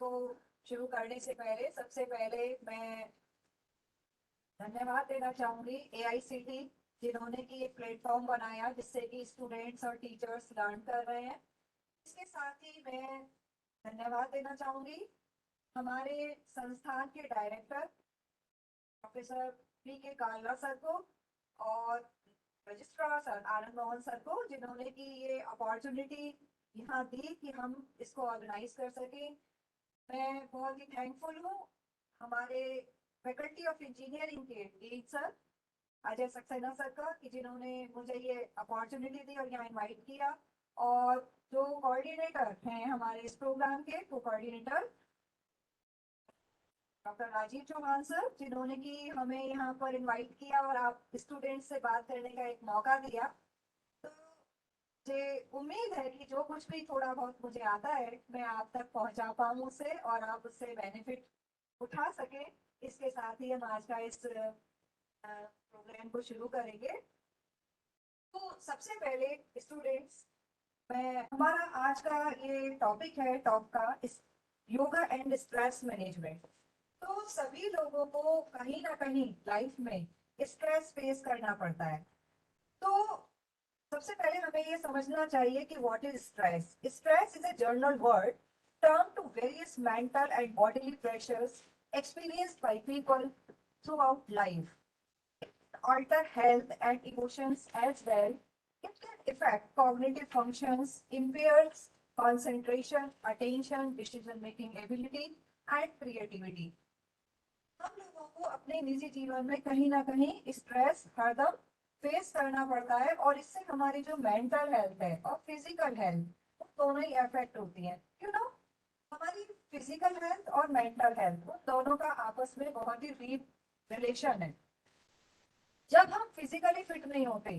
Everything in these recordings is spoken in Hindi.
को शुरू करने से पहले सबसे पहले मैं धन्यवाद देना चाहूंगी एआईसीटी, जिन्होंने की एक प्लेटफॉर्म बनाया जिससे कि स्टूडेंट्स और टीचर्स लर्न कर रहे हैं। इसके साथ ही मैं धन्यवाद देना चाहूंगी हमारे संस्थान के डायरेक्टर प्रोफेसर पी के कालरा सर को और registrar sir Anand Mohan sir को, जिन्होंने की ये अपॉर्चुनिटी यहाँ दी कि हम इसको ऑर्गेनाइज कर सकें। मैं बहुत ही थैंकफुल हूँ हमारे फैकल्टी ऑफ इंजीनियरिंग के dean sir Ajay Saxena sir का, कि जिन्होंने मुझे ये अपॉर्चुनिटी दी और यहाँ इनवाइट किया, और जो कोऑर्डिनेटर हैं हमारे इस प्रोग्राम के को coordinator doctor Rajiv Chauhan sir, जिन्होंने कि हमें यहाँ पर इनवाइट किया और आप स्टूडेंट्स से बात करने का एक मौका दिया। तो मुझे उम्मीद है कि जो कुछ भी थोड़ा बहुत मुझे आता है मैं आप तक पहुँचा पाऊँ उसे, और आप उससे बेनिफिट उठा सके। इसके साथ ही हम आज का इस प्रोग्राम को शुरू करेंगे। तो सबसे पहले स्टूडेंट्स, मैं हमारा आज का ये टॉपिक है टॉप का योगा एंड स्ट्रेस मैनेजमेंट। तो सभी लोगों को कहीं ना कहीं लाइफ में स्ट्रेस फेस करना पड़ता है। तो सबसे पहले हमें ये समझना चाहिए कि what is stress. Stress is a general word term to various mental and bodily pressures experienced by people throughout life. Alter health and emotions as well. It can affect cognitive functions, impairs concentration, attention, decision-making ability, and creativity. हम लोगों को अपने निजी जीवन में कहीं ना कहीं स्ट्रेस हरदम फेस करना पड़ता है, और इससे हमारी जो मेंटल हेल्थ है और फिजिकल हेल्थ दोनों ही अफेक्ट होती है। हमारी फिजिकल हेल्थ और मेंटल हेल्थ दोनों का आपस में बहुत ही डीप रिलेशन है। जब हम फिजिकली फिट नहीं होते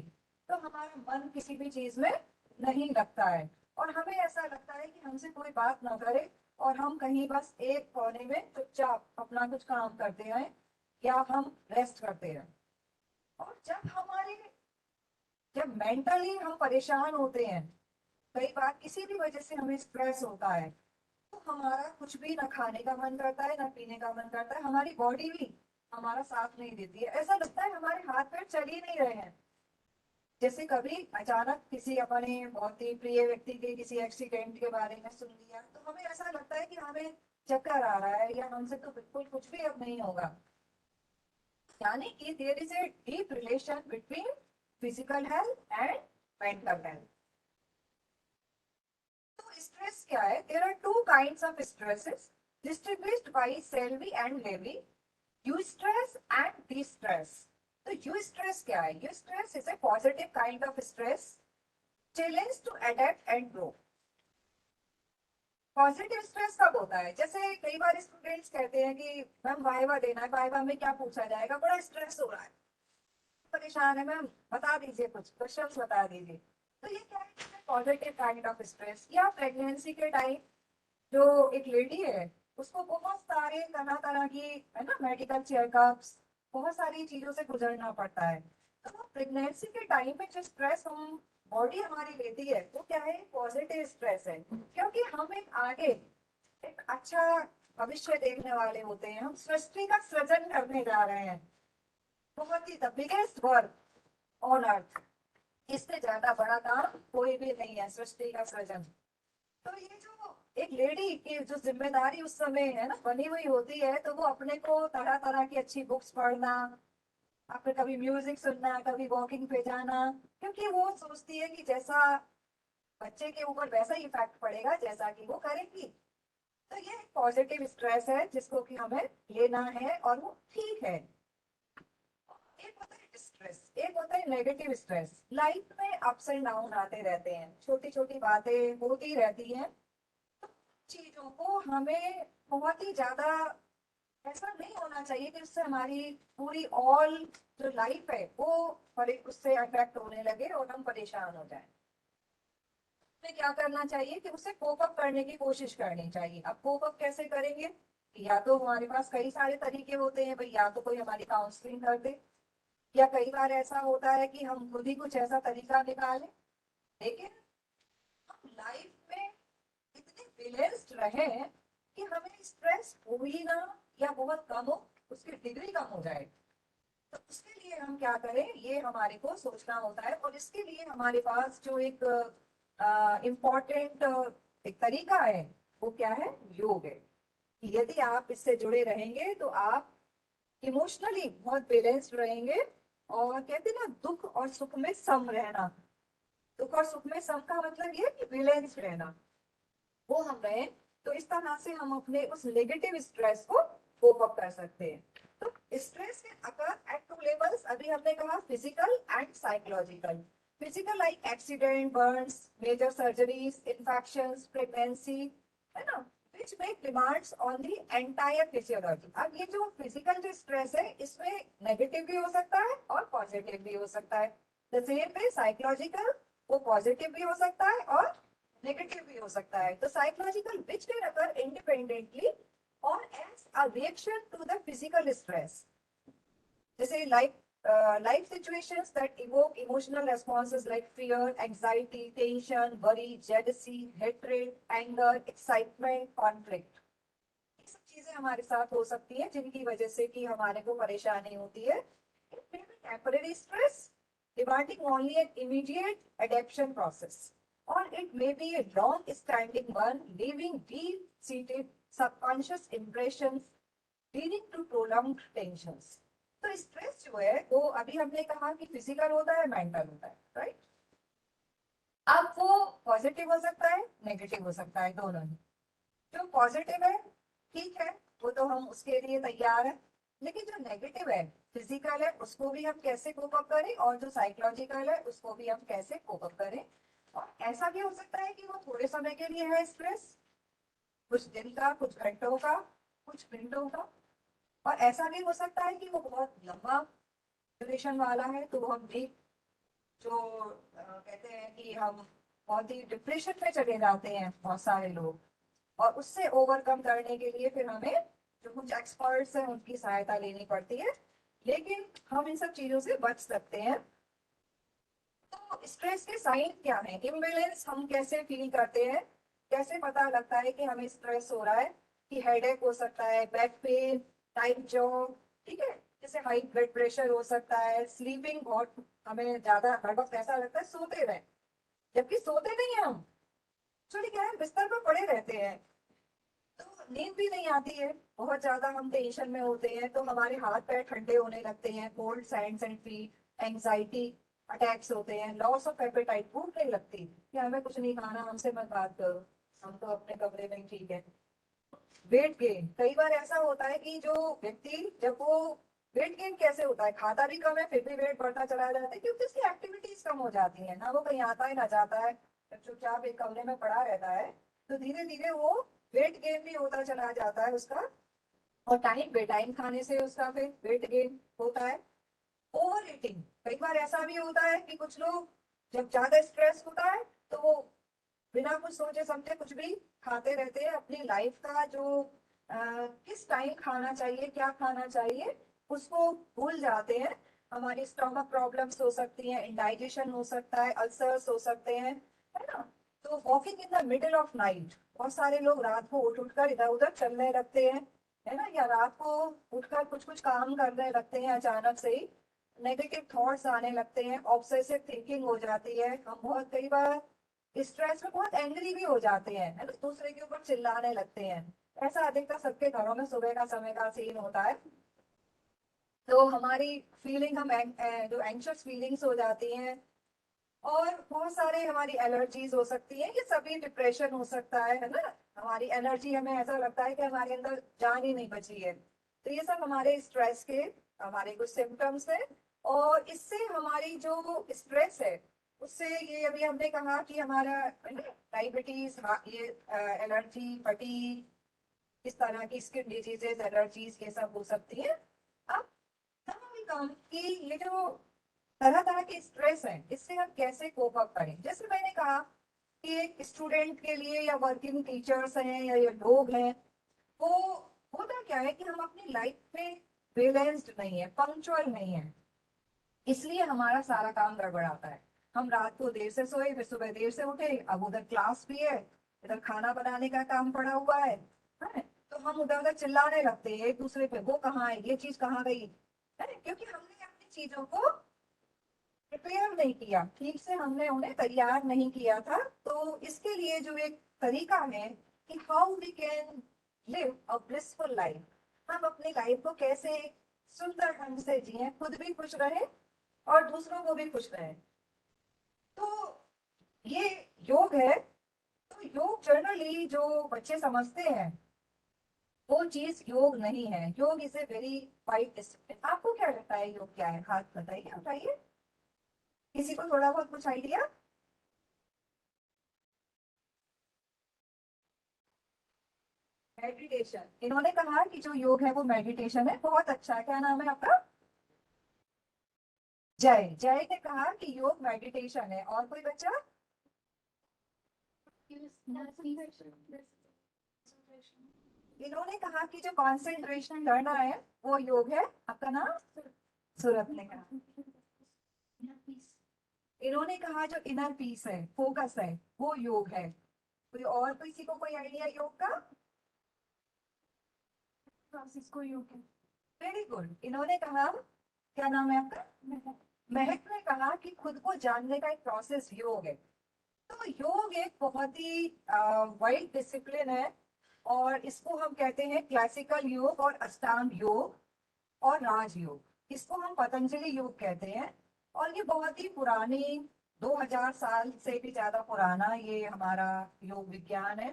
तो हमारा मन किसी भी चीज में नहीं लगता है, और हमें ऐसा लगता है कि हमसे कोई बात ना करे और हम कहीं बस एक कोने में चुपचाप अपना कुछ काम करते रहें या हम रेस्ट करते रहें। और जब मेंटली हम परेशान होते हैं, कई बार किसी भी वजह से हमें स्ट्रेस होता है, तो हमारा कुछ भी ना खाने का मन करता है ना पीने का मन करता है, हमारी बॉडी भी हमारा साथ नहीं देती है। ऐसा लगता है हमारे हाथ पैर चल ही नहीं रहे हैं। जैसे कभी अचानक किसी अपने बहुत ही प्रिय व्यक्ति के किसी एक्सीडेंट के बारे में सुन लिया तो हमें ऐसा लगता है कि हमें चक्कर आ रहा है या हमसे तो बिल्कुल कुछ भी अब नहीं होगा। यानी कि there is a deep relation between physical health and mental health. Stress क्या है? There are two kinds of stresses distinguished by Selye and Levi, eustress and distress. तो यूस्ट्रेस क्या है? Eustress is a positive kind of stress challenge to adapt and grow. Positive stress कब होता है? जैसे कई बार स्टूडेंट्स कहते हैं कि मैम वाइवा देना है, वाइवा में क्या पूछा जाएगा, बड़ा स्ट्रेस हो रहा है, परेशान है मैम, बता दीजिए कुछ क्वेश्चंस बता दीजिए। तो ये क्या है? Positive kind of stress. या प्रेगनेंसी के टाइम जो एक लेडी है उसको बहुत सारे तरह तरह की है ना मेडिकल चेकअप्स, बहुत सारी चीजों से गुजरना पड़ता है। तो प्रेगनेंसी के टाइम में जो स्ट्रेस हम बॉडी हमारी लेती है वो क्या है? पॉजिटिव स्ट्रेस है, क्योंकि हम एक आगे एक अच्छा भविष्य देखने वाले होते हैं। हम सृष्टि का सृजन करने जा रहे हैं, बहुत ही the biggest work on earth. इससे ज्यादा बड़ा काम कोई भी नहीं है, सृष्टि का सृजन। तो ये जो एक लेडी की जो जिम्मेदारी उस समय है ना बनी हुई होती है, तो वो अपने को तरह तरह की अच्छी बुक्स पढ़ना, आपने कभी म्यूजिक सुनना, कभी वॉकिंग पे जाना, क्योंकि वो सोचती है कि जैसा बच्चे के ऊपर वैसा ही इफेक्ट पड़ेगा जैसा कि वो करेगी। तो ये एक पॉजिटिव स्ट्रेस है जिसको कि हमें लेना है और वो ठीक है। एक होता है स्ट्रेस, एक होता है नेगेटिव स्ट्रेस। लाइफ में अप्स एंड डाउन आते रहते हैं, छोटी छोटी बातें होती रहती हैं। चीजों को हमें बहुत ही ज्यादा ऐसा नहीं होना चाहिए कि उससे हमारी पूरी ऑल जो लाइफ है वो उससे अफेक्ट होने लगे और हम परेशान हो जाएं। हमें क्या करना चाहिए कि उसे कोप अप करने की कोशिश करनी चाहिए। अब कोप अप कैसे करेंगे? या तो हमारे पास कई सारे तरीके होते हैं भाई, या तो कोई हमारी काउंसलिंग कर दे, या कई बार ऐसा होता है कि हम खुद ही कुछ ऐसा तरीका निकालें। लेकिन हम लाइफ में इतने बैलेंस्ड रहे कि हमें स्ट्रेस हो ही ना या बहुत कम हो, उसकी डिग्री कम हो जाए। तो उसके लिए हम क्या करें, ये हमारे को सोचना होता है। और इसके लिए हमारे पास जो एक इम्पोर्टेंट एक तरीका है, वो क्या है, योग है। कि यदि आप इससे जुड़े रहेंगे तो आप इमोशनली बहुत बैलेंस्ड रहेंगे। और कहते हैं ना, दुख और सुख में सम रहना। दुख और सुख में सम का मतलब ये कि बैलेंस रहना, वो हम रहे। तो इस तरह से हम अपने उस नेगेटिव स्ट्रेस को कोप अप कर सकते हैं। तो स्ट्रेस के अकर एट टू लेवल्स, अभी हमने कहा physical and psychological. Physical like accident, burns, major surgeries, infections, pregnancy, है ना, which make demands on the entire physiology। अब ये जो फिजिकल जो स्ट्रेस है, इसमें नेगेटिव भी हो सकता है और पॉजिटिव भी हो सकता है। द सेम वे साइकोलॉजिकल, वो पॉजिटिव भी हो सकता है और नेगेटिव भी हो सकता है। तो psychological which can occur independently और as a reaction to the physical stress, जैसे life situations that evoke emotional responses like fear, anxiety, tension, worry, jealousy, hatred, anger, excitement, conflict। ये सब चीजें हमारे साथ हो सकती हैं जिनकी वजह से कि हमारे को परेशानी होती है। It may be temporary stress demanding only an immediate adaptation process, or it may be a long-standing one leaving deep-seated subconscious impressions leading to prolonged tensions। तो स्ट्रेस जो है वो अभी हमने कहा कि फिजिकल होता है, मेंटल होता है, राइट। अब वो पॉजिटिव हो सकता है, नेगेटिव हो सकता है, दोनों ही। जो पॉजिटिव है ठीक है, वो तो हम उसके लिए तैयार है। लेकिन जो नेगेटिव है, फिजिकल है, उसको भी हम कैसे कोप अप करें, और जो साइकोलॉजिकल है उसको भी हम कैसे कोप अप करें। और ऐसा भी हो सकता है कि वो थोड़े समय के लिए है स्ट्रेस, कुछ दिन का, कुछ घंटों का, कुछ मिनटों का। और ऐसा भी हो सकता है कि वो बहुत लंबा ड्यूरेशन वाला है, तो हम भी जो कहते हैं कि हम बहुत ही डिप्रेशन में चले जाते हैं बहुत सारे लोग। और उससे ओवरकम करने के लिए फिर हमें जो कुछ एक्सपर्ट्स हैं उनकी सहायता लेनी पड़ती है। लेकिन हम इन सब चीजों से बच सकते हैं। तो स्ट्रेस के साइन क्या है, इम्बैलेंस हम कैसे फील करते हैं, कैसे पता लगता है कि हमें स्ट्रेस हो रहा है। कि हेडेक हो सकता है, बैक पेन, टाइट जॉ, ठीक है, जैसे हाई ब्लड प्रेशर हो सकता है, स्लीपिंग बहुत, हमें ज्यादा हर वक्त ऐसा लगता है सोते रहे, जबकि सोते नहीं हैं हम। एक्चुअली क्या है, बिस्तर पर पड़े रहते हैं, तो नींद भी नहीं आती है, बहुत ज्यादा हम टेंशन में होते हैं, तो हमारे हाथ पैर ठंडे होने लगते हैं, cold Sands and feet, anxiety attacks होते हैं, लॉस ऑफ एपेटाइट, भूख नहीं लगती कि हमें कुछ नहीं खाना, हमसे मत बात करो, हम तो अपने कमरे में ही ठीक है। वेट गेन, कई बार ऐसा होता है कि जो व्यक्ति, जब वो वेट गेन कैसे होता है, खाता भी कम है फिर भी वेट बढ़ता चला जाता है, क्योंकि उसकी एक्टिविटीज कम हो जाती है ना, वो कहीं आता है ना जाता है, चुपचाप एक कमरे में पड़ा रहता है। तो धीरे धीरे वो वेट गेन भी होता चला जाता है उसका। और टाइम बेटाइम खाने से उसका फिर वेट गेन होता है। ओवर ईटिंग, कई बार ऐसा भी होता है कि कुछ लोग जब ज्यादा स्ट्रेस होता है तो वो बिना कुछ सोचे समझे कुछ भी खाते रहते हैं, अपनी लाइफ का जो किस टाइम खाना चाहिए, क्या खाना चाहिए, उसको भूल जाते हैं। हमारी स्टमक प्रॉब्लम्स हो सकती हैं, इंडाइजेशन हो सकता है, अल्सर्स हो सकते हैं, है ना। तो walking in the middle of night, बहुत सारे लोग रात को उठ उठकर इधर उधर चलने लगते हैं, है ना, या रात को उठकर कुछ कुछ काम करने लगते हैं, अचानक से ही नेगेटिव थॉट्स आने लगते हैं, ऑब्सेसिव थिंकिंग हो जाती है, हम बहुत कई बार स्ट्रेस में बहुत एंग्री भी हो जाते हैं, है ना, दूसरे के ऊपर चिल्लाने लगते हैं। ऐसा अधिकतर सबके घरों में सुबह का समय का सीन होता है। तो हमारी फीलिंग, हम जो एंग्शियस फीलिंग्स हो जाती हैं। और बहुत सारे हमारी एलर्जीज हो सकती है, ये सभी डिप्रेशन हो सकता है ना। हमारी एनर्जी, हमें ऐसा लगता है कि हमारे अंदर जान ही नहीं बची है। तो ये सब हमारे स्ट्रेस के हमारे कुछ सिम्टम्स है। और इससे हमारी जो स्ट्रेस है उससे, ये अभी हमने कहा कि हमारा डायबिटीज, ये एलर्जी, फटीग, इस तरह की स्किन डिजीजेस, एलर्जीज, ये सब हो सकती है। अब कम कि ये जो तरह तरह के स्ट्रेस है, इससे हम कैसे कोप अप करें। जैसे मैंने कहा कि एक स्टूडेंट के लिए या वर्किंग टीचर्स हैं या ये लोग हैं, वो होता क्या है कि हम अपनी लाइफ में बैलेंस्ड नहीं है, पंक्चुअल नहीं है, इसलिए हमारा सारा काम गड़बड़ाता है। हम रात को देर से सोए, फिर सुबह देर से उठे, अब उधर क्लास भी है, इधर खाना बनाने का काम पड़ा हुआ है, है, तो हम उधर उधर चिल्लाने लगते हैं एक दूसरे पे, वो कहाँ है, ये चीज कहाँ गई, है, क्योंकि हमने अपनी चीजों को प्रिपेयर नहीं किया, ठीक से हमने उन्हें तैयार नहीं किया था। तो इसके लिए जो एक तरीका है कि how we can live a blissful life, हम अपनी लाइफ को कैसे सुंदर ढंग से जिए, खुद भी खुश रहे और दूसरों को भी खुश रहे। तो ये योग है। तो योग जनरली जो बच्चे समझते हैं वो चीज योग नहीं है। योग is a very wide discipline. आपको क्या लगता है योग क्या है? हाथ बताइए, बताइए, किसी को थोड़ा बहुत कुछ आइडिया? मेडिटेशन। इन्होंने कहा कि जो योग है वो मेडिटेशन है। बहुत अच्छा, क्या नाम है आपका? जय। जय ने कहा कि योग मेडिटेशन है। और कोई बच्चा? इन्होंने कहा कि जो कंसंट्रेशन करना है वो योग है। आपका नाम? सूरत ने कहा। इन्होंने कहा जो इनर पीस है, फोकस है, वो योग है। कोई और, किसी को कोई आइडिया योग का? फ्रांसिस्को योग है। Very good. इन्होंने कहा, क्या नाम है आपका? महक ने कहा कि खुद को जानने का एक प्रोसेस योग है। तो योग एक बहुत ही वाइड डिसिप्लिन है और इसको हम कहते हैं क्लासिकल योग और अष्टांग योग और राजयोग। इसको हम पतंजलि योग कहते हैं और ये बहुत ही पुरानी, 2000 साल से भी ज्यादा पुराना ये हमारा योग विज्ञान है।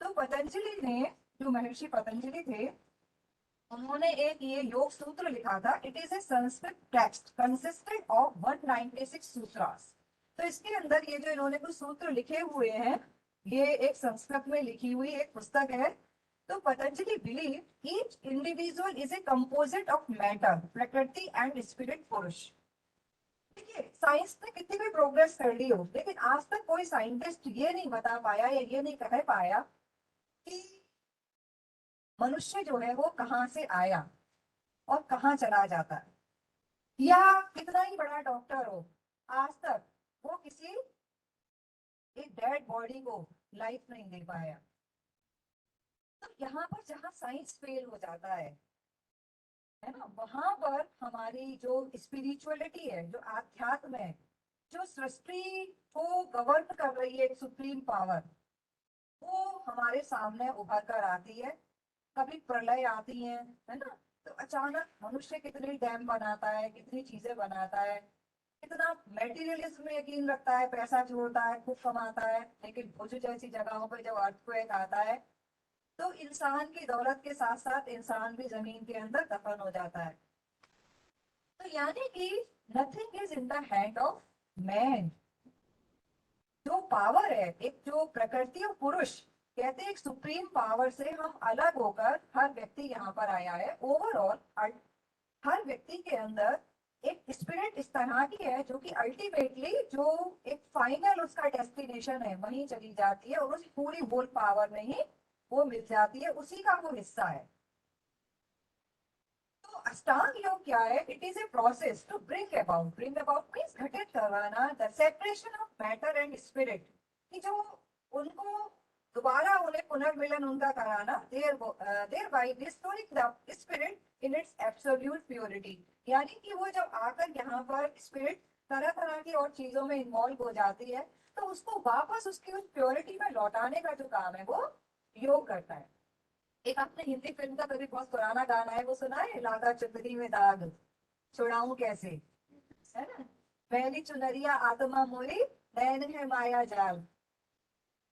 तो पतंजलि ने, जो महर्षि पतंजलि थे, उन्होंने एक ये योग सूत्र लिखा था। It is A Sanskrit text consistent of 196 सूत्रास। तो इसके अंदर ये जो इन्होंने कुछ सूत्र लिखे हुए हैं, ये एक संस्कृत में लिखी हुई एक पुस्तक है। तो Patanjali believe each individual is a composite of matter, प्रकृति एंड स्पिरिट, पुरुष। देखिए, साइंस ने कितनी भी प्रोग्रेस कर ली हो, लेकिन आज तक कोई साइंटिस्ट ये नहीं बता पाया या ये नहीं कह पाया कि मनुष्य जो है वो कहाँ से आया और कहाँ चला जाता है। या कितना ही बड़ा डॉक्टर हो, आज तक वो किसी एक डेड बॉडी को लाइफ नहीं दे पाया। तो यहाँ पर जहाँ साइंस फेल हो जाता है ना, वहां पर हमारी जो स्पिरिचुअलिटी है, जो आध्यात्म है, जो सृष्टि को गवर्न कर रही है एक सुप्रीम पावर, वो हमारे सामने उभर कर आती है। कभी प्रलय आती है ना, तो अचानक मनुष्य कितनी डैम बनाता है, कितनी चीजें बनाता है, कितना मेटीरियलिज्म में यकीन रखता है, पैसा जोड़ता है, खूब कमाता है, लेकिन भुज जैसी जगहों पर जब अर्थक्वेक आता है तो इंसान की दौलत के साथ साथ इंसान भी जमीन के अंदर दफन हो जाता है। तो यानी कि nothing is in the hand of man. जो पावर है, एक जो प्रकृति और पुरुष कहते हैं, एक सुप्रीम पावर से हम अलग होकर हर व्यक्ति यहाँ पर आया है। ओवरऑल हर व्यक्ति के अंदर एक स्पिरिट इस तरह की है जो कि अल्टीमेटली जो एक फाइनल उसका डेस्टिनेशन है वहीं चली जाती है और उस पूरी होल पावर में ही वो मिल जाती है, उसी का वो हिस्सा है। तो अष्टांग योग क्या है? It is a process to bring about means घटित करवाना the separation of matter and spirit, कि जो उनको दोबारा उन्हें पुनर्मिलन उनका कराना, thereby restoring the spirit in its absolute purity. यानी कि वो जब आकर यहाँ पर स्पिरिट तरह तरह की और चीजों में इन्वॉल्व हो जाती है तो उसको वापस उसकी उस प्योरिटी में लौटाने का जो काम है वो योग करता है। एक आपने हिंदी फिल्म का कभी बहुत पुराना गाना है, वो सुना है, लागा चुंदरी में दाग छुड़ाऊं कैसे, है ना? पहली चुनरिया आत्मा मोरी, नैन है माया जाल,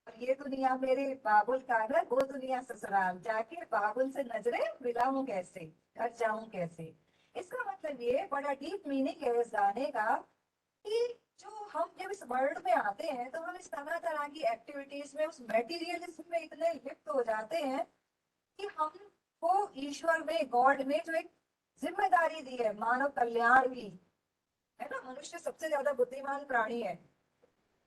और ये दुनिया मेरे बाबुल का घर, वो दुनिया ससुराल, जाके बाबुल से नजरें मिलाऊं कैसे, घर जाऊं कैसे। इसका मतलब ये बड़ा डीप मीनिंग है इस गाने का कि जो हम जब इस वर्ल्ड में आते हैं तो हम इस तरह तरह की एक्टिविटीज में, उस मेटीरियलिज्म में इतने लिप्त हो जाते हैं कि हमको ईश्वर में, गॉड ने जो एक जिम्मेदारी दी है मानव कल्याण की, है ना, मनुष्य सबसे ज्यादा बुद्धिमान प्राणी है,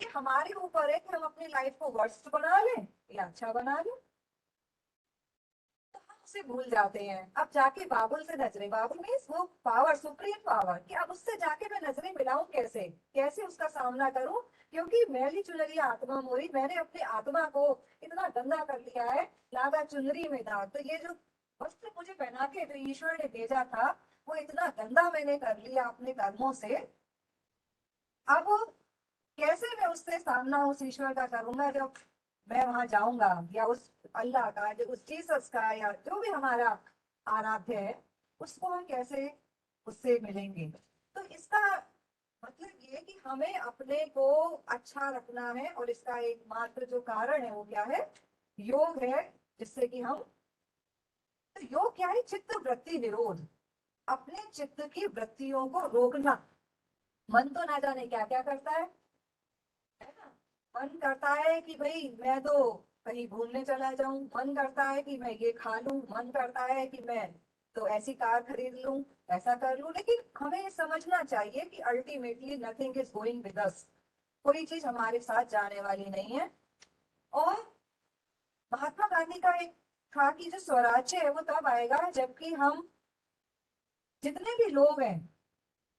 कि हमारे ऊपर है कि हम अपनी लाइफ को वर्स्ट बना लें या अच्छा बना लें। तो हम उस उससे भूल जाते हैं। अब जाके बाबुल से नजरें, बाबुल मीन्स वो पावर, सुप्रीम पावर, कि अब उससे जाके मैं नजरें मिलाऊं कैसे, कैसे उसका सामना करूं, क्योंकि मैली चुनरी आत्मा मोरी, मैंने अपनी आत्मा को इतना गंदा कर लिया है, लागा चुनरी में दाग। तो ये जो वस्त्र मुझे पहना के जो ईश्वर ने भेजा था, वो इतना गंदा मैंने कर लिया अपने कर्मों से। अब कैसे मैं उससे सामना उस ईश्वर का करूंगा जब मैं वहां जाऊंगा, या उस अल्लाह का, जो उस जीसस का, या जो भी हमारा आराध्य है, उसको हम कैसे उससे मिलेंगे। तो इसका मतलब ये है कि हमें अपने को अच्छा रखना है, और इसका एकमात्र जो कारण है वो क्या है, योग है, जिससे कि हम, तो योग क्या है, चित्त वृत्ति निरोध, अपने चित्त की वृत्तियों को रोकना। मन तो ना जाने क्या क्या करता है ना। मन करता है कि भाई मैं तो कहीं घूमने चला जाऊं, मन करता है कि मैं ये खा लूं, मन करता है कि मैं तो ऐसी कार खरीद लूं, ऐसा कर लूं। लेकिन हमें ये समझना चाहिए कि ultimately nothing is going with us, कोई चीज हमारे साथ जाने वाली नहीं है। और महात्मा गांधी का एक था कि जो स्वराज्य है वो तब आएगा जबकि हम जितने भी लोग हैं,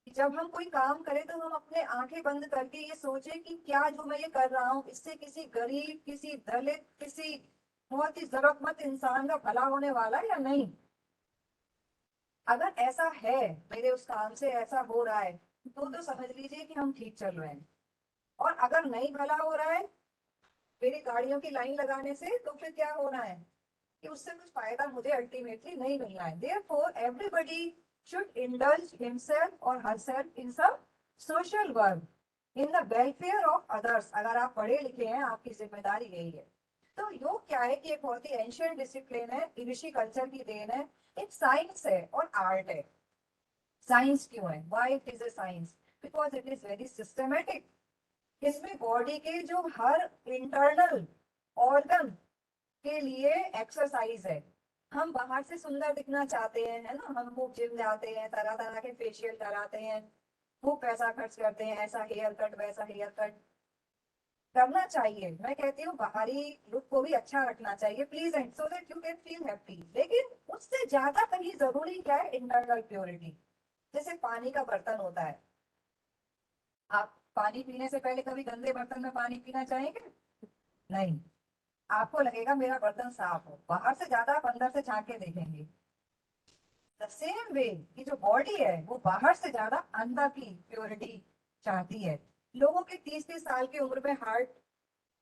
जब हम कोई काम करें तो हम अपने आंखें बंद करके ये सोचें कि क्या जो मैं ये कर रहा हूँ इससे किसी गरीब, किसी दलित, किसी बहुत ही जरूरतमंद इंसान का भला होने वाला है या नहीं। अगर ऐसा है, मेरे उस काम से ऐसा हो रहा है, तो समझ लीजिए कि हम ठीक चल रहे हैं। और अगर नहीं भला हो रहा है मेरी गाड़ियों की लाइन लगाने से, तो फिर क्या होना है कि उससे कुछ फायदा मुझे अल्टीमेटली नहीं मिलना है। Therefore, everybody should indulge himself or herself in some social work, in the welfare of others। अगर आप पढ़े लिखे हैं, आपकी जिम्मेदारी यही है। तो योग क्या है कि एक बहुत ही एंशियंट डिसिप्लिन है, ऋषि कल्चर की देन है, एक साइंस है और आर्ट है। साइंस क्यों है, why it is a science, because it is very systematic. इसमें बॉडी के जो हर इंटरनल ऑर्गन के लिए एक्सरसाइज है। हम बाहर से सुंदर दिखना चाहते हैं, है ना, हम खूब जिम जाते हैं, तरह तरह के फेशियल कराते हैं, खूब पैसा खर्च करते हैं, ऐसा हेयर कट वैसा हेयर कट करना चाहिए। मैं कहती हूँ बाहरी लुक को भी अच्छा रखना चाहिए please, and so that you can feel happy. लेकिन उससे ज्यादा कहीं जरूरी क्या है, इंटरनल प्योरिटी। जैसे पानी का बर्तन होता है, आप पानी पीने से पहले कभी गंदे बर्तन में पानी पीना चाहेंगे? नहीं। आपको लगेगा मेरा बर्तन साफ हो, बाहर से ज्यादा आप अंदर से झांक के देखेंगे। द सेम वे की जो बॉडी है वो बाहर से ज्यादा अंदर की प्योरिटी चाहती है। लोगों के 30-30 साल की उम्र में हार्ट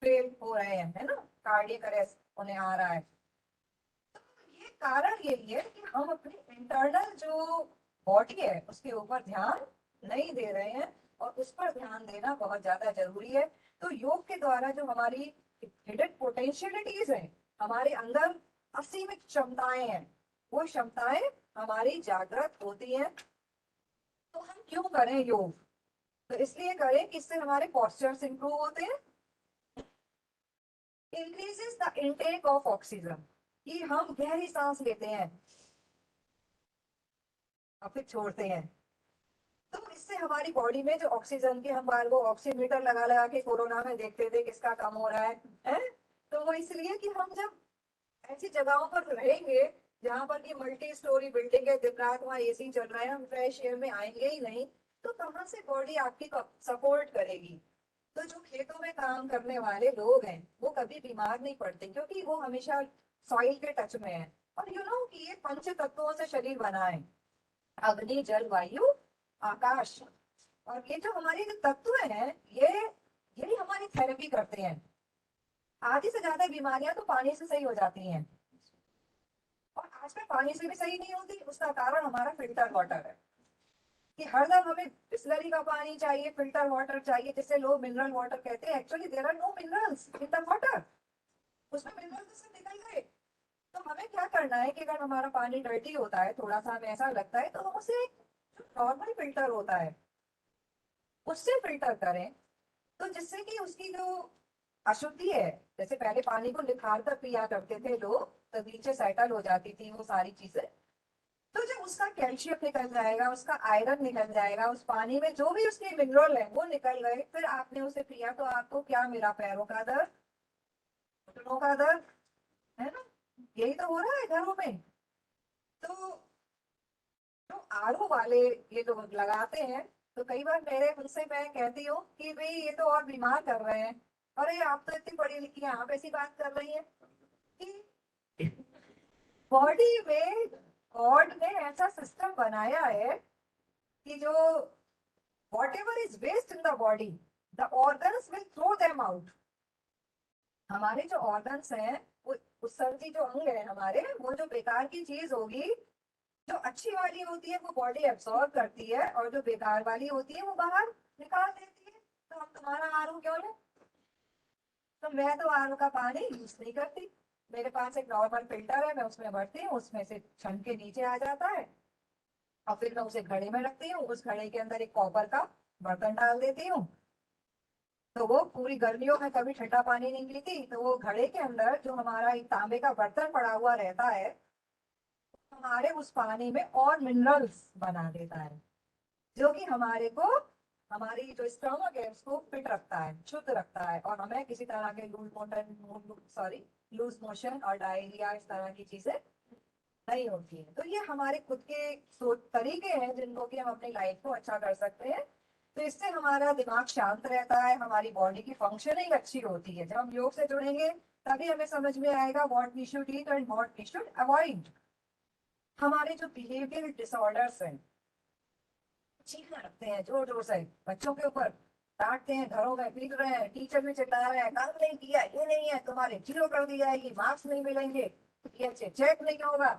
फेल हो रहे हैं, है ना, कार्डियक अरेस्ट उन्हें आ रहा है। तो ये कारण यही है कि हम अपनी इंटरनल जो बॉडी है उसके ऊपर ध्यान नहीं दे रहे हैं, और उस पर ध्यान देना बहुत ज्यादा जरूरी है। तो योग के द्वारा जो हमारी हिडन पोटेंशियलिटीज है, हमारे अंदर असीमित क्षमताएं हैं, वो क्षमताएं हमारी जागृत होती हैं। तो हम क्यों करें योग? तो इसलिए करें कि इससे हमारे पॉस्चर्स इंप्रूव होते हैं, increases the intake of oxygen, कि हम गहरी सांस लेते हैं और फिर छोड़ते हैं। तो इससे हमारी बॉडी में जो ऑक्सीजन की, हम बार वो ऑक्सीमीटर लगा लगा के कोरोना में देखते थे किसका कम हो रहा है? तो वो इसलिए कि हम जब ऐसी जगहों पर रहेंगे जहां पर की मल्टी स्टोरी बिल्डिंग है, दिन रात वहाँ एसी चल रहा है, हम फ्रेश एयर में आएंगे ही नहीं, तो कहाँ से बॉडी आपकी सपोर्ट करेगी। तो जो खेतों में काम करने वाले लोग हैं वो कभी बीमार नहीं पड़ते, क्योंकि वो हमेशा सॉइल के टच में है। और यू नो कि ये पंच तत्वों से शरीर बना है, अग्नि जल वायु आकाश। और ये जो हमारे जो तत्व हैं, ये यही हमारी थेरेपी करते हैं। आधी से ज्यादा बीमारियां तो पानी से सही हो जाती हैं, और आजकल पानी से भी सही नहीं होती। उसका कारण हमारा फिल्टर वाटर है, कि हरदम हमें बिस्लरी का पानी चाहिए, फिल्टर वाटर चाहिए, जिसे लोग मिनरल वाटर कहते हैं। Actually there are no minerals in the water, उसमें मिनरल्स तो सब निकल गए। तो हमें क्या करना है कि अगर हमारा पानी डर्टी होता है, थोड़ा सा हमें ऐसा लगता है, तो हम उसे नॉर्मल फिल्टर होता है उससे फिल्टर करें। तो जिससे कि उसकी जो अशुद्धि है, जैसे पहले पानी को निखार कर पिया करते थे लोग, तो नीचे सेटल हो जाती थी वो सारी चीजें। तो जब उसका कैल्शियम निकल जाएगा, उसका आयरन निकल जाएगा, उस पानी में जो भी उसके मिनरल है वो निकल गए, फिर आपने उसे पिया तो आपको क्या मिला, पैरों का दर्द, घुटनों का दर्द, है ना। यही तो हो रहा है घरों में। तो जो आरओ वाले ये लोग लगाते हैं, तो कई बार मेरे मुझसे मैं कहती हूँ कि भाई ये तो और बीमार कर रहे हैं, अरे आप तो इतनी पढ़ी लिखी हैं, आप ऐसी बात कर रही हैं कि बॉडी में गॉड ने ऐसा सिस्टम बनाया है कि जो whatever is waste in the body, the organs will throw them out. हमारे जो ऑर्गन्स हैं, वो उत्सर्जी जो अंग है हमारे, वो जो बेकार की चीज होगी, जो अच्छी वाली होती है वो बॉडी एब्सॉर्ब करती है, और जो बेकार वाली होती है वो बाहर निकाल देती है। तो हम तुम्हारा आरओ क्यों लें? तो मैं तो आरओ का पानी यूज नहीं करती, मेरे पास एक नॉर्मल फिल्टर है, मैं उसमें भरती हूँ, उसमें से छन के नीचे आ जाता है, और फिर मैं उसे घड़े में रखती हूँ, उस घड़े के अंदर एक कॉपर का बर्तन डाल देती हूँ। तो वो पूरी गर्मियों में कभी ठंडा पानी नहीं पीती, तो वो घड़े के अंदर जो हमारा एक तांबे का बर्तन पड़ा हुआ रहता है, हमारे उस पानी में और मिनरल्स बना देता है, जो कि हमारे को, हमारी जो स्टमक है उसको फिट रखता है, शुद्ध रखता है, और हमें किसी तरह के लूज मोशन और डायरिया इस तरह की चीजें नहीं होती है। तो ये हमारे खुद के सोच तरीके हैं जिनको कि हम अपनी लाइफ को अच्छा कर सकते हैं। तो इससे हमारा दिमाग शांत रहता है, हमारी बॉडी की फंक्शनिंग अच्छी होती है। जब हम योग से जुड़ेंगे तभी हमें समझ में आएगा what we should eat and what we should avoid. हमारे जो बिहेवियर डिसऑर्डर्स हैं, चीखना रखते हैं जोर जोर से बच्चों के ऊपर, डांटते हैं, घरों में पीट रहे हैं, टीचर में चिल्ला रहे हैं, काम नहीं किया, ये नहीं है, तुम्हारे जीरो कर दी जाएगी, मार्क्स नहीं मिलेंगे, ये चेक नहीं होगा।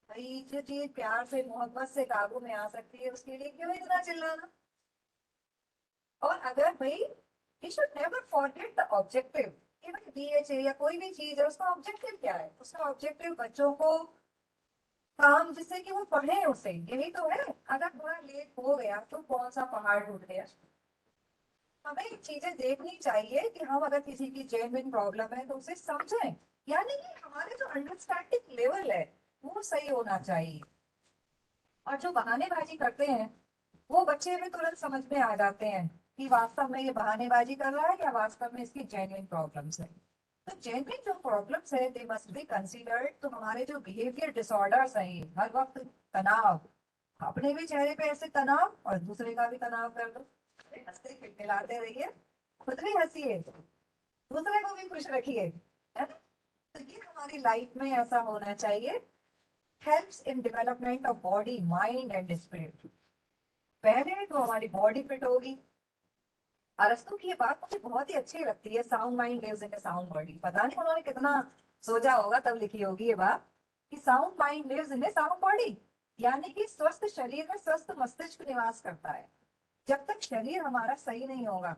भाई जो चीज प्यार से मोहब्बत से काबू में आ सकती है उसके लिए क्यों इतना चिल्लाना? और अगर भाई we should never forget the objective, कि भाई बीएचए या कोई भी चीज है उसका ऑब्जेक्टिव क्या है? उसका ऑब्जेक्टिव बच्चों को काम, जिससे कि वो पढ़े उसे, यही तो है। अगर थोड़ा लेट हो गया तो कौन सा पहाड़ टूट गया? हमें चीजें देखनी चाहिए कि हम अगर किसी की जेन्युइन प्रॉब्लम है तो उसे समझें, यानी कि हमारे जो अंडरस्टैंडिंग लेवल है वो सही होना चाहिए। और जो बहानेबाजी करते हैं वो बच्चे में तुरंत समझ में आ जाते हैं कि वास्तव में ये बहानेबाजी कर रहा है या वास्तव में इसकी जेन्युइन प्रॉब्लम्स है। तो जेन्युइन जो प्रॉब्लम्स है दे मस्ट बी कंसीडर्ड। तो हमारे जो बिहेवियर डिसऑर्डर्स हैं, ये हर वक्त तनाव, अपने भी चेहरे पे ऐसे तनाव और दूसरे का भी तनाव कर दो, हंसते खिलखिलाते रहिए, खुद भी हंसिए, दूसरे को भी खुश रखिए, है ना? तो ये हमारी लाइफ में ऐसा होना चाहिए। Helps in development of body mind and spirit. पहले तो हमारी बॉडी फिट होगी। अरस्तु की ये बात मुझे बहुत ही अच्छी लगती है, sound mind lives in a sound body. पता नहीं उन्होंने कितना सोचा होगा तब लिखी होगी ये बात, कि sound mind lives in a sound body, यानी कि स्वस्थ शरीर में स्वस्थ मस्तिष्क निवास करता है। जब तक शरीर हमारा सही नहीं होगा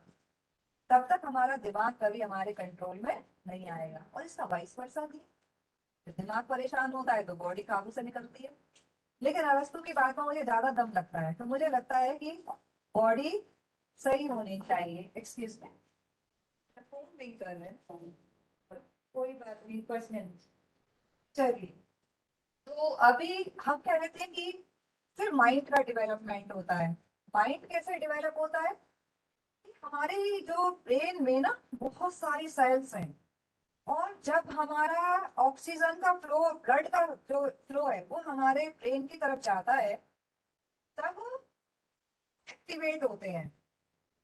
तब तक हमारा दिमाग कभी हमारे कंट्रोल में नहीं आएगा, और इसका वाइस वर्सा भी। जब दिमाग परेशान होता है तो बॉडी काबू से निकलती है। लेकिन अरस्तु की बात में मुझे ज्यादा दम लगता है, तो मुझे लगता है कि बॉडी सही होनी चाहिए। एक्सक्यूज मी, फोन नहीं कर रहे हैं, कोई बात नहीं, पर्सनल। चलिए, तो अभी हम कह रहे थे कि फिर माइंड का डेवलपमेंट होता है। माइंड कैसे डेवलप होता है? हमारे जो ब्रेन में ना बहुत सारी सेल्स हैं, और जब हमारा ऑक्सीजन का फ्लो, ब्लड का जो फ्लो है वो हमारे ब्रेन की तरफ जाता है, तब एक्टिवेट होते हैं।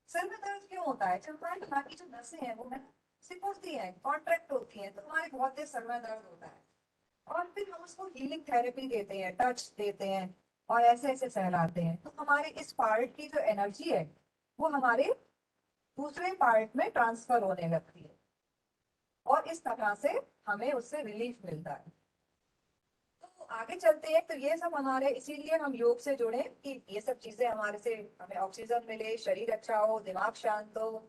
सिर में दर्द क्यों होता है? जब हमारे दिमाग की जो नसें हैं वो है सिकुड़ती हैं, कॉन्ट्रैक्ट होती हैं, तो हमारे बहुत तेज सर में दर्द होता है। और फिर हम उसको हीलिंग थेरेपी देते हैं, टच देते हैं, और ऐसे ऐसे सहलाते हैं, तो हमारे इस पार्ट की जो एनर्जी है वो हमारे दूसरे पार्ट में ट्रांसफर होने लगती है, और इस तरह से हमें उससे रिलीफ मिलता है। तो आगे चलते हैं। तो ये सब हमारे, इसीलिए हम योग से जुड़े कि ये सब चीजें हमारे से, हमें ऑक्सीजन मिले, शरीर अच्छा हो, दिमाग शांत हो,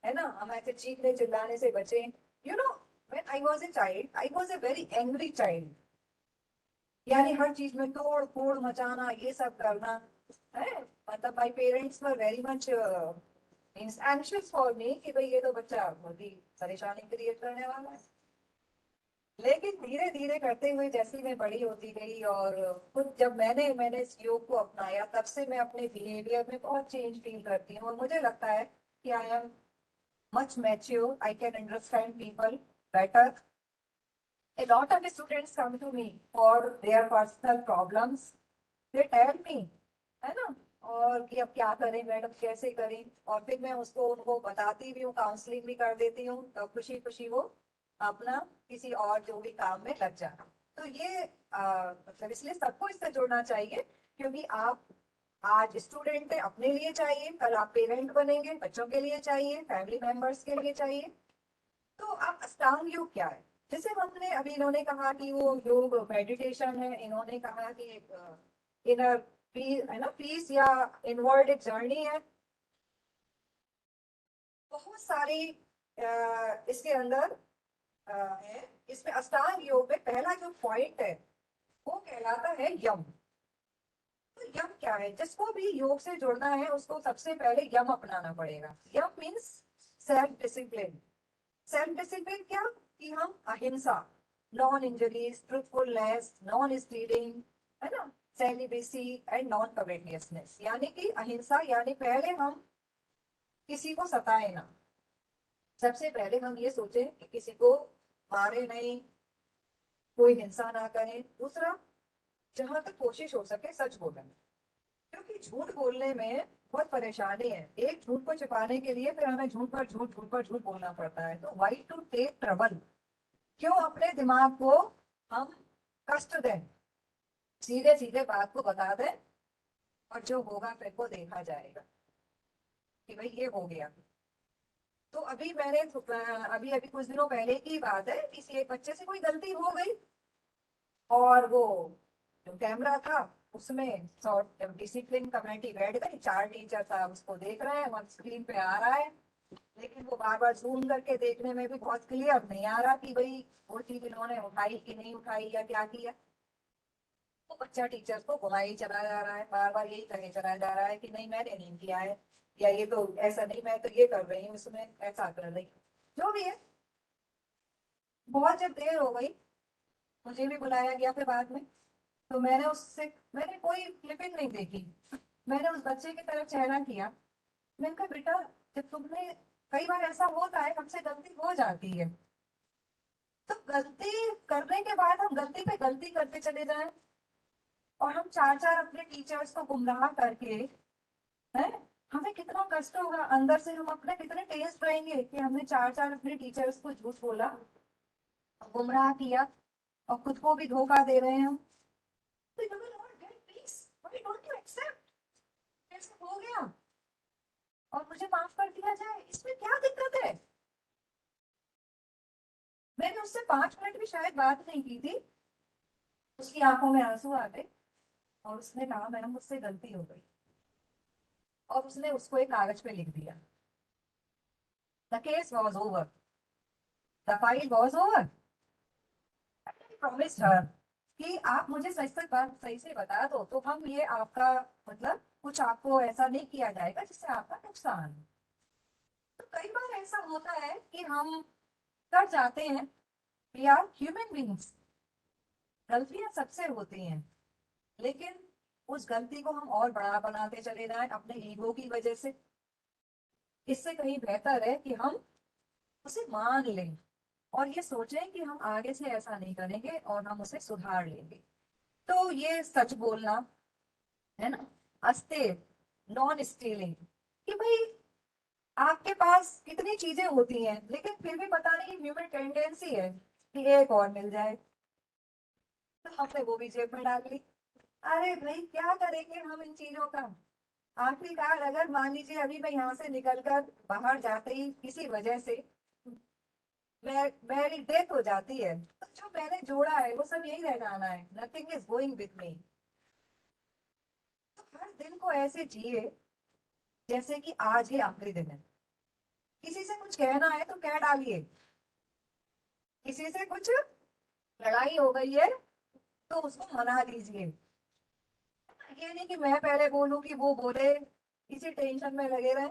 है ना? हम ऐसे चीखने चिल्लाने से बचे। You know, when I was a child I was a very angry child, यानी हर चीज में तोड़ फोड़ मचाना, ये सब करना है। मतलब my parents were very much means anxious for me कि भाई ये तो बच्चा बहुत ही परेशानी क्रिएट करने वाला है। लेकिन धीरे धीरे करते हुए जैसे मैं बड़ी होती गई, और खुद जब मैंने मैंने इस योग को अपनाया, तब से मैं अपने बिहेवियर में बहुत चेंज फील करती हूँ, और मुझे लगता है कि I am much mature, I can understand people better, A lot of students come to me for their personal problems. They tell me, है ना, और कि अब क्या करें मैडम, कैसे करें, और फिर मैं उसको उनको बताती भी हूँ, काउंसलिंग भी कर देती हूँ, तो खुशी खुशी वो अपना किसी और जो भी काम में लग जाए। तो ये मतलब इसलिए सबको इससे जुड़ना चाहिए, क्योंकि आप आज स्टूडेंट है, अपने लिए चाहिए, कल आप पेरेंट बनेंगे, बच्चों के लिए चाहिए, फैमिली मेंबर्स के लिए चाहिए। तो आप अष्टांग योग क्या है? जैसे हमने अभी, इन्होंने कहा कि वो योग मेडिटेशन है, इन्होंने कहा कि इनर पीस है ना, पीस या इनवर्ड एक जर्नी है। बहुत सारी इसके अंदर है। इसमें अष्टांग योग में पहला जो पॉइंट है वो कहलाता है यम। तो यम क्या है? जिसको भी योग से जुड़ना है उसको सबसे पहले यम अपनाना पड़ेगा। यम means self discipline. Self discipline क्या? कि हम अहिंसा, non injuries, truthfulness, non stealing, है ना, सेलिबेसी एंड नॉन कवेटियसनेस, यानी कि अहिंसा, यानी पहले हम किसी को सताए ना। सबसे पहले हम ये सोचें कि किसी को मारे नहीं, कोई हिंसा ना करें। दूसरा, जहां तक कोशिश हो सके सच बोलें, क्योंकि झूठ बोलने में बहुत परेशानी है। एक झूठ को छिपाने के लिए फिर हमें झूठ पर झूठ बोलना पड़ता है। तो वाई टू टेक ट्रबल? क्यों अपने दिमाग को हम कष्ट दें? सीधे सीधे बात को बता दें, और जो होगा फिर वो देखा जाएगा कि भाई ये हो गया। तो अभी मैंने अभी अभी कुछ दिनों पहले की बात है, किसी एक बच्चे से कोई गलती हो गई, और वो जो कैमरा था उसमें डिसिप्लिन कमेटी बैठ गई, चार टीचर था उसको देख रहे हैं, और स्क्रीन पे आ रहा है, लेकिन वो बार बार जूम करके देखने में भी बहुत क्लियर नहीं आ रहा कि भाई वो चीज इन्होंने उठाई कि नहीं उठाई या क्या किया। वो बच्चा टीचर को घुमाई चला जा रहा है, बार बार यही कहे चला जा रहा है कि नहीं मैंने नहीं किया है, या ये तो ऐसा नहीं, मैं तो ये कर रही हूँ, उसमें ऐसा कर रही हूँ, जो भी है। बहुत जब देर हो गई, मुझे भी बुलाया गया फिर बाद में, तो मैंने कोई क्लिपिंग नहीं देखी। मैंने उस बच्चे की तरफ चेहरा किया। मैंने कहा बेटा, जब तुमने, कई बार ऐसा होता है हमसे गलती हो जाती है, तो गलती करने के बाद हम गलती पे गलती करते चले जाएं, और हम चार चार अपने टीचर्स को गुमराह करके, है, हमें कितना कष्ट होगा अंदर से, हम अपने कितने टेस्ट रहेंगे कि हमने चार चार अपने टीचर्स को झूठ बोला, गुमराह किया, और खुद को भी धोखा दे रहे हैं हम। तो you will not get peace. Why don't you accept? कैसे हो गया और मुझे माफ कर दिया जाए, इसमें क्या दिक्कत है? मैंने उससे 5 मिनट भी शायद बात नहीं की थी, उसकी आंखों में आंसू आ गए, और उसने कहा मैडम मुझसे गलती हो गई, और उसने उसको एक कागज पे लिख दिया। The case was over, the file was over. Promise her कि आप मुझे सच सच बात सही से बता दो, तो हम ये आपका, मतलब कुछ आपको ऐसा नहीं किया जाएगा जिससे आपका नुकसान हो। तो कई बार ऐसा होता है कि हम कर जाते हैं, वी आर ह्यूमन बींग्स, गलतियां सबसे होती हैं, लेकिन उस गलती को हम और बड़ा बनाते चले जाएं अपने ईगो की वजह से। इससे कहीं बेहतर है कि हम उसे मान लें, और ये सोचें कि हम आगे से ऐसा नहीं करेंगे, और हम उसे सुधार लेंगे। तो ये सच बोलना, है ना, अस्तेय, नॉन स्टीलिंग, कि भाई आपके पास कितनी चीजें होती हैं, लेकिन फिर भी पता नहीं ह्यूमन टेंडेंसी है कि एक और मिल जाए, तो हमने वो भी जेब में डाल ली। अरे भाई क्या करेंगे हम इन चीजों का? आखिरकार अगर मान लीजिए अभी मैं यहाँ से निकलकर बाहर जाते ही किसी वजह से मेरी डेथ हो जाती है, तो जो मैंने जोड़ा है वो सब यही रह जाना है, nothing is going with me. तो हर दिन को ऐसे जिए जैसे कि आज ही आखिरी दिन है। किसी से कुछ कहना है तो कह डालिए, किसी से कुछ लड़ाई हो गई है तो उसको मना लीजिए। ये नहीं कि मैं पहले बोलूं कि वो बोले, इसी टेंशन में लगे रहे।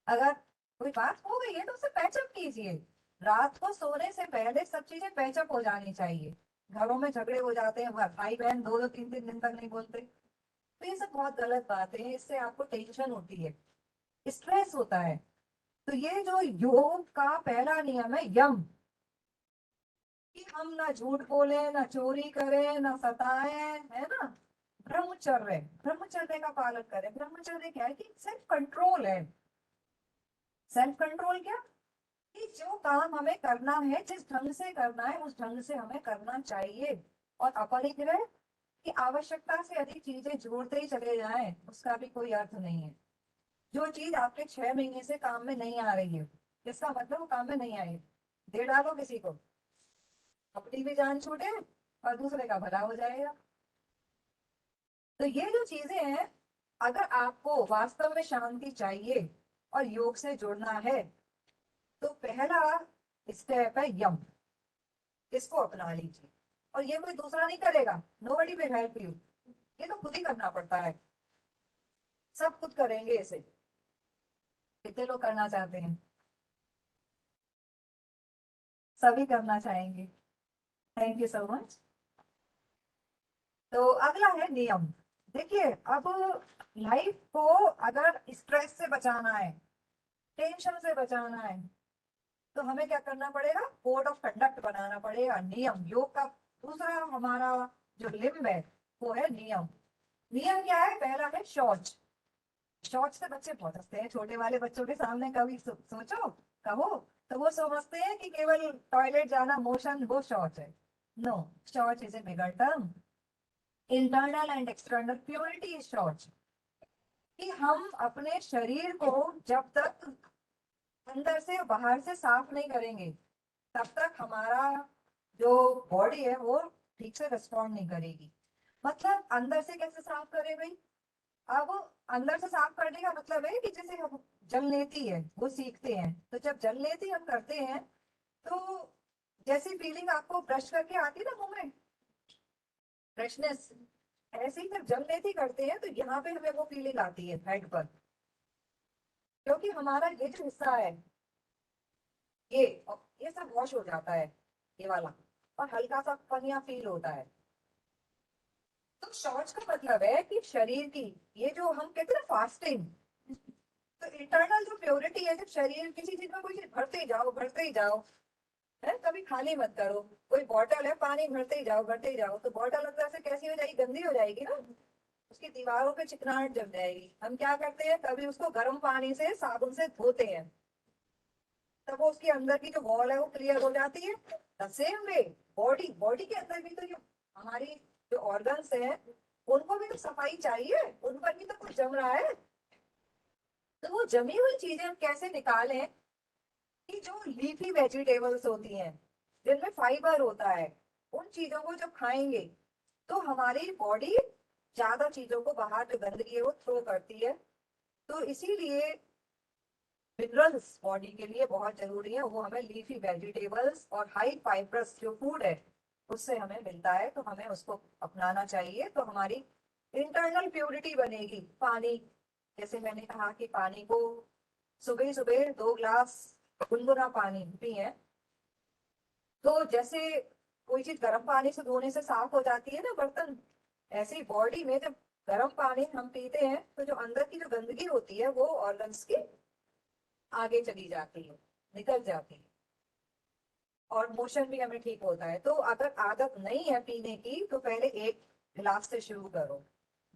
अगर कोई बात हो गई है तो उसे पैचअप कीजिए। रात को सोने से पहले सब चीजें पैचअप हो जानी चाहिए। घरों में झगड़े हो जाते हैं, भाई बहन दो दो तीन तीन दिन तक नहीं बोलते, तो ये सब बहुत गलत बातें हैं। इससे आपको टेंशन होती है, स्ट्रेस होता है। तो ये जो योग का पहला नियम है, यम, कि हम ना झूठ बोले, ना चोरी करें, ना सताएं, है ना। ब्रह्मचर्य, ब्रह्मचर्य का पालन करें। ब्रह्मचर्य क्या है कि सेल्फ कंट्रोल है। सेल्फ कंट्रोल क्या, कि जो काम हमें करना है, जिस ढंग से करना है उस ढंग से हमें करना चाहिए। और अपरिग्रह कि आवश्यकता से अधिक चीजें जोड़ते ही चले जाएं, उसका भी कोई अर्थ नहीं है। जो चीज आपके 6 महीने से काम में नहीं आ रही है, इसका मतलब वो काम में नहीं आई, दे डालो किसी को, अपनी भी जान छूटे और दूसरे का भला हो जाएगा। तो ये जो चीजें हैं, अगर आपको वास्तव में शांति चाहिए और योग से जुड़ना है, तो पहला स्टेप है यम। इसको अपना लीजिए। और ये कोई दूसरा नहीं करेगा, नोबडी विल हेल्प यू। ये तो खुद ही करना पड़ता है, सब खुद करेंगे इसे। कितने लोग करना चाहते हैं? सभी करना चाहेंगे। Thank you so much. तो अगला है नियम। देखिए, अब लाइफ को अगर स्ट्रेस से बचाना है, टेंशन से बचाना है, तो हमें क्या करना पड़ेगा? कोड ऑफ कंडक्ट बनाना पड़ेगा, नियम। योग का दूसरा हमारा जो लिम्ब है वो है नियम। नियम क्या है? पहला है शौच। शौच से बच्चे बहुत हंसते हैं, छोटे वाले बच्चों के सामने कभी सोचो, कहो, तो वो समझते हैं कि केवल टॉयलेट जाना, मोशन, वो शौच है। नो, शौच is a bigger term. Internal and external purity is शौच। कि हम अपने शरीर को जब तक अंदर से बाहर से साफ नहीं करेंगे, तब तक हमारा जो बॉडी है वो ठीक से रिस्पॉन्ड नहीं करेगी। मतलब अंदर से कैसे साफ करें भाई? अब अंदर से साफ करने का मतलब है कि जैसे हम जल नेति है वो सीखते हैं, तो जब जल नेति हम करते हैं, तो जैसी फीलिंग आपको ब्रश करके आती है ना मुंह में, फ्रेशनेस, ऐसे ही जब जल नेति करते हैं तो यहाँ पे हमें वो फीलिंग आती है हेड पर। क्योंकि हमारा ये जो हिस्सा है, ये ये सब वॉश हो जाता है, ये वाला, और हल्का सा पनिया फील होता है। तो शौच का मतलब है कि शरीर की, ये जो हम कहते हैं ना फास्टिंग, तो इंटरनल जो प्योरिटी है, जब शरीर किसी चीज में कोई चीज भरते ही जाओ, भरते ही जाओ, है, कभी खाली मत करो। कोई बॉटल है, पानी भरते ही जाओ, भरते ही जाओ, तो बॉटल अंदर से कैसी हो जाएगी? गंदी हो जाएगी ना, उसकी दीवारों पे चिकनाहट जम जाएगी। हम क्या करते हैं, कभी उसको गर्म पानी से, साबुन से धोते हैं, तब वो उसके अंदर की जो वॉल है वो क्लियर हो जाती है। The same way, body, body के अंदर भी तो जो हमारी जो ऑर्गन्स हैं, उनको भी तो सफाई चाहिए, उन पर भी तो कुछ जम रहा है। तो वो जमी हुई चीजें हम कैसे निकालें? कि जो लीफी वेजिटेबल्स होती हैं, जिनमें फाइबर होता है, उन चीजों को जब खाएंगे, तो हमारी बॉडी ज्यादा चीजों को बाहर, जो गंदगी है वो थ्रो करती है। तो इसीलिए मिनरल्स बॉडी के लिए बहुत जरूरी है, वो हमें लीफी वेजिटेबल्स और हाई फाइब्रस जो फूड है उससे हमें मिलता है, तो हमें उसको अपनाना चाहिए। तो हमारी इंटरनल प्योरिटी बनेगी। पानी, जैसे मैंने कहा कि पानी को सुबह सुबह 2 ग्लास गुनगुना पानी पिए, तो जैसे कोई चीज गर्म पानी से धोने से साफ हो जाती है ना बर्तन, ऐसे ही बॉडी में जब गर्म पानी हम पीते हैं, तो जो अंदर की जो गंदगी होती है वो ऑर्गन्स की आगे चली जाती है, निकल जाती है, और मोशन भी हमें ठीक होता है। तो अगर आदत नहीं है पीने की, तो पहले 1 गिलास से शुरू करो,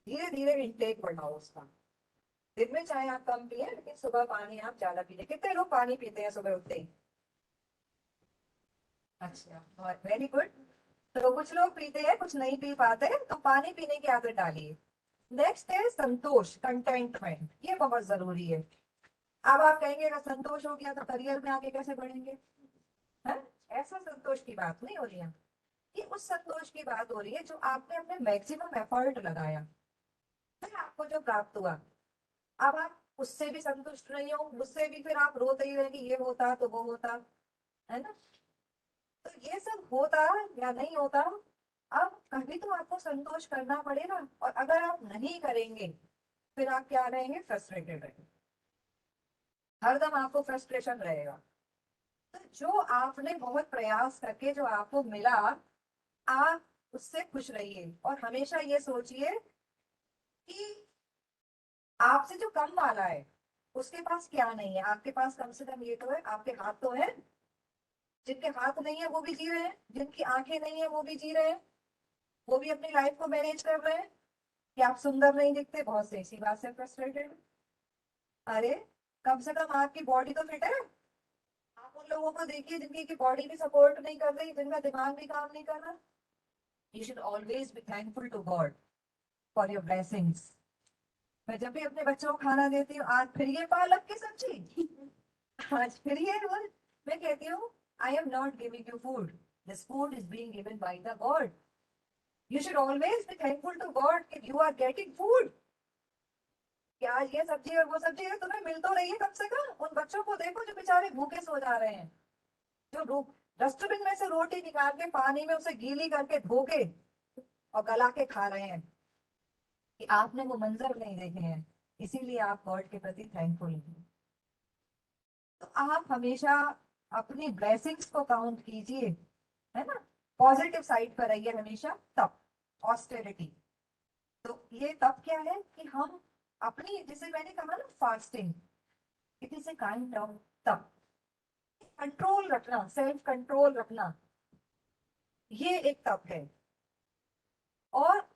धीरे धीरे इंटेक बढ़ाओ उसका। दिन में चाहे आप कम पिए, लेकिन सुबह पानी आप ज्यादा पीजिए। कितने लोग पानी पीते हैं सुबह उठते ही? अच्छा, वेरी गुड। तो कुछ लोग पीते हैं, कुछ नहीं पी पाते, तो पानी पीने की आदत डालिए। नेक्स्ट है संतोष, कंटेंटमेंट, ये बहुत जरूरी है। अब आप कहेंगे अगर संतोष हो गया तो करियर में आगे कैसे बढ़ेंगे? है, ऐसा संतोष की बात नहीं हो रही है। ये उस संतोष की बात हो रही है जो आपने अपने मैक्सिमम एफर्ट लगाया, फिर आपको जो प्राप्त हुआ। अब आप उससे भी संतुष्ट नहीं हो, उससे भी फिर आप रोते ही रहे कि ये होता तो वो होता, है ना। तो ये सब होता या नहीं होता, अब कभी तो आपको संतोष करना पड़ेगा। और अगर आप नहीं करेंगे, फिर आप क्या रहेंगे? फ्रस्ट्रेटेड रहेंगे, हरदम आपको फ्रस्ट्रेशन रहेगा। तो जो आपने बहुत प्रयास करके जो आपको मिला, आप उससे खुश रहिए। और हमेशा ये सोचिए कि आपसे जो कम वाला है उसके पास क्या नहीं है, आपके पास कम से कम ये तो है, आपके हाथ तो है, जिनके हाथ नहीं है वो भी जी रहे हैं, जिनकी आंखें नहीं है वो भी जी रहे हैं, वो भी अपनी लाइफ को मैनेज कर रहे हैं। कि आप सुंदर नहीं दिखते, बहुत से इसी बात से फ्रस्ट्रेटेड। अरे कम से कम आपकी बॉडी तो फिट है। आप उन लोगों को देखिए जिनकी की बॉडी भी सपोर्ट नहीं कर रही, जिनका दिमाग भी काम नहीं कर रहा। You should always be thankful to God for your blessings. मैं जब भी अपने बच्चों को खाना देती हूँ, आज फिर ये पालक की सब्जी, आज फिर ये रोल, मैं कहती हूँ I am not giving you food, this food is being given by the God. You should always be thankful to God कि यू आर गेटिंग फूड। कि आज ये सब्जी और वो सब्जी है, तुम्हें मिल तो रही है कम से कम। उन बच्चों को देखो जो बेचारे भूखे सो जा रहे हैं, जो डस्टबिन में से रोटी निकाल के पानी में उसे गीली करके धो के और गला के खा रहे हैं। कि आपने वो मंजर नहीं देखे हैं, इसीलिए आप गॉड के प्रति थैंकफुल हैं। तो आप हमेशा अपनी ब्लेसिंग्स को काउंट कीजिए, है ना। पॉजिटिव साइड पर रहिए हमेशा। तब ऑस्टेरिटी, तो ये तब क्या है कि हम अपनी, जिसे मैंने कहा ना fasting, it is a kind of तब। कंट्रोल रखना, सेल्फ कंट्रोल रखना, ये एक तप है। और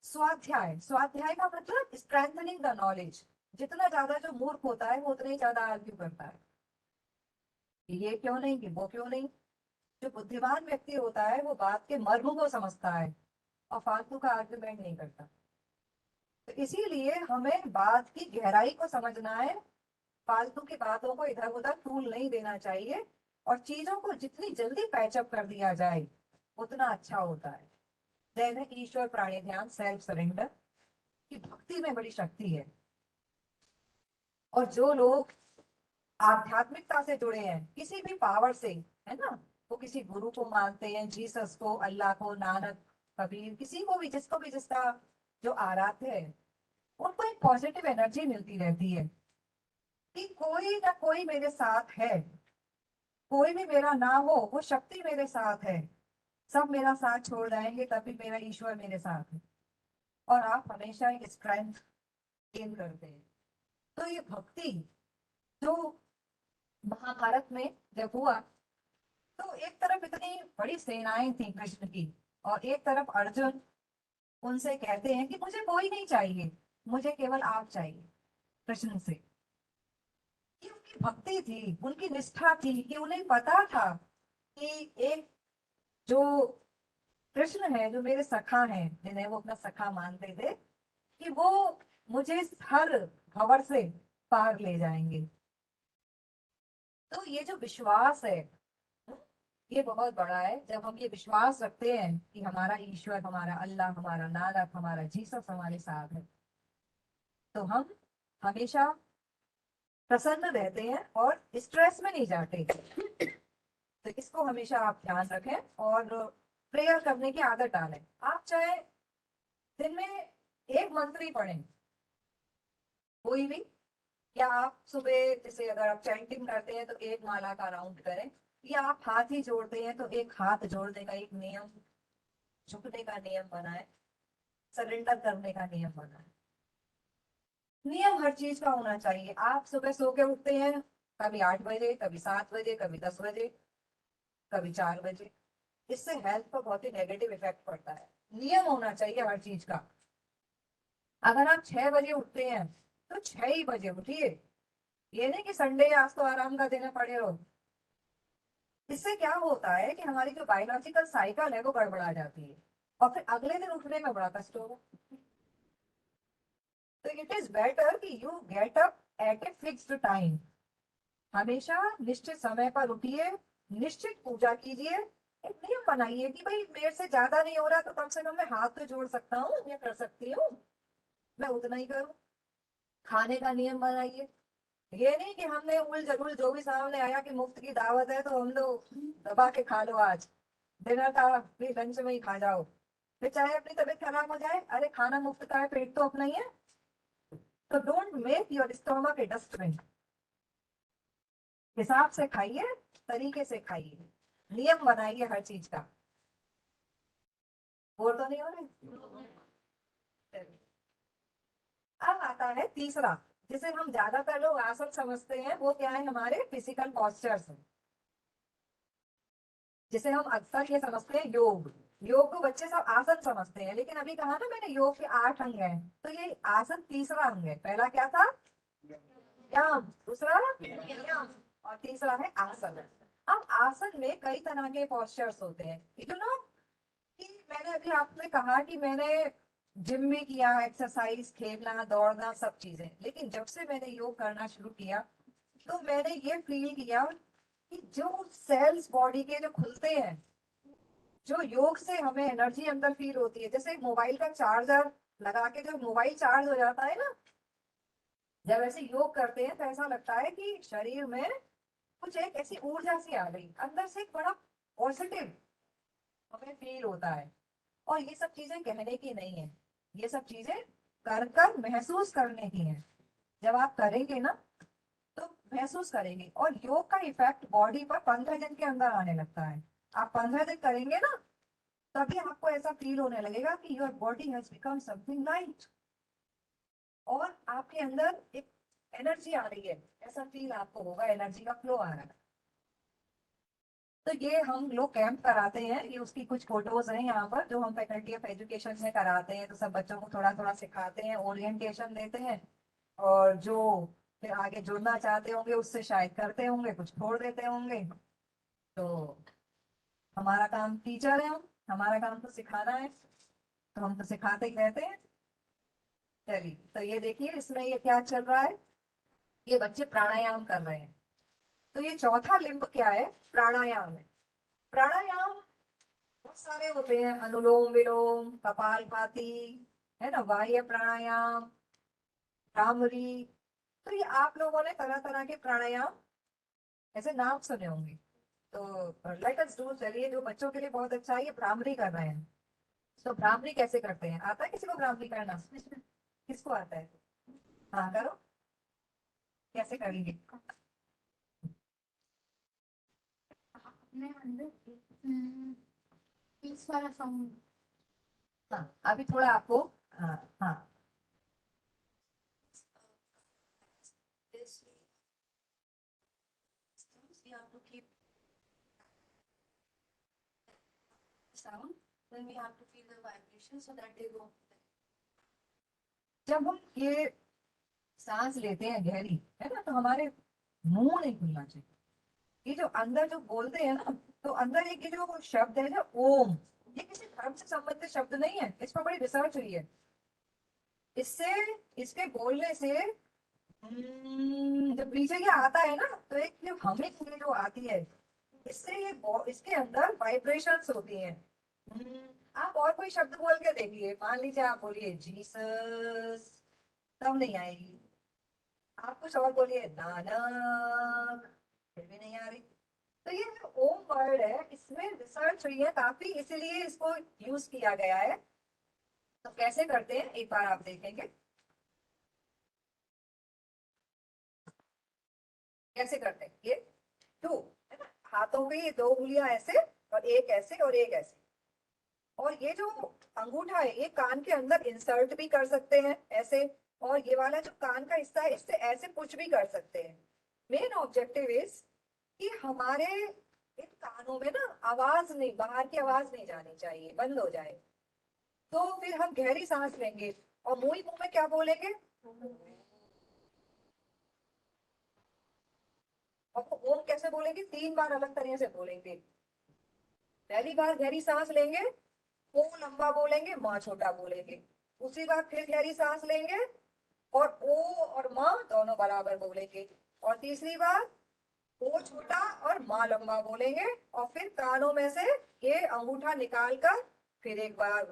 स्वाध्याय, स्वाध्याय का मतलब स्ट्रेंथनिंग द नॉलेज। जितना ज्यादा जो मूर्ख होता है वो उतना ही ज्यादा आर्ग्यू करता है कि ये क्यों नहीं, कि वो क्यों नहीं। जो बुद्धिमान व्यक्ति होता है वो बात के मर्म को समझता है और फालतू का आर्ग्यूमेंट नहीं करता। तो इसीलिए हमें बात की गहराई को समझना है, फालतू की बातों को इधर उधर टूल नहीं देना चाहिए। और चीजों को जितनी जल्दी पैचअप कर दिया जाए उतना अच्छा होता है। जैसे ईश्वर प्राणी ध्यान, सेल्फ सरेंडर की भक्ति में बड़ी शक्ति है। और जो लोग आध्यात्मिकता से जुड़े हैं किसी भी पावर से, है ना, वो किसी गुरु को मानते हैं, जीसस को, अल्लाह को, नानक, कबीर, किसी को भी, जिसको भी जिसका जो आराध्य है, उनको एक पॉजिटिव एनर्जी मिलती रहती है कि कोई ना कोई मेरे साथ है। कोई भी मेरा ना हो, वो शक्ति मेरे साथ है। सब मेरा साथ छोड़ जाएंगे तभी मेरा ईश्वर मेरे साथ है। और आप हमेशा एक स्ट्रेंथ गेन करते हैं। तो ये भक्ति जो महाभारत में जब हुआ, तो एक तरफ इतनी बड़ी सेनाएं थी कृष्ण की, और एक तरफ अर्जुन उनसे कहते हैं कि मुझे कोई नहीं चाहिए, मुझे केवल आप चाहिए। कृष्ण से कि उनकी भक्ति थी, उनकी निष्ठा थी, कि उन्हें पता था कि एक जो कृष्ण है, जो मेरे सखा हैं, जिन्हें वो अपना सखा मानते थे, कि वो मुझे हर भंवर से पार ले जाएंगे। तो ये जो विश्वास है ये बहुत बड़ा है। जब हम ये विश्वास रखते हैं कि हमारा ईश्वर, हमारा अल्लाह, हमारा नानक, हमारा जीसस हमारे साथ है, तो हम हमेशा प्रसन्न रहते हैं और स्ट्रेस में नहीं जाते। तो इसको हमेशा आप ध्यान रखें और प्रेयर करने की आदत डालें। आप चाहे दिन में एक मंत्र ही पढ़ें, कोई भी। या आप सुबह, जैसे अगर आप चैंटिंग करते हैं तो एक माला का राउंड करें, या आप हाथ ही जोड़ते हैं तो एक हाथ जोड़ने का एक नियम, झुकने का नियम बनाए, सरेंडर करने का नियम बनाए। नियम हर चीज का होना चाहिए। आप सुबह सो के उठते हैं, कभी 8 बजे, कभी 7 बजे, कभी 10 बजे, कभी 4 बजे। इससे हेल्थ पर बहुत ही नेगेटिव इफेक्ट पड़ता है। नियम होना चाहिए हर चीज का। अगर आप 6 बजे उठते हैं तो 6 ही बजे उठिए। ये नहीं कि संडे आज तो आराम का दिन है, पड़े रहो। इससे क्या होता है कि हमारी जो बायोलॉजिकल साइकिल है वो गड़बड़ा जाती है, और फिर अगले दिन उठने में बड़ा कष्ट होगा। तो इट इज बेटर कि you get up at a fixed time. हमेशा निश्चित समय पर उठिए, निश्चित पूजा कीजिए। एक नियम बनाइए कि भाई मेरे से ज्यादा नहीं हो रहा तो कम से कम मैं हाथ तो जोड़ सकता हूँ या कर सकती हूँ, मैं उतना ही करूँ। खाने का नियम बनाइए। ये नहीं कि हमने उल जरूल जो भी सामने आया कि मुफ्त की दावत है तो हम लोग दबा के खा लो, आज डिनर का भी लंच में ही खा जाओ। फिर चाहे अपनी तबीयत खराब हो जाए, अरे खाना मुफ्त का है, पेट तो अपना ही है। तो don't make your stomach A dustbin. हिसाब से खाइए, तरीके से खाइए, नियम बनाइए हर चीज का। बोर तो नहीं हो रहे। अब आता है तीसरा, जिसे हम ज्यादातर लोग आसन समझते हैं। वो क्या है, हमारे फिजिकल पॉस्चर्स हैं। जिसे हम अक्सर ये समझते हैं योग। योग को बच्चे सब आसन समझते हैं, लेकिन अभी कहा ना मैंने योग के 8 अंग हैं, तो ये आसन तीसरा अंग है। पहला क्या था? व्यायाम। दूसरा व्यायाम। और तीसरा है आसन। अब आसन में कई तरह के पोस्चर्स होते हैं, यू नो। कि मैंने अभी आपने कहा कि मैंने जिम में किया, एक्सरसाइज, खेलना, दौड़ना, सब चीजें, लेकिन जब से मैंने योग करना शुरू किया तो मैंने ये फील किया कि जो सेल्स बॉडी के जो खुलते हैं, जो योग से हमें एनर्जी अंदर फील होती है, जैसे मोबाइल का चार्जर लगा के जो मोबाइल चार्ज हो जाता है ना, जब ऐसे योग करते हैं तो ऐसा लगता है कि शरीर में कुछ एक ऐसी ऊर्जा सी आ गई अंदर से, एक बड़ा पॉजिटिव हमें फील होता है। और ये सब चीजें कहने की नहीं है, ये सब चीजें कर कर महसूस करने की है। जब आप करेंगे ना तो महसूस करेंगे, और योग का इफेक्ट बॉडी पर 15 दिन के अंदर आने लगता है। आप 15 दिन करेंगे ना, तभी आपको ऐसा फील होने लगेगा कि your body has become something light, और आपके अंदर एक एनर्जी आ रही है, ऐसा फील आपको होगा, एनर्जी का फ्लो आ रहा है। तो ये हम लोग कैंप कराते हैं, ये उसकी कुछ फोटोज हैं यहाँ पर, जो हम फैकल्टी ऑफ एजुकेशन में कराते हैं। तो सब बच्चों को थोड़ा थोड़ा सिखाते हैं, ओरिएंटेशन देते हैं, और जो फिर आगे जुड़ना चाहते होंगे उससे शायद करते होंगे, कुछ छोड़ देते होंगे। तो हमारा काम टीचर है हम, हमारा काम तो सिखाना है, तो हम तो सिखाते ही रहते हैं। चलिए, तो ये देखिए इसमें ये क्या चल रहा है, ये बच्चे प्राणायाम कर रहे हैं। तो ये चौथा लिंब क्या है? प्राणायाम है। प्राणायाम बहुत सारे होते हैं, अनुलोम विलोम, कपालभाति, है ना, बाह्य प्राणायाम, भ्रामरी। तो ये आप लोगों ने तरह तरह के प्राणायाम ऐसे नाम सुने होंगे। तो लेट अस डू, चलिए, जो बच्चों के लिए बहुत अच्छा है, ये भ्रामरी कर रहे हैं। तो भ्रामरी कैसे करते हैं? आता है किसी को भ्रामरी करना? किसको आता है? हाँ करो, कैसे करेंगे? अपने अंदर पीस वाला सॉन्ग। हाँ, अभी थोड़ा आपको, हाँ हाँ, This we have to keep sound, then we have to feel the vibration so that they go. जब हम ये सांस लेते हैं गहरी, है ना, तो हमारे मुंह नहीं खुलना चाहिए। ये जो अंदर जो बोलते हैं ना, तो अंदर एक ये जो शब्द है जो ओम, ये किसी धर्म से संबंधित शब्द नहीं है, इस पर बड़ी रिसर्च हुई है। इससे, इसके बोलने से जब नीचे ये आता है ना, तो एक जो हमिंग जो आती है, इससे ये इसके अंदर वाइब्रेशंस होती हैं। आप और कोई शब्द बोल के देखिए, मान लीजिए आप बोलिए जीसस, तब नहीं आएगी। आप कुछ और बोलिए, नानक, फिर भी नहीं आ रही। तो ये जो ओम वर्ड है, इसमें रिसर्च हुई है काफी, इसीलिए इसको यूज किया गया है। तो कैसे करते हैं एक बार आप देखेंगे, कैसे करते हैं ये। टू, है ना, हाथों की ये दो उंगलियां ऐसे, और एक ऐसे और एक ऐसे। और ये जो अंगूठा है, ये कान के अंदर इंसर्ट भी कर सकते हैं ऐसे, और ये वाला जो कान का हिस्सा है, इससे ऐसे पुश भी कर सकते हैं। मेन ऑब्जेक्टिव इज कि हमारे इन कानों में ना आवाज नहीं, बाहर की आवाज नहीं जानी चाहिए, बंद हो जाए। तो फिर हम गहरी सांस लेंगे, और मुंह ही मुंह में क्या बोलेंगे? और ओम कैसे बोलेंगे? 3 बार अलग तरह से बोलेंगे। पहली बार गहरी सांस लेंगे, ओ लंबा बोलेंगे, माँ छोटा बोलेंगे। दूसरी बार फिर गहरी सांस लेंगे, और ओ और माँ दोनों बराबर बोलेंगे। और तीसरी बार ओ छोटा और माँ लंबा बोलेंगे। और फिर कानों में से ये अंगूठा निकाल कर फिर एक बार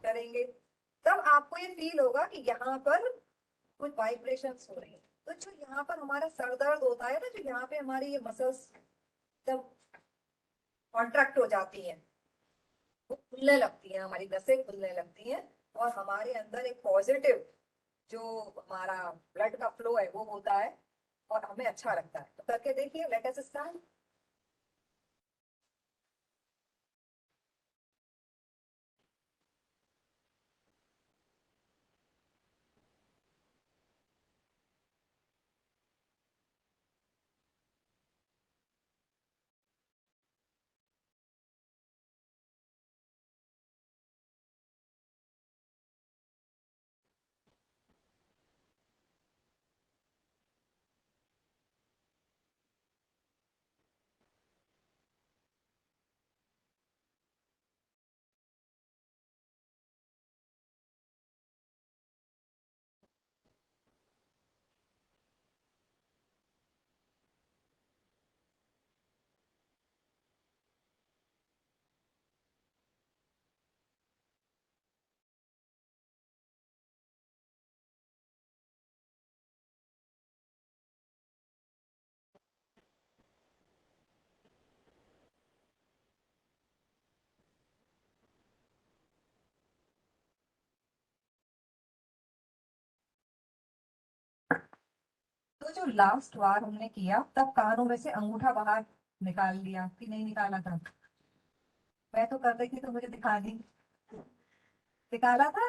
करेंगे। तब आपको ये फील होगा कि यहाँ पर कुछ वाइब्रेशंस हो रही है। तो जो यहाँ पर हमारा सर दर्द होता है ना, जो यहाँ पे हमारी ये मसल्स जब कॉन्ट्रैक्ट हो जाती हैं, वो खुलने लगती है, हमारी नसें खुलने लगती हैं, और हमारे अंदर एक पॉजिटिव जो हमारा ब्लड का फ्लो है वो होता है, और हमें अच्छा लगता है। तो करके देखिए, लेट अस स्टार्ट। तो जो लास्ट बार हमने किया तब कानों में से अंगूठा बाहर निकाल लिया कि नहीं निकाला था? मैं तो कर रही थी तो मुझे दिखा दी, निकाला था।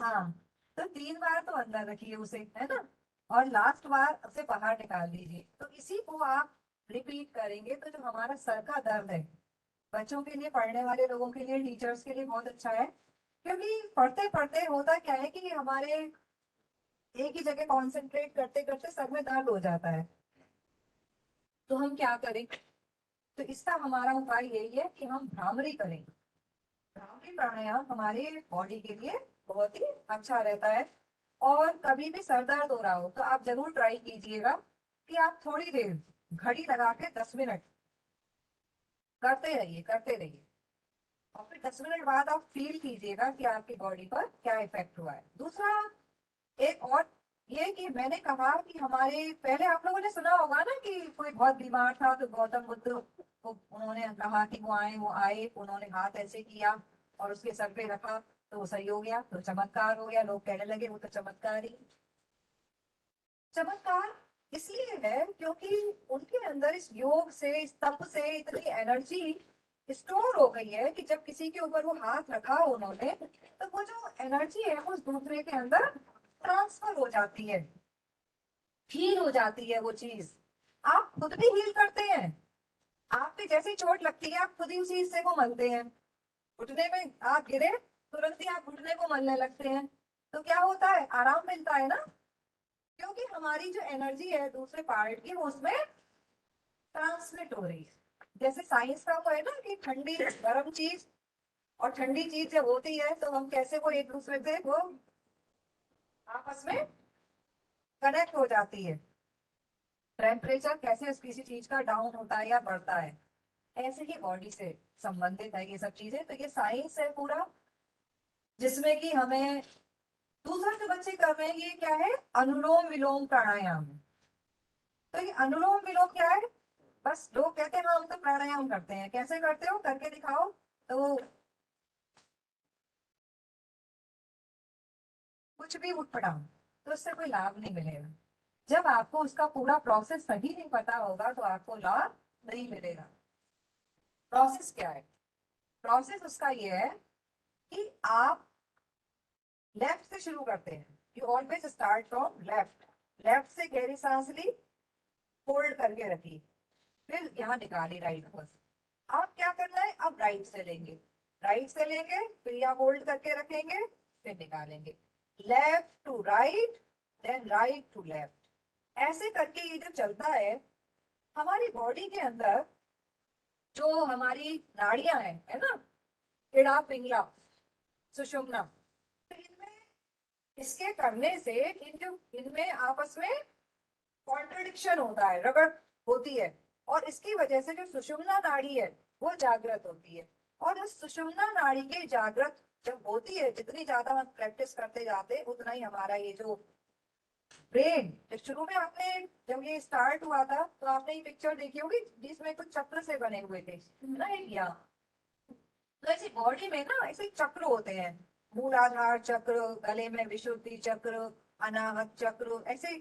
हाँ, तो 3 बार तो अंदर रखिए उसे, है ना, और लास्ट बार उसे बाहर निकाल दीजिए। तो इसी को आप रिपीट करेंगे तो जो हमारा सर का दर्द है, बच्चों के लिए, पढ़ने वाले लोगों के लिए, टीचर्स के लिए बहुत अच्छा है। क्योंकि पढ़ते पढ़ते होता क्या है कि हमारे एक ही जगह कॉन्सेंट्रेट करते करते सर में दर्द हो जाता है। तो हम क्या करें? तो इसका हमारा उपाय यही है कि हम भ्रामरी करें। भ्रामरी प्राणायाम हमारे बॉडी के लिए बहुत ही अच्छा रहता है। और कभी भी सर दर्द हो रहा हो तो आप जरूर ट्राई कीजिएगा कि आप थोड़ी देर घड़ी लगा के 10 मिनट करते रहिए, करते रहिए। और फिर 10 मिनट बाद आप फील कीजिएगा कि आपकी बॉडी पर क्या इफेक्ट हुआ है। दूसरा, एक और ये कि मैंने कहा कि हमारे पहले आप लोगों ने सुना होगा ना कि कोई बहुत बीमार था तो गौतम बुद्ध को उन्होंने कहा कि वो आए, उन्होंने हाथ ऐसे किया और उसके सर पे रखा तो वो सही हो गया, तो चमत्कार हो गया। लोग कहने लगे वो तो चमत्कार ही, चमत्कार इसलिए है क्योंकि उनके अंदर इस योग से, इस तप से इतनी एनर्जी स्टोर हो गई है कि जब किसी के ऊपर वो हाथ रखा उन्होंने तो वो जो एनर्जी है वो उस दूसरे के अंदर ट्रांसफर हो जाती है, हील हो जाती है वो चीज। आप खुद भी हील करते हैं। आप पे जैसे ही चोट लगती है आप खुद ही उसी हिस्से को मलते हैं। घुटने में आप गिरे, तुरंत ही आप घुटने को मलने लगते हैं। तो क्या होता है? आराम मिलता है ना, क्योंकि हमारी जो एनर्जी है दूसरे पार्ट की वो उसमें ट्रांसमिट हो रही है। जैसे साइंस का वो है ना कि ठंडी गर्म चीज और ठंडी चीज जब होती है तो हम कैसे वो एक दूसरे से वो आपस में कनेक्ट हो जाती है। टेम्परेचर कैसे किसी चीज का डाउन होता है या बढ़ता है, ऐसे ही बॉडी से संबंधित है ये सब चीजें। तो ये साइंस है पूरा, जिसमें कि हमें दूसरा जो बच्चे कर रहे हैं ये क्या है? अनुलोम विलोम प्राणायाम। तो ये अनुलोम विलोम क्या है? बस लोग कहते हैं हाँ हम तो प्राणायाम करते हैं, कैसे करते हो करके दिखाओ। तो कुछ भी उठ पड़ा तो उससे कोई लाभ नहीं मिलेगा। जब आपको उसका पूरा प्रोसेस सही नहीं पता होगा तो आपको लाभ नहीं मिलेगा। प्रोसेस क्या है? प्रोसेस उसका ये है कि आप लेफ्ट से शुरू करते हैं। You always start from left. Left से गहरी सांस ली, होल्ड करके रखी, फिर यहाँ निकाली राइट को। आप क्या करना है? अब राइट से लेंगे, राइट से लेंगे, फिर यहाँ होल्ड करके रखेंगे, फिर निकालेंगे। Left to right, then right to left. ऐसे करके ये जो चलता है हमारी बॉडी के अंदर, जो हमारी नाड़ियां हैं, है ना, इड़ा पिंगला सुषुम्ना, तो इनमें इसके करने से इनमें आपस में कॉन्ट्रडिक्शन होता है, रगड़ होती है। और इसकी वजह से जो सुषुम्ना नाड़ी है वो जागृत होती है। और उस सुषुम्ना नाड़ी के जागृत जब होती है, जितनी ज्यादा हम प्रैक्टिस करते जाते हैं उतना ही हमारा ये जो ब्रेन, शुरू में आपने जब ये स्टार्ट हुआ था तो आपने ये पिक्चर देखी होगी जिसमें कुछ चक्र से बने हुए थे ना, इंडिया। तो ऐसे बॉडी में ना ऐसे चक्र होते हैं, मूलाधार चक्र, गले में विशुद्धि चक्र, अनाहत चक्र, ऐसे।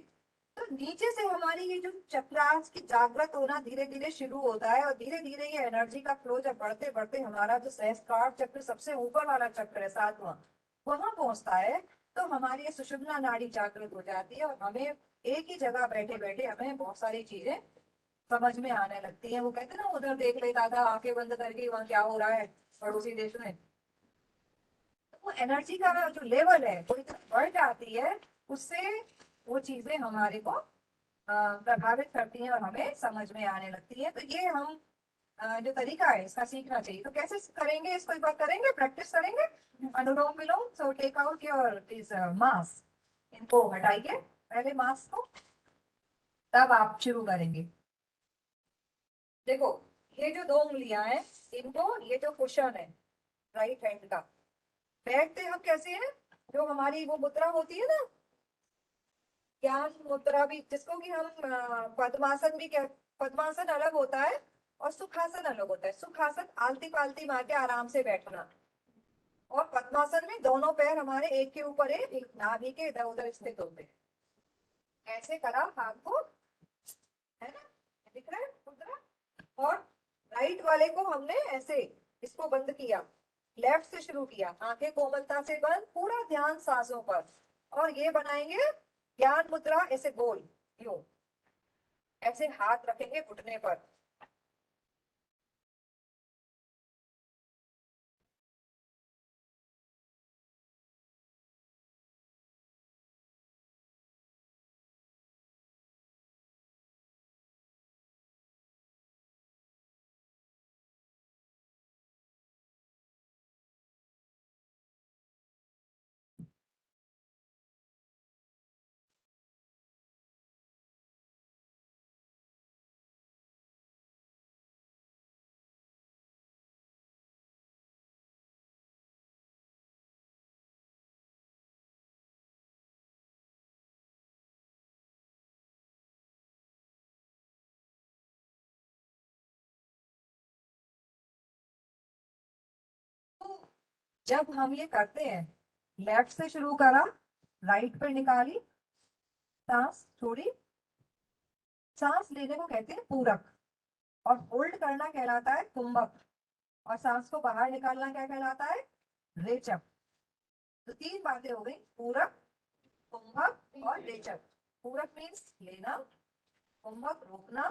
तो नीचे से हमारी ये जो चक्रास की जागृत होना धीरे धीरे शुरू होता है और धीरे धीरे ये एनर्जी का फ्लो जब बढ़ते बढ़ते हमारा जो सहस्त्रार चक्र सबसे ऊपर वाला चक्र है, 7वां, वहां पहुंचता है। तो हमारी ये सुषुम्ना नाड़ी जागृत हो जाती है और हमें एक ही जगह बैठे बैठे हमें बहुत सारी चीजें समझ में आने लगती है। वो कहते हैं ना, उधर देख लेता था आंखें बंद करके वहां क्या हो रहा है पड़ोसी देश में। तो वो एनर्जी का जो लेवल है वो इतना बढ़ जाती है, उससे वो चीजें हमारे को प्रभावित करती हैं और हमें समझ में आने लगती है। तो ये हम जो तरीका है इसका सीखना चाहिए। तो कैसे करेंगे इसको, एक बार करेंगे, प्रैक्टिस करेंगे। अनुलोम विलोम। So take out your this mask, इनको हटाइए पहले मास्क को, तब आप शुरू करेंगे। देखो, ये जो 2 उंगलियां हैं, इनको, ये जो कुशन है राइट हैंड का, बैठते हम कैसे हैं? जो हमारी वो मुद्रा होती है ना, ज्ञान मुद्रा भी, जिसको कि हम पद्मासन भी कह, पद्मासन अलग होता है और सुखासन अलग होता है। सुखासन आलती पालती मार के आराम से बैठना, और पद्मासन में दोनों पैर हमारे एक के ऊपर एक नाभि के इधर उधर स्थित होते हैं। ऐसे करा हाथ को, है ना, दिख रहा है मुद्रा। और राइट वाले को हमने ऐसे इसको बंद किया, लेफ्ट से शुरू किया, आंखें कोमलता से बंद, पूरा ध्यान सांसों पर। और ये बनाएंगे ज्ञान मुद्रा, ऐसे गोल यूं, ऐसे हाथ रखेंगे घुटने पर। तो जब हम ये करते हैं, लेफ्ट से शुरू करा, राइट पे निकाली, सांस छोड़ी, सांस लेने को कहते हैं पूरक, और होल्ड करना कहलाता है कुंभक, और सांस को बाहर निकालना क्या कहलाता है, रेचक। तो तीन बातें हो गई, पूरक, कुंभक और रेचक। पूरक मीन्स लेना, कुंभक रोकना,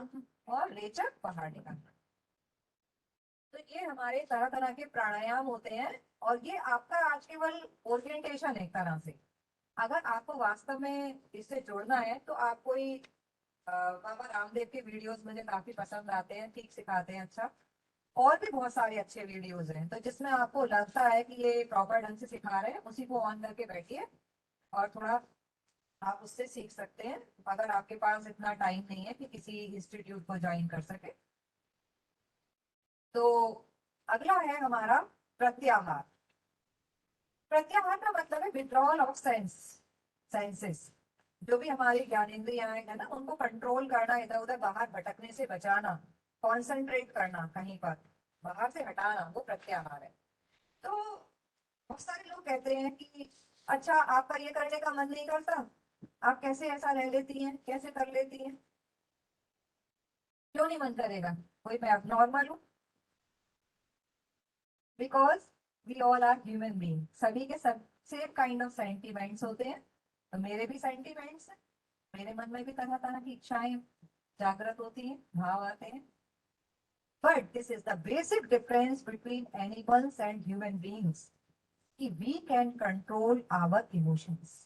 और रेचक बाहर निकालना। तो ये हमारे तरह तरह के प्राणायाम होते हैं, और ये आपका आज केवल ओरिएंटेशन है एक तरह से। अगर आपको वास्तव में इससे जुड़ना है तो आप कोई बाबा रामदेव के वीडियोस मुझे काफी पसंद आते हैं, ठीक सिखाते हैं, अच्छा। और भी बहुत सारे अच्छे वीडियोस हैं, तो जिसमें आपको लगता है कि ये प्रॉपर ढंग से सिखा रहे हैं, उसी को ऑन करके बैठिए और थोड़ा आप उससे सीख सकते हैं, अगर आपके पास इतना टाइम नहीं है कि किसी इंस्टीट्यूट को ज्वाइन कर सके। तो अगला है हमारा प्रत्याहार। प्रत्याहार का मतलब है विड्रॉल ऑफ सेंसेस। जो भी हमारी ज्ञानेंद्रियां है ना, उनको कंट्रोल करना, इधर उधर बाहर भटकने से बचाना, कॉन्सेंट्रेट करना कहीं पर, बाहर से हटाना, वो प्रत्याहार है। तो बहुत सारे लोग कहते हैं कि अच्छा आपका ये करने का मन नहीं करता, आप कैसे ऐसा रह लेती हैं, कैसे कर लेती हैं? क्यों नहीं मन करेगा? कोई मैं अब नॉर्मल हूँ? Because we all are human being, सभी के सब सेम काइंड ऑफ सेंटीमेंट्स होते हैं। तो मेरे भी सेंटीमेंट्स हैं, मेरे मन में भी तरह तरह की इच्छाएं जागृत होती हैं, भाव आते हैं। But this is the basic difference between animals and human beings, कि we can control our emotions.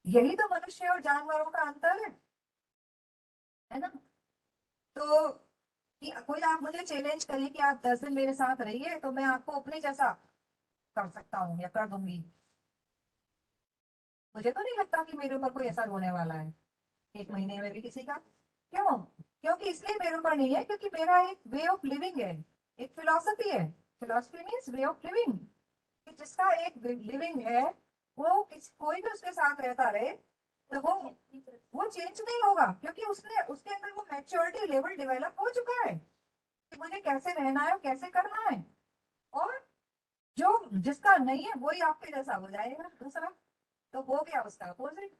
यही तो मनुष्य और जानवरों का अंतर है ना। तो कि कोई आप मुझे चैलेंज करें कि आप 10 दिन मेरे साथ रहिए, तो मैं आपको अपने जैसा कर सकता हूँ या कर दूंगी। मुझे तो नहीं लगता कि मेरे ऊपर कोई असर होने वाला है एक महीने में भी किसी का। क्यों? क्योंकि इसलिए मेरे ऊपर नहीं है क्योंकि मेरा एक वे ऑफ लिविंग है, एक फिलॉसफी है। Philosophy means way of living. जिसका एक लिविंग है, वो कोई भी उसके साथ रहता रहे, तो वो चेंज नहीं होगा, क्योंकि उसने उसके अंदर वो मैच्योरिटी लेवल डेवलप हो चुका है कि मुझे कैसे रहना है और कैसे करना है। और जो जिसका नहीं है वही आपके जैसा हो जाएगा दूसरा, तो हो गया उसका अपोजिट।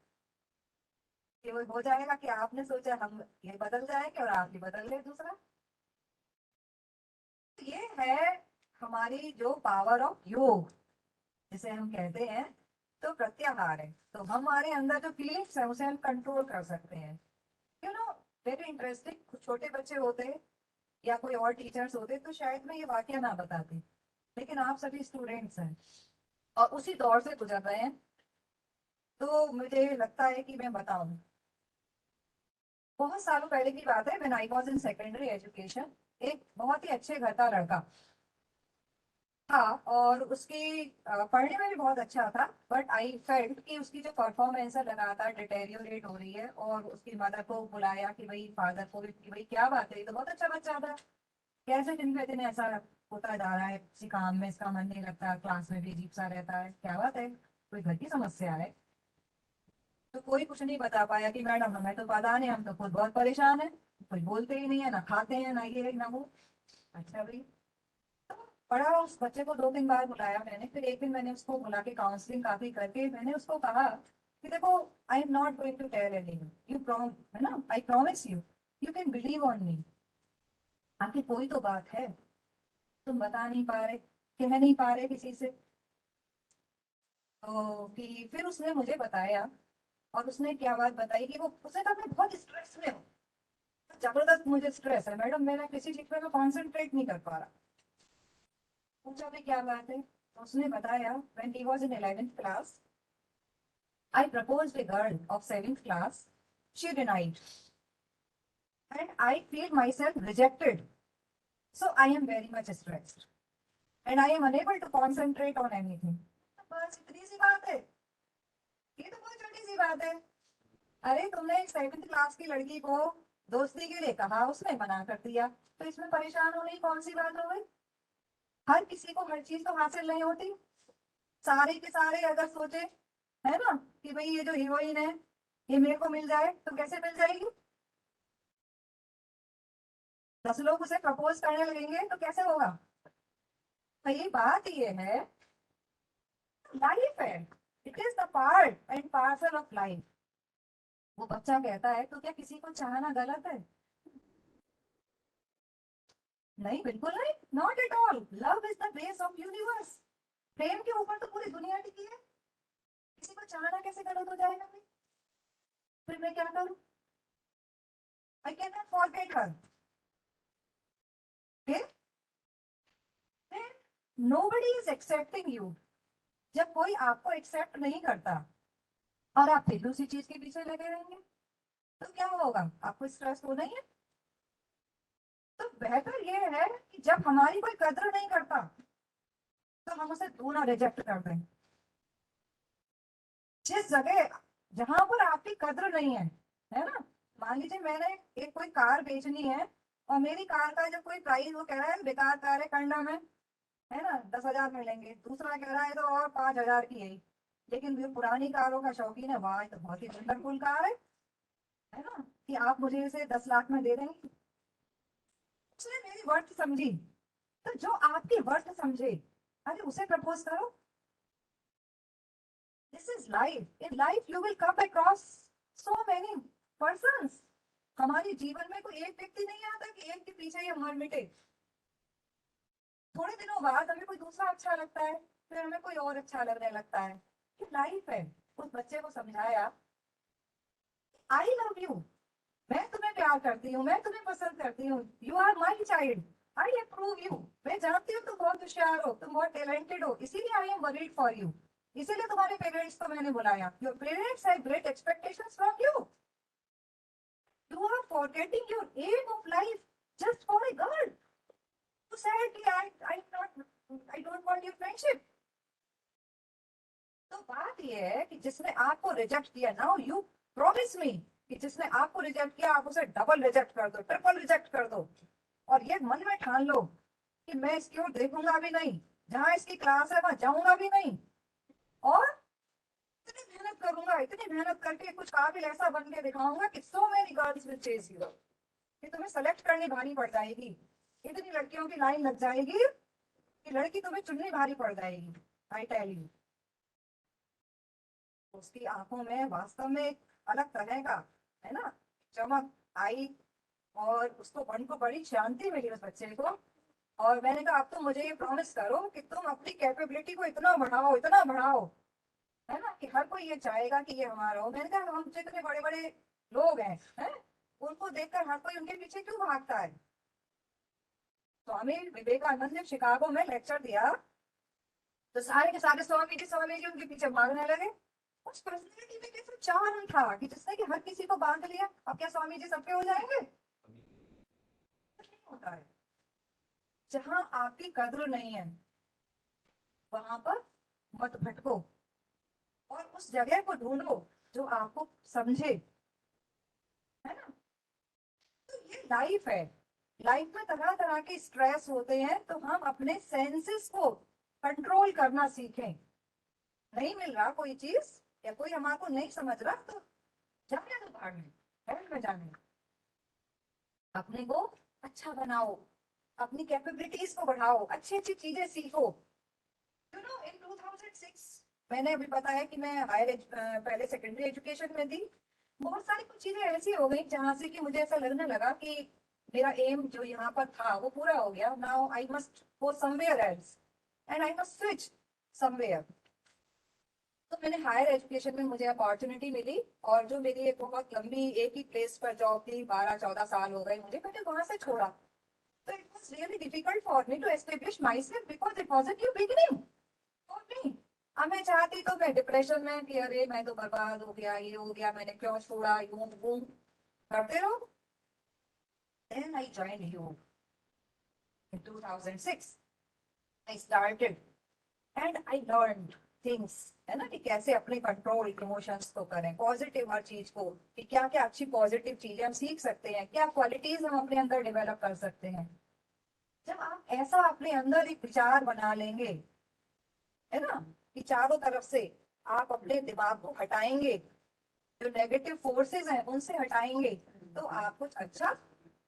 कि वो हो जाएगा कि आपने सोचा हम ये बदल जाएंगे और आप ही बदल गए दूसरा। तो ये है हमारी जो पावर ऑफ योग, जिसे हम कहते हैं। तो प्रत्याहार है, तो हमारे अंदर जो फीलिंग्स है उसे हम कंट्रोल कर सकते हैं। You know, very interesting. छोटे बच्चे होते या कोई और टीचर्स होते तो शायद मैं ये वाक्य ना बताती, लेकिन आप सभी स्टूडेंट्स हैं और उसी दौर से गुजर रहे हैं, तो मुझे लगता है कि मैं बताऊं। बहुत सालों पहले की बात है, when I was in secondary education, एक बहुत ही अच्छे घर का लड़का था, और उसकी पढ़ने में भी बहुत अच्छा था। बट आई फेल्ट कि उसकी जो परफॉर्मेंस है लगातार डिटेरियोरेट हो रही है, और उसकी मदर को बुलाया कि भाई, फादर को भी, कि भाई क्या बात है, ये तो बहुत अच्छा बच्चा था, कैसे दिन पे दिन ऐसा होता जा रहा है, किसी काम में इसका मन नहीं लगता, क्लास में भी अजीब सा रहता है, क्या बात है, कोई घर की समस्या है? तो कोई कुछ नहीं बता पाया कि मैडम हमें तो पता नहीं, हम तो खुद बहुत परेशान है, कोई बोलते ही नहीं है, ना खाते हैं, ना ये ना वो। अच्छा भाई, पढ़ा, उस बच्चे को 2 दिन बाद बुलाया मैंने, फिर एक दिन मैंने उसको बुला के काउंसलिंग काफी करके मैंने उसको कहा कि देखो I am not going to tell anyone, you prom है ना, I promise you, you can believe on me. आखिर कोई तो बात है, तुम बता नहीं पा रहे, कह नहीं पा रहे किसी से। तो कि फिर उसने मुझे बताया, और उसने क्या बात बताई कि वो उसने कहा मैं बहुत स्ट्रेस में हूँ, जबरदस्त मुझे स्ट्रेस है मैडम, मैं किसी चीज पे कॉन्सेंट्रेट नहीं कर पा रहा। पूछा भी क्या बात है, तो उसने बताया when he was in 11th class I proposed a girl of 7th class, she denied and I feel myself rejected, so I am very much stressed and I am unable to concentrate on anything। बस इतनी सी बात है, ये तो बहुत छोटी सी बात है। अरे तुमने एक 7th क्लास की लड़की को दोस्ती के लिए कहा, उसने मना कर दिया, तो इसमें परेशान होने की कौन सी बात हो गई? हर किसी को हर चीज तो हासिल नहीं होती। सारे के सारे अगर सोचे है ना कि भाई ये जो हीरोइन है ये मेरे को मिल जाए, तो कैसे मिल जाएगी? 10 लोग उसे प्रपोज करने लगेंगे तो कैसे होगा? तो ये बात ये है, लाइफ है, it is the part and parcel of life. वो बच्चा कहता है तो क्या किसी को चाहना गलत है? नहीं, बिल्कुल नहीं, not at all. Love is the base of universe. प्रेम के ऊपर तो पूरी दुनिया टिकी है, किसी को चाहना कैसे गलत हो जाएगा भाई? फिर मैं क्या करूं? I can not forget her. Nobody is accepting you. जब कोई आपको एक्सेप्ट नहीं करता और आप फिर दूसरी चीज के पीछे लगे रहेंगे, तो क्या होगा? आपको स्ट्रेस होना ही है। तो बेहतर ये है कि जब हमारी कोई कद्र नहीं करता तो हम उसे दूना रिजेक्ट कर दें। जिस जगह जहां पर आपकी कद्र नहीं है ना, मान लीजिए मैंने एक कोई कार बेचनी है और मेरी कार का जो कोई प्राइस वो कह रहा है बेकार कार है कंडम है ना, 10,000 मिलेंगे, दूसरा कह रहा है तो और 5,000 की है। लेकिन जो पुरानी कारों का शौकीन है, वाह ये तो बहुत ही वंडरफुल कार है ना, कि आप मुझे इसे 10 लाख में दे देंगे। उसने मेरी वर्थ समझी, तो जो आपकी वर्थ समझे, अरे उसे प्रपोज करो। This is life. In life you will come across so many persons. हमारे जीवन में कोई एक व्यक्ति नहीं आता कि एक के पीछे ही हम मिटे। थोड़े दिनों बाद हमें कोई दूसरा अच्छा लगता है, फिर हमें कोई और अच्छा लगने लगता है। ये लाइफ है। उस बच्चे को समझाया, आई लव यू, मैं तुम्हें प्यार करती हूँ, मैं तुम्हें पसंद करती हूँ, you are my child, I approve you. मैं जानती हूँ तुम बहुत होशियार हो, तुम बहुत टैलेंटेड हो, इसीलिए I am worried for you. इसीलिए तुम्हारे पेरेंट्स को मैंने बुलाया। Your parents have great expectations from you. You are forgetting your aim of life just for a girl who said कि I don't want your friendship। तो बात ये है कि जिसने आपको रिजेक्ट किया, नाउ यू प्रॉमिस मी कि जिसने आपको रिजेक्ट किया आप उसे डबल रिजेक्ट कर दो, ट्रिपल रिजेक्ट कर दो, और ये मन में ठान लो कि मैं इसकी ओर देखूंगा भी नहीं, जहां इसकी क्लास है वहां जाऊंगा भी नहीं, और इतनी मेहनत करूंगा, इतनी मेहनत करके कुछ काबिल ऐसा बन के दिखाऊंगा कि so many girls will chase you, कि तुम्हें सेलेक्ट करनी भारी पड़ जाएगी, इतनी लड़कियों की लाइन लग जाएगी कि लड़की तुम्हें चुननी भारी पड़ जाएगी। आई टेल यू, उसकी आंखों में वास्तव में एक अलग तरह का है ना चमक आई, और उसको मन को बड़ी शांति मिली उस बच्चे को। और मैंने कहा अब तुम मुझे ये प्रॉमिस करो कि तुम अपनी कैपेबिलिटी को इतना बढ़ाओ, है ना, कि हर कोई ये चाहेगा कि ये हमारा हो। मैंने कहा हम जितने बड़े बड़े लोग हैं, उनको देखकर हर कोई उनके पीछे क्यों भागता है? स्वामी विवेकानंद ने शिकागो में लेक्चर दिया, तो सारे के सारे स्वामी जी उनके पीछे भागने लगे। उस पर्सनैलिटी में कैसे चार्म था कि जिसने कि हर किसी को बांध लिया। अब क्या स्वामी जी सबके हो जाएंगे? नहीं होता है। जहां आपकी कद्र नहीं है वहां पर मत भटको, और उस जगह को ढूंढो जो आपको समझे, है ना। तो ये लाइफ है। लाइफ में तरह तरह के स्ट्रेस होते हैं, तो हम अपने सेंसेस को कंट्रोल करना सीखें। नहीं मिल रहा कोई चीज या कोई हमारे को नहीं समझ रहा, तो जाने दो भाड़ में, हेल्प में जाने दो। अपने को अच्छा बनाओ, अपनी कैपेबिलिटीज को बढ़ाओ, अच्छी अच्छी चीजें सीखो। यू नो इन 2006 मैंने अभी बताया कि मैं पहले सेकेंडरी एजुकेशन में थी। बहुत सारी कुछ चीजें ऐसी हो गई जहां से कि मुझे ऐसा लगने लगा कि मेरा एम जो यहाँ पर था वो पूरा हो गया। Now I must go somewhere else and I must switch somewhere. तो मैंने हायर एजुकेशन में मुझे अपॉर्चुनिटी मिली, और जो मेरी एक बहुत लंबी एक ही प्लेस पर जॉब थी, 12-14 साल हो गए मुझे, मैंने वहां से छोड़ा। तो it was really difficult for me to establish myself because it was a new beginning for me. अब मैं चाहती तो मैं डिप्रेशन में कि अरे मैं तो बर्बाद हो गया, ये हो गया, मैंने क्यों छोड़ा, यूं वूं करते रहो। Then I joined you in 2006. I started and I learned things, है ना, कि कैसे अपने कंट्रोल इमोशंस को करें, पॉजिटिव हर चीज को, कि क्या क्या अच्छी पॉजिटिव चीजें हम सीख सकते हैं, क्या क्वालिटीज हम अपने अंदर डेवलप कर सकते हैं। जब आप ऐसा अपने अंदर एक विचार बना लेंगे, है ना, कि चारों तरफ से आप अपने दिमाग को हटाएंगे, जो नेगेटिव फोर्सेस हैं उनसे हटाएंगे, तो आप कुछ अच्छा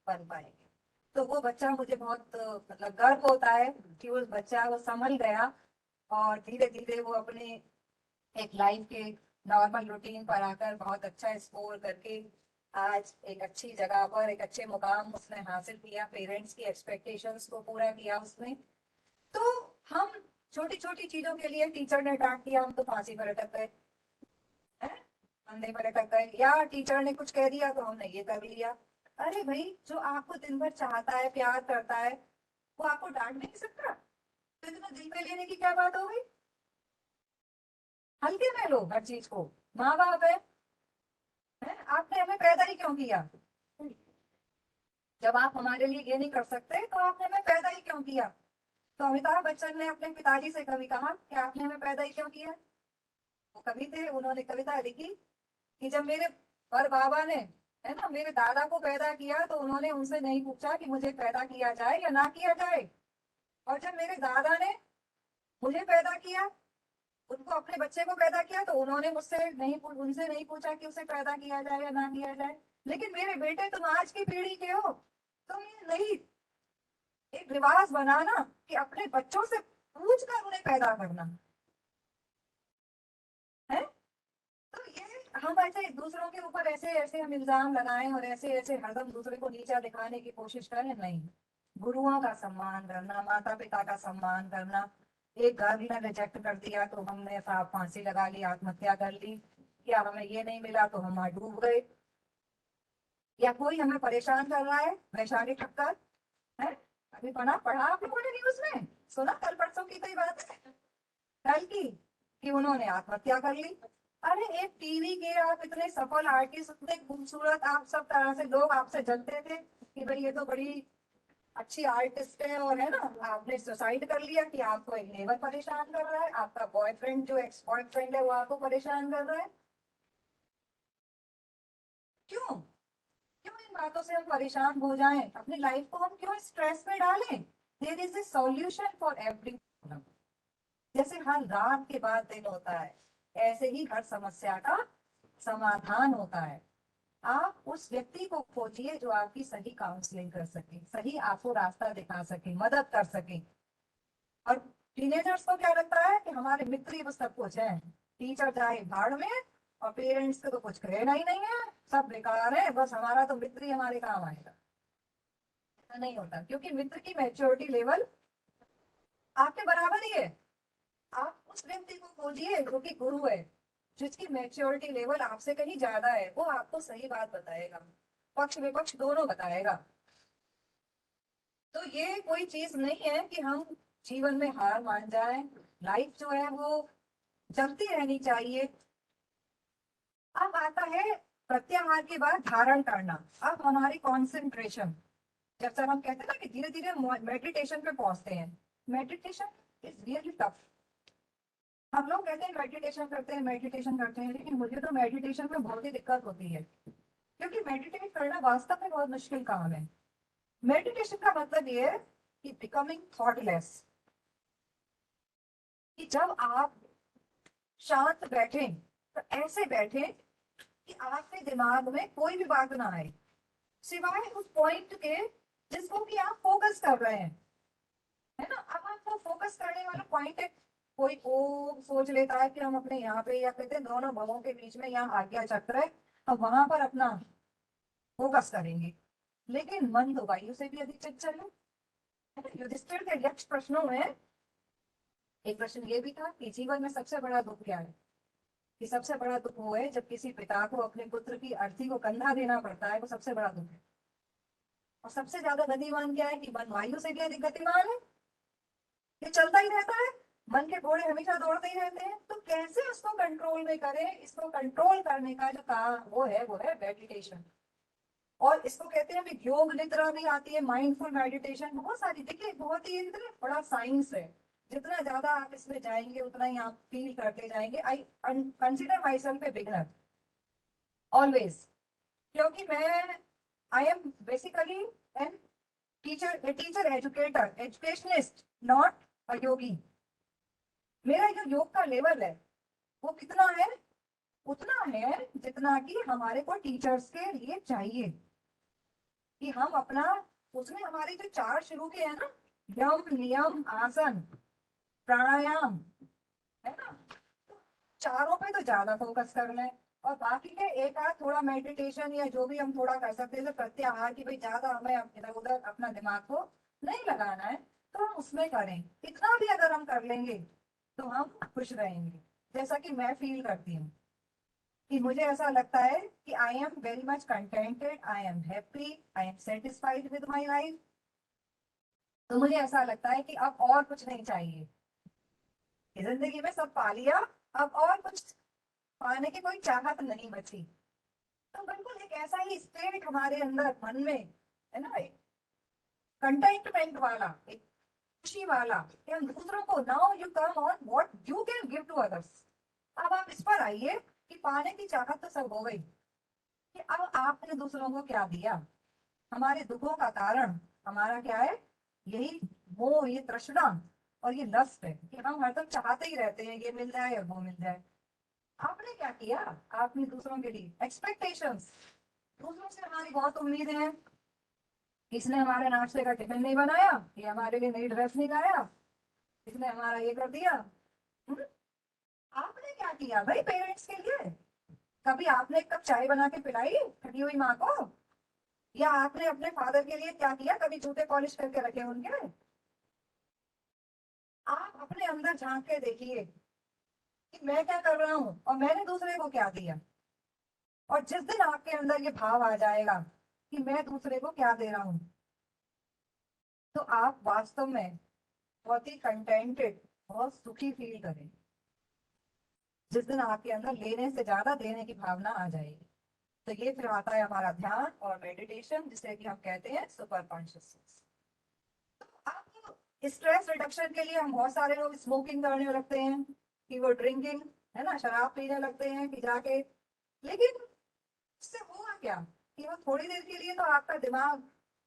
बन पाएंगे। तो वो बच्चा मुझे बहुत मतलब गर्व होता है कि उस बच्चा वो संभल गया, और धीरे धीरे वो अपने एक लाइफ के नॉर्मल रूटीन पर आकर बहुत अच्छा स्कोर करके आज एक अच्छी जगह पर एक अच्छे मुकाम उसने हासिल किया, पेरेंट्स की एक्सपेक्टेशंस को पूरा किया उसने। तो हम छोटी छोटी चीजों के लिए टीचर ने डांट दिया, हम तो फांसी पर अटक गए, हैं? फंदे पर अटक गए, या टीचर ने कुछ कह दिया तो हमने ये कर लिया। अरे भाई, जो आपको दिन भर चाहता है, प्यार करता है, वो आपको डांट नहीं सकता, तो इतना दिल पे लेने की क्या बात हो गई। हल्के में लो हर चीज को। माँ बाप है, हैं? आपने हमें पैदा ही क्यों किया। जब आप हमारे लिए ये नहीं कर सकते तो आपने हमें पैदा ही क्यों किया। तो अमिताभ बच्चन ने अपने पिताजी से कभी कहा कि आपने हमें पैदा ही क्यों किया। वो कवि थे, उन्होंने कविता लिखी कि जब मेरे पर बाबा ने, है ना, मेरे दादा को पैदा किया तो उन्होंने उनसे नहीं पूछा कि मुझे पैदा किया जाए या ना किया जाए। और जब मेरे दादा ने मुझे पैदा किया, उनको अपने बच्चे को पैदा किया, तो उन्होंने उनसे नहीं पूछा कि उसे पैदा किया जाए या ना किया जाए। लेकिन मेरे बेटे, तुम आज की पीढ़ी के हो, तुम ये नहीं एक रिवाज बनाना कि अपने बच्चों से पूछ कर उन्हें पैदा करना है। तो ये हम ऐसे दूसरों के ऊपर ऐसे ऐसे हम इल्जाम लगाएं और ऐसे ऐसे हरदम दूसरे को नीचा दिखाने की कोशिश करें, नहीं। गुरुओं का सम्मान करना, माता पिता का सम्मान करना। एक घर ने रिजेक्ट कर दिया तो हमने साफ फांसी लगा ली, आत्महत्या कर ली। क्या हमें ये नहीं मिला तो हम वहां डूब गए। या कोई हमें परेशान कर रहा है, वैशाली ठक्कर है, अभी पढ़ा पढ़ा आप लोगों ने न्यूज में, सुना कल परसों की कोई बात है, कल की, कि उन्होंने आत्महत्या कर ली। अरे एक टीवी के आप इतने सफल आर्टिस्ट, इतने खूबसूरत, आप सब तरह से लोग आपसे जलते थे कि भाई ये तो बड़ी अच्छी आर्टिस्ट है, और है ना, आपने सुसाइड कर लिया कि आपको एक नेबर परेशान कर रहा है, आपका बॉयफ्रेंड जो एक्स बॉयफ्रेंड है वो आपको परेशान कर रहा है। क्यों क्यों इन बातों से हम परेशान हो जाएं, अपनी लाइफ को हम क्यों स्ट्रेस में डालें। There is a solution for every problem. जैसे हर रात के बाद दिन होता है, ऐसे ही हर समस्या का समाधान होता है। आप उस व्यक्ति को खोजिए जो आपकी सही काउंसलिंग कर सके, सही आपको रास्ता दिखा सके, मदद कर सके। और टीनेजर्स को क्या लगता है कि हमारे मित्र ही वो सब कुछ है, टीचर चाहे भाड़ में, और पेरेंट्स को तो कुछ कहना ही नहीं है, सब बेकार है, बस हमारा तो मित्र ही हमारे काम आएगा। ऐसा नहीं होता, क्योंकि मित्र की मैच्योरिटी लेवल आपके बराबर ही है। आप उस व्यक्ति को खोजिए जो कि गुरु है, जिसकी मैच्योरिटी लेवल आपसे कहीं ज्यादा है, वो आपको सही बात बताएगा, पक्ष विपक्ष दोनों बताएगा। तो ये कोई चीज नहीं है कि हम जीवन में हार मान जाएं। लाइफ जो है वो चलती रहनी चाहिए। अब आता है प्रत्याहार के बाद धारण करना। अब हमारी कॉन्सेंट्रेशन, जब सर हम कहते हैं ना कि धीरे धीरे मेडिटेशन पे पहुंचते हैं। Meditation is really tough. हम लोग कहते हैं मेडिटेशन करते हैं, मेडिटेशन करते हैं, लेकिन मुझे तो मेडिटेशन में बहुत ही दिक्कत होती है, क्योंकि मेडिटेट करना वास्तव में बहुत मुश्किल काम है। मेडिटेशन का मतलब ये है कि बिकमिंग थॉटलेस, कि जब आप शांत बैठे तो ऐसे बैठे कि आपके दिमाग में कोई भी बात ना आए, सिवाय उस पॉइंट के जिसको कि आप फोकस कर रहे हैं, है ना। अब आपको फोकस करने वाला पॉइंट है, कोई ओ सोच लेता है कि हम अपने यहाँ पे, या कहते हैं दोनों भवों के बीच में यहाँ आज्ञा चक्र है, अब वहां पर अपना फोकस करेंगे। लेकिन मन तो वायु से भी अधिक चंचल है। युधिष्ठिर के यक्ष प्रश्नों में एक प्रश्न ये भी था कि जीवन में सबसे बड़ा दुख क्या है। कि सबसे बड़ा दुख वो है जब किसी पिता को अपने पुत्र की अर्थी को कंधा देना पड़ता है, वो सबसे बड़ा दुख है। और सबसे ज्यादा गतिमान क्या है कि मन वायु से भी अधिक गतिमान है, ये चलता ही रहता है, मन के घोड़े हमेशा दौड़ते ही रहते हैं। तो कैसे उसको कंट्रोल में करें, इसको कंट्रोल करने का जो काम वो है मेडिटेशन। और इसको कहते हैं भी योग निद्रा भी आती है, माइंडफुल मेडिटेशन, बहुत सारी। देखिए बहुत ही इतना बड़ा साइंस है, जितना ज्यादा आप इसमें जाएंगे उतना ही आप फील करते जाएंगे। I consider myself a beginner always, क्योंकि मैं I am basically an teacher educator, educationist, not a yogi. मेरा जो योग का लेवल है वो कितना है, उतना है जितना कि हमारे को टीचर्स के लिए चाहिए। कि हम अपना, उसमें हमारे जो चार शुरू के हैं ना, यम नियम आसन प्राणायाम, है ना, चारों पे तो ज्यादा फोकस करना है। और बाकी के एक आध थोड़ा मेडिटेशन या जो भी हम थोड़ा कर सकते हैं, जैसे प्रत्याहार की भाई ज्यादा हमें इधर उधर अपना दिमाग को नहीं लगाना है, तो हम उसमें करें। इतना भी अगर हम कर लेंगे तो हम खुश रहेंगे। जैसा कि मैं फील करती हूँ कि मुझे ऐसा लगता है कि I am very much contented, I am happy, I am satisfied with my life. तो मुझे ऐसा लगता है कि अब और कुछ नहीं चाहिए, जिंदगी में सब पा लिया, अब और कुछ पाने की कोई चाहत नहीं बची। तो बिल्कुल एक ऐसा ही स्टेट हमारे अंदर मन में है ना, एक कंटेंटमेंट वाला, एक खुशी वाला, कि हम दूसरों को, now you come on what you can give to others. अब आप इस पर आइए कि पाने की चाहत तो सब हो गई, कि अब आपने दूसरों को क्या दिया। हमारे दुखों का कारण हमारा क्या है, यही मोह, ये तृष्णा और ये लस्ट है कि हम हरदम चाहते ही रहते हैं ये मिल जाए और वो मिल जाए। आपने क्या किया, आपने दूसरों के लिए एक्सपेक्टेशंस, दूसरों से हमारी बहुत उम्मीदें हैं। किसने हमारे नाश्ते का टिफिन नहीं बनाया, ये हमारे लिए नई ड्रेस नहीं लाया, किसने हमारा ये कर दिया। हम्म? आपने क्या किया भाई पेरेंट्स के लिए। कभी आपने एक कप चाय बना के पिलाई थकी हुई माँ को, या आपने अपने फादर के लिए क्या किया, कभी जूते पॉलिश करके रखे उनके। आप अपने अंदर झांक के देखिए कि मैं क्या कर रहा हूँ और मैंने दूसरे को क्या दिया। और जिस दिन आपके अंदर ये भाव आ जाएगा कि मैं दूसरे को क्या दे रहा हूँ, तो आप वास्तव में बहुत ही कंटेंटेड, बहुत सुखी फील करेंगे। जिस दिन आपके अंदर लेने से ज्यादा देने की भावना आ जाएगी, तो ये फिर आता है हमारा ध्यान और मेडिटेशन, जिसे कि हम कहते हैं सुपर कॉन्शियसनेस। आप स्ट्रेस रिडक्शन के लिए, हम बहुत सारे लोग स्मोकिंग करने लगते हैं, कि वो ड्रिंकिंग, है ना, शराब पीने लगते हैं कि जाके। लेकिन उससे होगा क्या, कि वो थोड़ी देर के लिए तो आपका दिमाग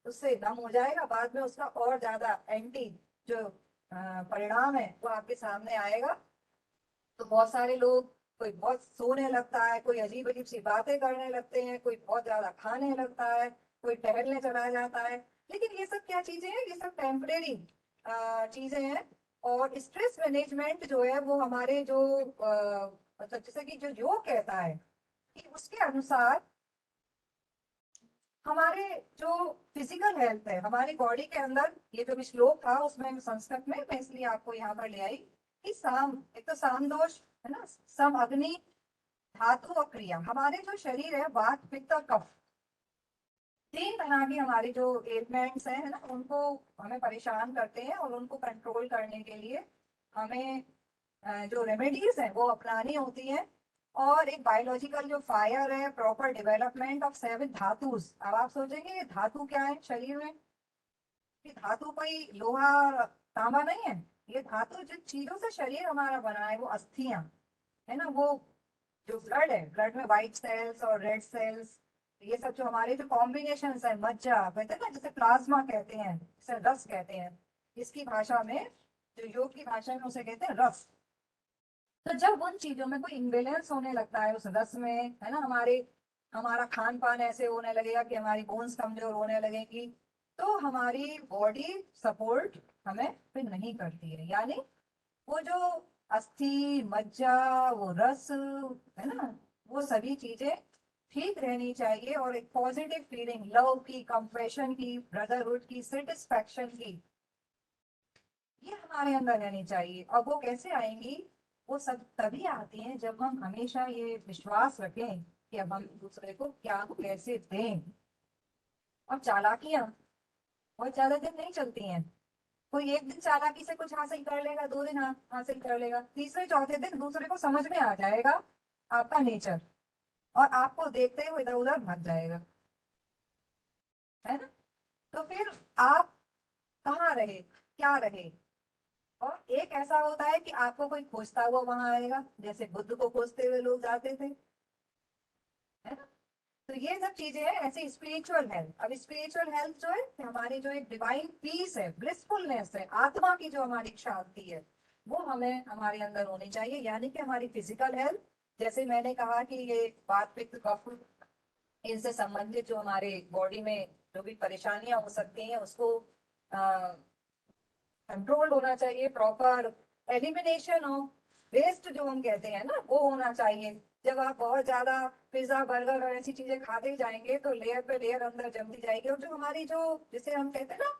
उससे दम हो जाएगा, बाद में उसका और ज्यादा एंटी जो परिणाम है वो आपके सामने आएगा। तो बहुत सारे लोग, कोई बहुत सोने लगता है, कोई अजीब अजीब सी बातें करने लगते हैं, कोई बहुत ज्यादा खाने लगता है, कोई टहलने चला जाता है। लेकिन ये सब क्या चीजें हैं, ये सब टेम्परेरी चीजें हैं। और स्ट्रेस मैनेजमेंट जो है वो हमारे जो मतलब जैसे कि जो योग कहता है कि उसके अनुसार हमारे जो फिजिकल हेल्थ है, हमारी बॉडी के अंदर, ये जो भी श्लोक था उसमें संस्कृत में, मैं इसलिए आपको यहाँ पर ले आई कि साम, एक तो साम दोष है ना, सम अग्नि, धातु और क्रिया। हमारे जो शरीर है, वात पित्त और कफ, तीन तरह की हमारी जो एलिमेंट्स हैं, है ना, उनको हमें परेशान करते हैं। और उनको कंट्रोल करने के लिए हमें जो रेमेडीज हैं वो अपनानी होती है। और एक बायोलॉजिकल जो फायर है, प्रॉपर डेवलपमेंट ऑफ सेवन धातुस। अब आप सोचेंगे ये धातु क्या है शरीर में, ये धातु कोई लोहा तांबा नहीं है। ये धातु जिन चीजों से शरीर हमारा बना है, वो अस्थियां, है ना, वो जो ब्लड है, ब्लड में व्हाइट सेल्स और रेड सेल्स, ये सब जो हमारे जो कॉम्बिनेशन है, मज्जा कहते हैं ना, जैसे प्लाज्मा कहते हैं, जैसे रस कहते हैं, इसकी भाषा में, जो योग की भाषा में उसे कहते हैं रस। तो जब उन चीजों में कोई इम्बेलेंस होने लगता है उस रस में, है ना, हमारा खान पान ऐसे होने लगेगा कि हमारी बोन्स कमजोर होने लगेगी, तो हमारी बॉडी सपोर्ट हमें फिर नहीं करती है। यानी वो जो अस्थि मज्जा, वो रस, है ना, वो सभी चीजें ठीक रहनी चाहिए। और एक पॉजिटिव फीलिंग, लव की, कंपैशन की, ब्रदरहुड की, सेटिस्फैक्शन की, ये हमारे अंदर रहनी चाहिए। और वो कैसे आएंगी? वो सब तभी आती हैं जब हम हमेशा ये विश्वास रखें कि अब हम दूसरे को क्या कैसे दें। और चालाकियां बहुत ज्यादा दिन नहीं चलती हैं। कोई एक दिन चालाकी से कुछ हासिल कर लेगा, 2 दिन हासिल कर लेगा, तीसरे चौथे दिन दूसरे को समझ में आ जाएगा आपका नेचर, और आपको देखते हुए इधर उधर भाग जाएगा, है ना। तो फिर आप कहाँ रहे, क्या रहे? और एक ऐसा होता है कि आपको कोई खोजता हुआ वहां आएगा, जैसे बुद्ध को खोजते हुए लोग जाते थे, है ना। तो ये सब चीजें हैं ऐसे स्पिरिचुअल हेल्थ। अब स्पिरिचुअल हेल्थ जो है कि हमारी जो एक डिवाइन पीस है, ब्लिसफुलनेस है, आत्मा की जो हमारी शांति है, वो हमें हमारे अंदर होनी चाहिए। यानी कि हमारी फिजिकल हेल्थ, जैसे मैंने कहा कि ये वात पित्त कफ, इनसे संबंधित जो हमारे बॉडी में जो भी परेशानियां हो सकती हैं उसको कंट्रोल होना चाहिए, प्रॉपर एलिमिनेशन हो, वेस्ट जो हम कहते हैं ना वो होना चाहिए। जब आप बहुत ज्यादा पिज्जा बर्गर और ऐसी चीजें खाते जाएंगे तो लेयर पे लेयर अंदर जमती जाएगी, और जो हमारी जो, जिसे हम कहते हैं ना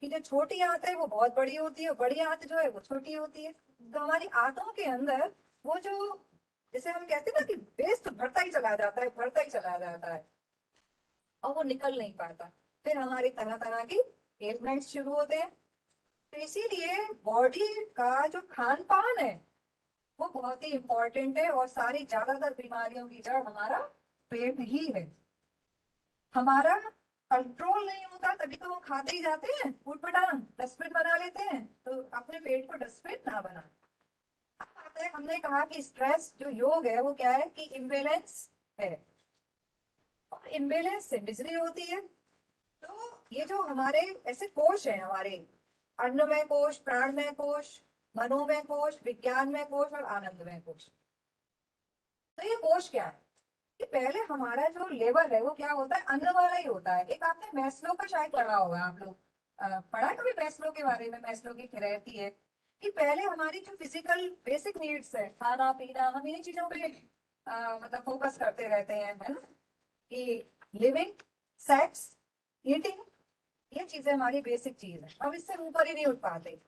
कि जो छोटी आंत है वो बहुत बड़ी होती है, बड़ी आंत जो है वो छोटी होती है। तो हमारी आंतों के अंदर वो जो, जिसे हम कहते हैं ना कि वेस्ट भरता ही चला जाता है, भरता ही चला जाता है, और वो निकल नहीं पाता। फिर हमारी तरह तरह की एलिमेंट्स शुरू होते हैं। तो इसीलिए बॉडी का जो खान पान है वो बहुत ही इंपॉर्टेंट है, और सारी ज्यादातर बीमारियों की जड़ हमारा पेट ही है। हमारा कंट्रोल नहीं होता तभी तो हम खाते ही जाते हैं, उठपटांग डस्टबिन बना लेते हैं। तो अपने पेट को डस्टबिन ना बना। अब आता है, हमने कहा कि स्ट्रेस जो योग है वो क्या है कि इम्बेलेंस है, और इम्बेलेंस से मिजरी होती है। तो ये जो हमारे ऐसे कोश है हमारे, अन्नमय कोश, प्राणमय कोश, मनोमय कोश, विज्ञानमय कोश और आनंदमय कोश। तो ये कोश क्या है कि पहले हमारा जो लेवल है वो क्या होता है, अन्न वाला ही होता है। एक आपने मैस्लो का शायद पढ़ा होगा आप लोग, पढ़ा है कभी मैस्लो के बारे में? मैस्लो की रहती है कि पहले हमारी जो फिजिकल बेसिक नीड्स है, खाना पीना, हम इन्हीं चीजों पे मतलब फोकस करते रहते हैं, है ना, कि लिविंग, सेक्स, ईटिंग, ये चीजें हमारी बेसिक चीज है। अब इससे ऊपर ही नहीं उठ पाते।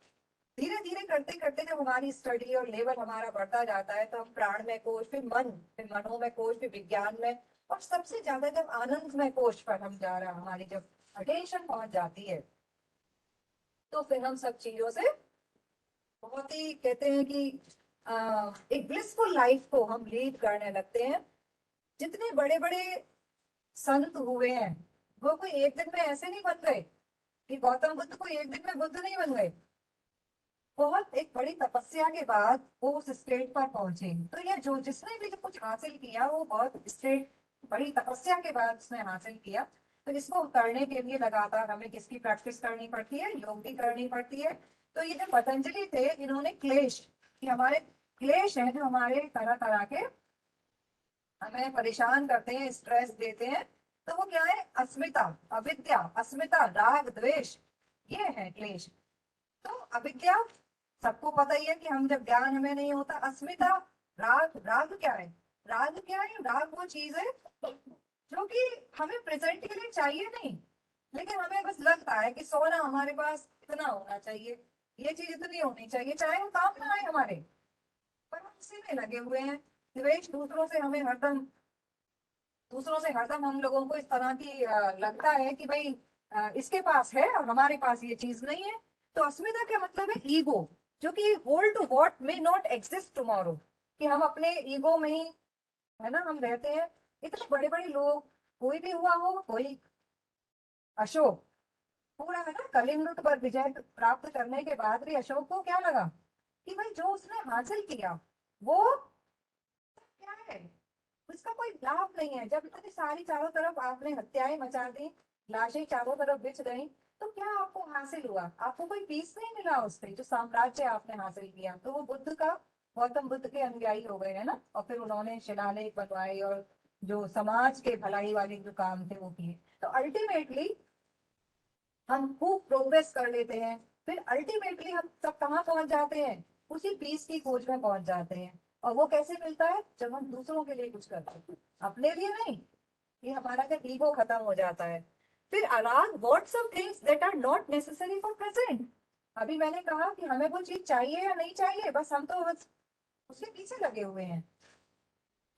धीरे धीरे करते करते जब हमारी स्टडी और लेवल हमारा बढ़ता जाता है तो हम प्राण में कोश, फिर मन, फिर मनो में कोश, फिर विज्ञान में, और सबसे ज्यादा जब आनंद में कोश पर हम जा रहे हैं, हमारी जब अटेंशन पहुंच जाती है, तो फिर हम सब चीजों से बहुत ही कहते हैं कि एक ब्लिसफुल लाइफ को हम लीड करने लगते हैं। जितने बड़े बड़े संत हुए हैं वो कोई एक दिन में ऐसे नहीं बन गए, कि गौतम बुद्ध कोई एक दिन में बुद्ध नहीं बन गए। बहुत एक बड़ी तपस्या के बाद वो उस स्टेट पर पहुंचे। तो ये जो जिसने भी जो कुछ हासिल किया वो बहुत स्टेट, बड़ी तपस्या के बाद उसने हासिल किया। तो इसको करने के लिए लगातार हमें किसकी प्रैक्टिस करनी पड़ती है? योग की करनी पड़ती है। तो ये जो पतंजलि थे इन्होंने क्लेश, कि हमारे क्लेश हैं जो हमारे तरह तरह के हमें परेशान करते हैं, स्ट्रेस देते हैं, तो वो क्या है? अस्मिता, अविद्या, अस्मिता, राग, द्वेष, ये है क्लेश। तो अविद्या, सबको पता ही है कि हम जब ज्ञान हमें नहीं होता। अस्मिता, राग, राग क्या है? राग क्या है? राग वो चीज है जो कि हमें प्रेजेंट के लिए चाहिए नहीं, लेकिन हमें बस लगता है कि सोना हमारे पास इतना होना चाहिए, ये चीज इतनी होनी चाहिए, चाहे वो काम ना आए हमारे, पर हम उसी में लगे हुए हैं। द्वेष, दूसरों से हरदम हम लोगों को इस तरह की लगता है कि भाई इसके पास है और हमारे पास ये चीज नहीं है। तो अस्मिता का मतलब है ईगो, जो कि hold to what may not exist tomorrow, कि हम अपने ईगो में ही, है ना, हम रहते हैं। इतने बड़े बड़े लोग, कोई भी हुआ हो, कोई अशोक, पूरा है ना, कलिंग पर विजय प्राप्त करने के बाद भी अशोक को क्या लगा कि भाई जो उसने हासिल किया वो क्या है, उसका कोई लाभ नहीं है। जब इतनी सारी चारों तरफ आपने हत्याएं मचा दी, लाशें चारों तरफ बिछ गई, तो क्या आपको हासिल हुआ? आपको कोई पीस नहीं मिला उससे, जो साम्राज्य आपने हासिल किया। तो वो बुद्ध का, गौतम बुद्ध के अनुयायी हो गए, है ना, और फिर उन्होंने शिलालेख बनवाए और जो समाज के भलाई वाले जो काम थे वो किए। तो अल्टीमेटली हम खूब प्रोग्रेस कर लेते हैं, फिर अल्टीमेटली हम सब कहाँ पहुंच जाते हैं? उसी पीस की खोज में पहुंच जाते हैं। और वो कैसे मिलता है? जब हम दूसरों के लिए कुछ करते हैं, अपने लिए नहीं। ये हमारा क्या ईगो खत्म हो जाता है। फिर अराग what some things that are not necessary for present. अभी मैंने कहा कि हमें वो चीज चाहिए या नहीं चाहिए, बस हम तो बस उसके पीछे लगे हुए हैं।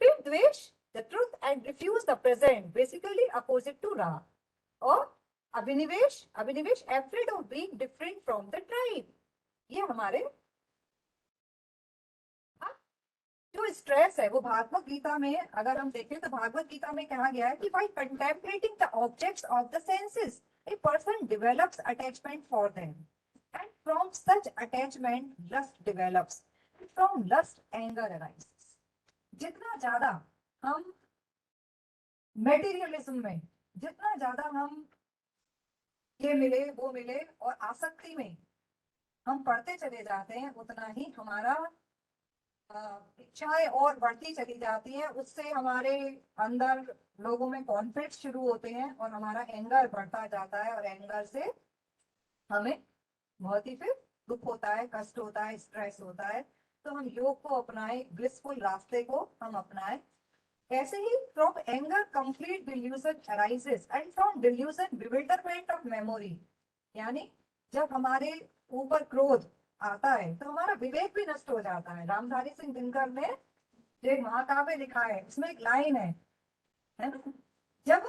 फिर द्वेष, the truth and refuse the present, basically opposite to raga. और अभिनिवेश, अभिनिवेश afraid of being different from the tribe. ये हमारे जो स्ट्रेस है वो भागवत गीता में अगर हम देखें तो भागवत गीता में कहा गया है कि by contemplating the objects of the senses a person develops attachment for them and from such attachment lust develops and from lust anger arises। जितना ज्यादा हम मेटीरियलिज्म में, जितना ज्यादा हम ये मिले वो मिले और आसक्ति में हम पढ़ते चले जाते हैं, उतना ही हमारा इच्छाएं और बढ़ती चली जाती हैं। उससे हमारे अंदर लोगों में कॉन्फ्लिक्ट शुरू होते हैं और हमारा एंगर बढ़ता जाता है, और एंगर से हमें बहुत ही फिर दुख होता है, कष्ट होता है, स्ट्रेस होता है। तो हम योग को अपनाएं, ब्लिसफुल रास्ते को हम अपनाएं। ऐसे ही from anger complete delusion arises and from delusion bewilderment of memory. यानी जब हमारे ऊपर क्रोध आता है तो हमारा विवेक भी नष्ट हो जाता है। रामधारी सिंह दिनकर ने जो एक महाकाव्य लिखा है उसमें एक लाइन है ना? जब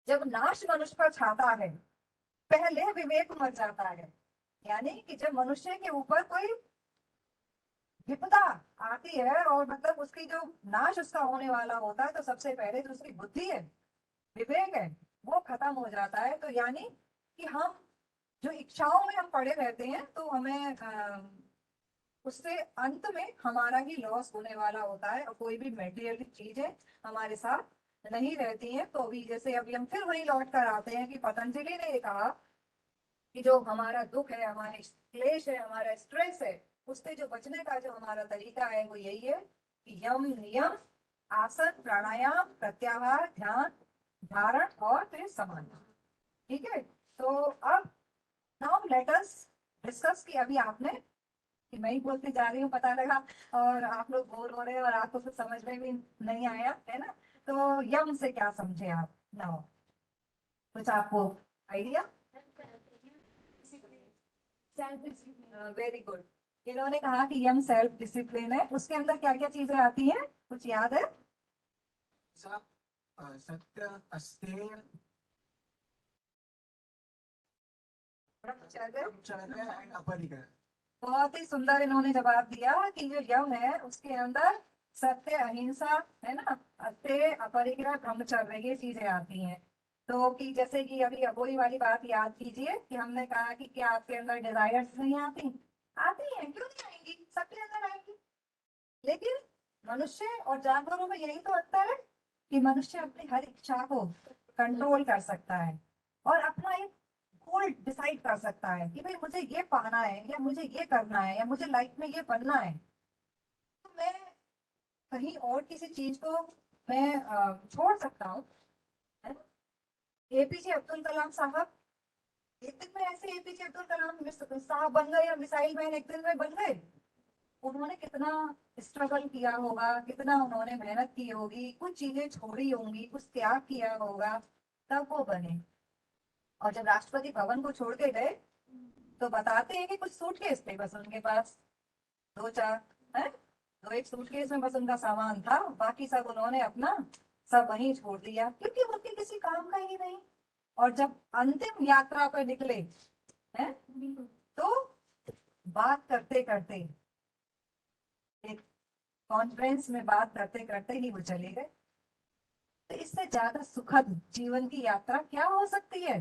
जब नाश मनुष्य पर छाता है पहले विवेक मर जाता है। यानी कि जब मनुष्य के ऊपर कोई विपदा आती है और मतलब उसकी जो नाश उसका होने वाला होता है, तो सबसे पहले जो उसकी बुद्धि है, विवेक है, वो खत्म हो जाता है। तो यानी कि हम जो इच्छाओं में हम पड़े रहते हैं तो हमें उससे अंत में हमारा ही लॉस होने वाला होता है। और कोई भी मेटीरियल चीजें हमारे साथ नहीं रहती हैं। तो अभी जैसे अभी हम फिर वही लौट कर आते हैं कि पतंजलि ने ये कहा कि जो हमारा दुख है, हमारे क्लेश है, हमारा स्ट्रेस है, उससे जो बचने का जो हमारा तरीका है वो यही है कि यम नियम, आसन, प्राणायाम, प्रत्याहार, ध्यान, धारण और फिर समाधि। ठीक है। तो अब नाउ लेट अस डिस्कस कि अभी आपने, कि मैं ही बोलती जा रही हूँ पता लगा, और आप लोग बोर हो रहे हैं और आपको कुछ समझ में भी नहीं आया है ना। तो यम से क्या समझे आप? नाउ कुछ आपको आइडिया? Very good. इन्होंने कहा कि यम सेल्फ डिसिप्लिन है। उसके अंदर क्या क्या चीजें आती हैं, कुछ याद है? सत्य, अस्तेय, ब्रह्मचर्य एंड अपरिग्रह। बहुत ही सुंदर इन्होंने जवाब दिया कि जो यम है उसके अंदर सत्य, अहिंसा, है ना, अस्तेय, अपरिग्रह, ब्रह्मचर्य, ये चीजें आती हैं। तो कि जैसे कि अभी वही वाली बात याद कीजिए कि हमने कहा कि क्या आपके अंदर डिजायर्स नहीं आती? आती हैं, क्यों नहीं आएंगी, सबके अंदर आएंगी। लेकिन मनुष्य और जानवरों में यही तो अंतर है कि मनुष्य अपनी हर इच्छा को कंट्रोल कर सकता है और अपना एक गोल डिसाइड कर सकता है कि भाई मुझे ये पाना है या मुझे ये करना है या मुझे लाइफ में ये बनना है। तो मैं कहीं और किसी चीज को मैं छोड़ सकता हूँ। एपीजे अब्दुल कलाम साहब, एक दिन में ऐसे एपीजे अब्दुल कलाम साहब बन गए या मिसाइल मैन एक दिन में बन गए? उन्होंने कितना स्ट्रगल किया होगा, कितना उन्होंने मेहनत की होगी, कुछ चीजें छोड़ी होंगी, कुछ त्याग किया होगा, तब वो बने। और जब राष्ट्रपति भवन को छोड़ के गए तो बताते हैं कि कुछ सूटकेस थे बस उनके पास, दो चार है, तो एक सूटकेस में बस उनका सामान था, बाकी सब उन्होंने अपना सब वहीं छोड़ दिया क्योंकि उनके किसी काम का ही नहीं। और जब अंतिम यात्रा पर निकले हैं तो बात करते करते, एक कॉन्फ्रेंस में बात करते करते ही वो चले गए। तो इससे ज्यादा सुखद जीवन की यात्रा क्या हो सकती है?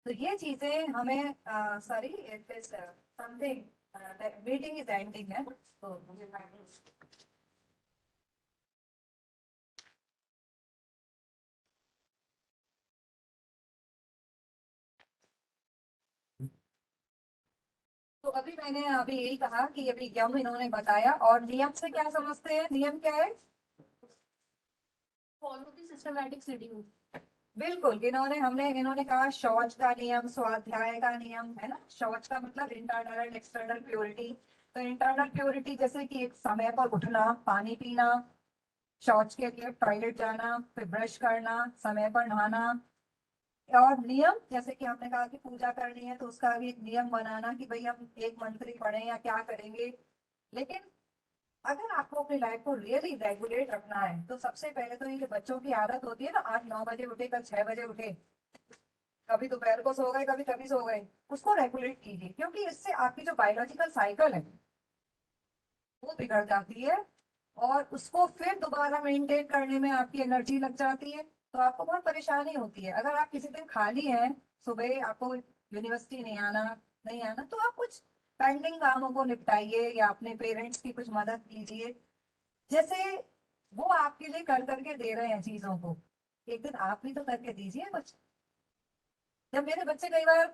तो ये चीजें हमें, sorry it is something, meeting is ending है तो मुझे तो अभी मैंने अभी यही कहा कि अभी यम इन्होंने बताया। और नियम से क्या समझते हैं? नियम क्या है? Follow the systematic schedule. बिल्कुल इन्होंने कहा शौच का नियम, स्वाध्याय का नियम, है ना। शौच का मतलब इंटरनल एंड एक्सटर्नल प्योरिटी। तो इंटरनल प्योरिटी जैसे कि एक समय पर उठना, पानी पीना, शौच के लिए टॉयलेट जाना, फिर ब्रश करना, समय पर नहाना। और नियम जैसे कि आपने कहा कि पूजा करनी है तो उसका भी एक नियम बनाना कि भाई हम एक मंत्री पढ़े या क्या करेंगे। लेकिन अगर आपको अपनी लाइफ को रियली रेगुलेट रखना है तो सबसे पहले तो ये जो बच्चों की आदत होती है ना, 8-9 बजे उठे, कल 6 बजे उठे, कभी दोपहर को सो गए, कभी कभी सो गए, उसको रेगुलेट कीजिए, क्योंकि इससे आपकी जो बायोलॉजिकल साइकिल है वो बिगड़ जाती है और उसको फिर दोबारा मेंटेन करने में आपकी एनर्जी लग जाती है, तो आपको बहुत परेशानी होती है। अगर आप किसी दिन खाली हैं, सुबह आपको यूनिवर्सिटी नहीं आना तो आप कुछ पेंडिंग कामों को निपटाइए या अपने पेरेंट्स की कुछ मदद कीजिए। जैसे वो आपके लिए कर करके दे रहे हैं चीजों को, एक दिन आप भी तो करके दीजिए कुछ। जब मेरे बच्चे कई बार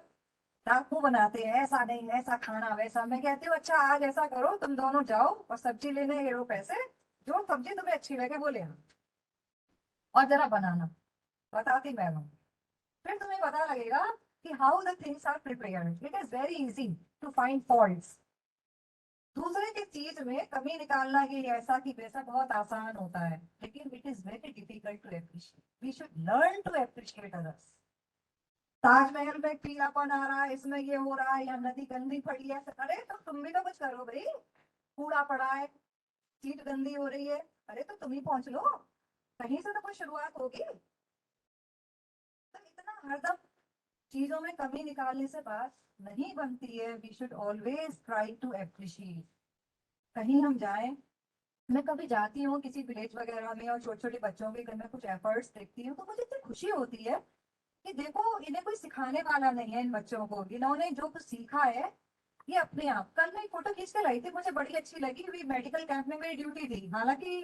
डाकू बनाते हैं, ऐसा नहीं ऐसा खाना वैसा, मैं कहती हूँ अच्छा आज ऐसा करो, तुम दोनों जाओ और सब्जी लेने गिरो पैसे, जो सब्जी तुम्हें अच्छी लगे वो ले आओ और जरा बनाना, बताती मैं हूँ। फिर तुम्हें पता लगेगा कि how the things are prepared. It is very easy to find faults. दूसरे की चीज में कमी निकालना ये ऐसा कि वैसा बहुत आसान होता है, लेकिन it is very difficult to appreciate. We should learn to appreciate others. Taj Mahal में पीलापन आ रहा है, इसमें ये हो रहा है, यहाँ नदी गंदी पड़ी है, अरे तो तुम भी तो कुछ करो भाई। कूड़ा पड़ा है, सीट गंदी हो रही है, अरे तो तुम ही पहुंच लो, कहीं से तो कोई शुरुआत होगी। तो इतना हरदम चीजों में कमी निकालने से बात नहीं बनती है। We should always try to appreciate. कहीं हम जाएं, मैं कभी जाती हूँ किसी विलेज वगैरह में और छोटे छोटे बच्चों के घर में कुछ एफर्ट्स देखती हूँ तो मुझे इतनी खुशी होती है कि देखो इन्हें कोई सिखाने वाला नहीं है, इन बच्चों को इन्होंने जो कुछ सीखा है ये अपने आप। कल मैं एक फोटो खींच के लाई थी, मुझे बड़ी अच्छी लगी हुई, मेडिकल कैंप में मेरी ड्यूटी थी, हालांकि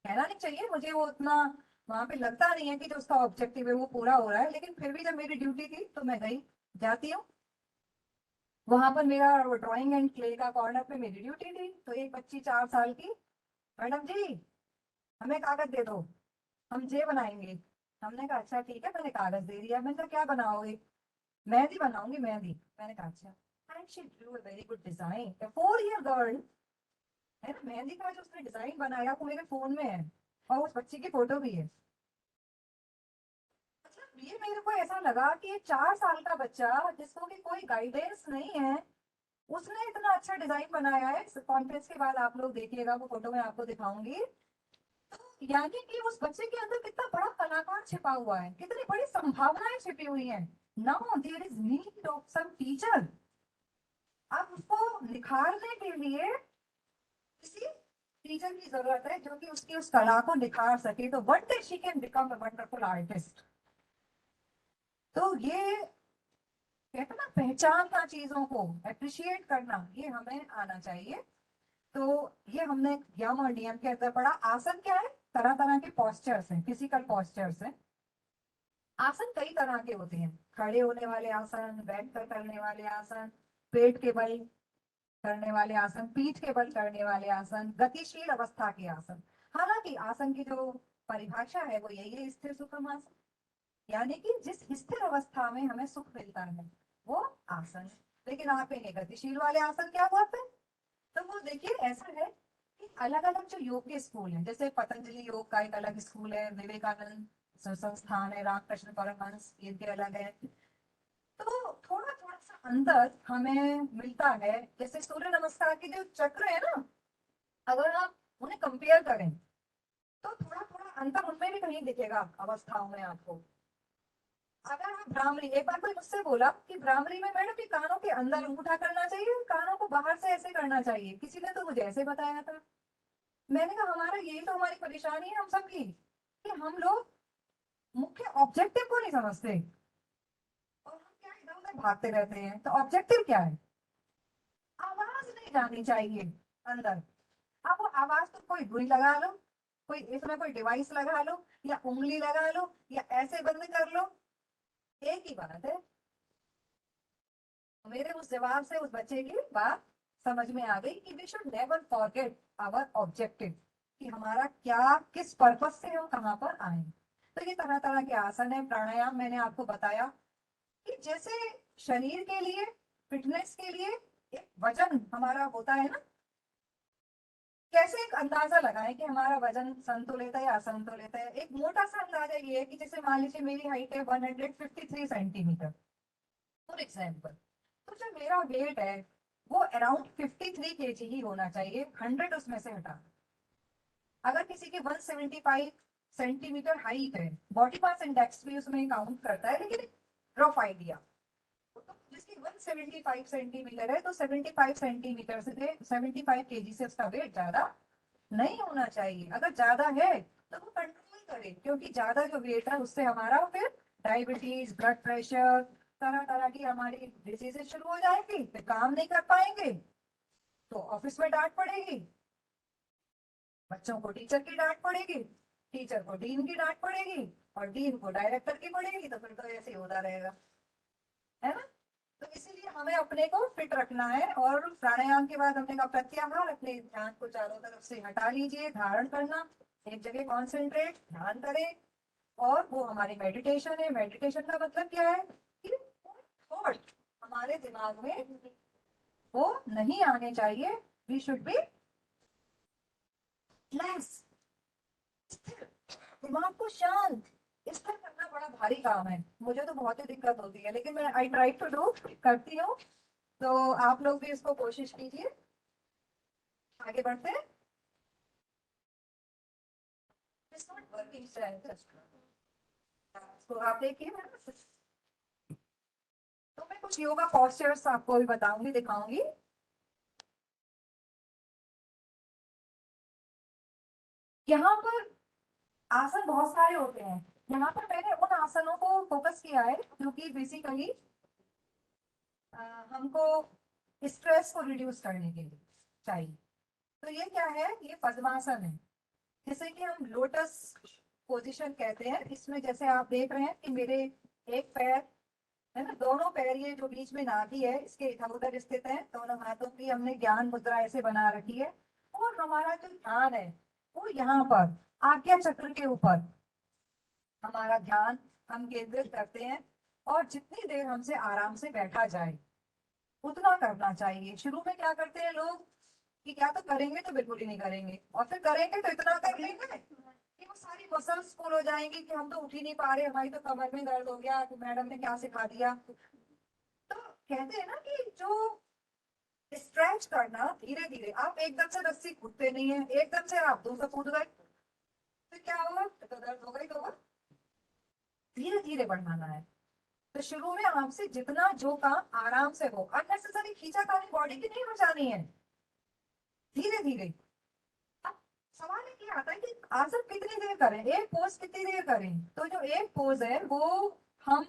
कहना नहीं चाहिए, मुझे वो उतना वहां पे लगता नहीं है कि जो उसका ऑब्जेक्टिव है वो पूरा हो रहा है, लेकिन फिर भी जब मेरी ड्यूटी थी तो मैं गई, जाती हूँ। वहां पर मेरा ड्राइंग एंड क्ले का कॉर्नर पे मेरी ड्यूटी थी, तो एक बच्ची 4 साल की, मैडम जी हमें कागज दे दो, हम ये बनाएंगे। हमने कहा अच्छा ठीक है, मैंने कागज दे दिया, मैंने कहा क्या बनाओगे? मेहंदी बनाऊंगी, मेहंदी। मैंने कहा अच्छा। And she drew a very good design, 4 year girl, है ना। मेहंदी का जो उसने डिजाइन बनाया वो मेरे फोन में है और उस बच्ची की फोटो भी है। मतलब ये मेरे को ऐसा लगा कि ये 4 साल का बच्चा जिसको कि कोई गाइडेंस नहीं है, उसने इतना अच्छा डिजाइन बनाया है। कॉन्फ्रेंस के बाद आप लोग देखिएगा, वो फोटो मैं आपको दिखाऊंगी। यानी कि उस बच्चे के अंदर कितना बड़ा कलाकार छिपा हुआ है, कितनी बड़ी संभावनाएं छिपी हुई हैं। Now there is need of some teacher. अब उसको निखारने के लिए किसी टीचर की जरूरत है जो कि उसकी उस कला को निखार सके, तो one day she can become a wonderful artist. तो ये कहते हैं ना, पहचानना, चीजों को अप्रिशिएट करना, ये हमें आना चाहिए। तो ये हमने यम और नियम के अंदर पढ़ा। आसन क्या है? तरह तरह के पॉस्चर्स हैं, फिजिकल पॉस्चर्स हैं। आसन कई तरह के होते हैं, खड़े होने वाले आसन, बैठ कर करने वाले आसन, पेट के बल करने वाले आसन, पीठ के बल करने वाले आसन, गतिशील अवस्था के आसन। हालांकि आसन की जो परिभाषा है वो यही है, स्थिर सुखम आसन। यानी कि जिस स्थिर अवस्था में हमें सुख मिलता है वो आसन है। लेकिन आप इन्हें गतिशील वाले आसन क्या बोलते हैं? तो वो देखिए ऐसा है कि अलग अलग जो योग के स्कूल हैं, जैसे पतंजलि योग का एक अलग स्कूल है, विवेकानंद संस्थान है, रामकृष्ण परमहंस इनके अलग है। तो थोड़ा थोड़ा सा अंतर हमें मिलता है। जैसे सूर्य नमस्कार के जो चक्र है ना, अगर आप उन्हें कंपेयर करें तो थोड़ा थोड़ा अंतर उनमें भी कहीं दिखेगा अवस्थाओं में आपको। अगर आप भ्रामरी, एक बार कोई मुझसे बोला कि भ्रामरी में मैडम ये कानों के अंदर अंगूठा करना चाहिए, कानों को बाहर से ऐसे करना चाहिए, किसी ने तो मुझे ऐसे बताया था। मैंने कहा हमारा यही तो हमारी परेशानी है हम सबकी, कि हम लोग मुख्य ऑब्जेक्टिव को नहीं समझते और हम क्या इधर उधर भागते रहते हैं। तो ऑब्जेक्टिव क्या है? आवाज नहीं जानी चाहिए अंदर। अब वो आवाज तो कोई रुई लगा लो, कोई इसमें कोई डिवाइस लगा लो, या उंगली लगा लो, या ऐसे बंद कर लो, एक ही बात है। मेरे उस जवाब से उस बच्चे की बात समझ में आ गई कि we should never forget our objective, कि हमारा क्या, किस पर्पस से हम कहाँ पर आए। तो ये तरह तरह के आसन है, प्राणायाम मैंने आपको बताया कि जैसे शरीर के लिए, फिटनेस के लिए एक वजन हमारा होता है ना, कैसे एक अंदाजा लगाएं कि हमारा वजन संतुलित है या असंतुलित है। एक मोटा सा अंदाजा ये है कि जैसे मान लीजिए मेरी हाइट है 153 सेंटीमीटर फॉर एग्जाम्पल, तो जो मेरा वेट है वो अराउंड 53 केजी ही होना चाहिए, 100 उसमें से हटा। अगर किसी की 175 सेंटीमीटर हाइट है, बॉडी मास इंडेक्स भी उसमें काउंट करता है, लेकिन रफ आइडिया, तो जिसकी 175 सेंटीमीटर है तो 75 सेंटीमीटर से 75 केजी से उसका वेट ज्यादा नहीं होना चाहिए। अगर ज्यादा है तो वो कंट्रोल करे, क्योंकि ज्यादा जो वेट है उससे हमारा फिर डायबिटीज, ब्लड प्रेशर, तरह तरह की हमारी डिजीजेस शुरू हो जाएगी, फिर काम नहीं कर पाएंगे तो ऑफिस में डांट पड़ेगी, बच्चों को टीचर की डांट पड़ेगी, टीचर को डीन की डांट पड़ेगी, और डीन को डायरेक्टर की पड़ेगी, तो फिर तो ऐसे ही होता रहेगा, है ना। तो इसीलिए हमें अपने को फिट रखना है। और प्राणायाम के बाद हमने कहा प्रत्याहार, अपने ध्यान को चारों तरफ से हटा लीजिए, धारण करना, एक जगह कॉन्सेंट्रेट, ध्यान करें। और वो हमारी मेडिटेशन है। मेडिटेशन का मतलब क्या है कि थॉट हमारे दिमाग में वो नहीं आने चाहिए, वी शुड बी लेस, दिमाग को शांत। स्थिर करना बड़ा भारी काम है, मुझे तो बहुत ही दिक्कत होती है, लेकिन मैं आई ट्राई टू डू, करती हूँ। तो आप लोग भी इसको कोशिश कीजिए। आगे बढ़ते हैं। It's not working, sir. तो आप देखिए, तो मैं कुछ योगा पोस्चर्स आपको भी बताऊंगी, दिखाऊंगी। यहाँ पर आसन बहुत सारे होते हैं, यहाँ पर मैंने उन आसनों को फोकस किया है जो कि बेसिकली हमको स्ट्रेस को रिड्यूस करने के लिए चाहिए। तो ये क्या है, ये पद्मासन है, जैसे कि हम लोटस पोजीशन कहते हैं। इसमें जैसे आप देख रहे हैं कि मेरे एक पैर है ना, दोनों पैर ये जो बीच में नाभि है इसके इधर उधर स्थित है, दोनों हाथों की हमने ज्ञान मुद्रा ऐसे बना रखी है, और हमारा जो ध्यान है वो यहाँ पर आज्ञा चक्र के ऊपर हमारा ध्यान हम केंद्रित करते हैं। और जितनी देर हमसे आराम से बैठा जाए उतना करना चाहिए। शुरू में क्या करते हैं लोग कि क्या तो करेंगे तो बिल्कुल ही नहीं करेंगे, और फिर करेंगे तो इतना कर लेंगे कि वो सारी मसल्स पुल हो जाएंगी कि हम तो उठ ही नहीं पा रहे, हमारी तो कमर में दर्द हो गया, तो मैडम ने क्या सिखा दिया। तो कहते हैं ना कि जो स्ट्रेच करना धीरे धीरे, आप एकदम से रस्सी कूदते नहीं है, एकदम से आप 200 कूद गए तो क्या होगा, तो दर्द होगा ही होगा। धीरे धीरे बढ़ाना है। तो शुरू में आपसे जितना जो काम आराम से हो, अननेसेसरी खींचातानी बॉडी की नहीं बचानी है, धीरे धीरे। अब सवाल ये आता है कि आसन कितनी देर करें, एक पोज कितनी देर करें। तो जो एक पोज है वो हम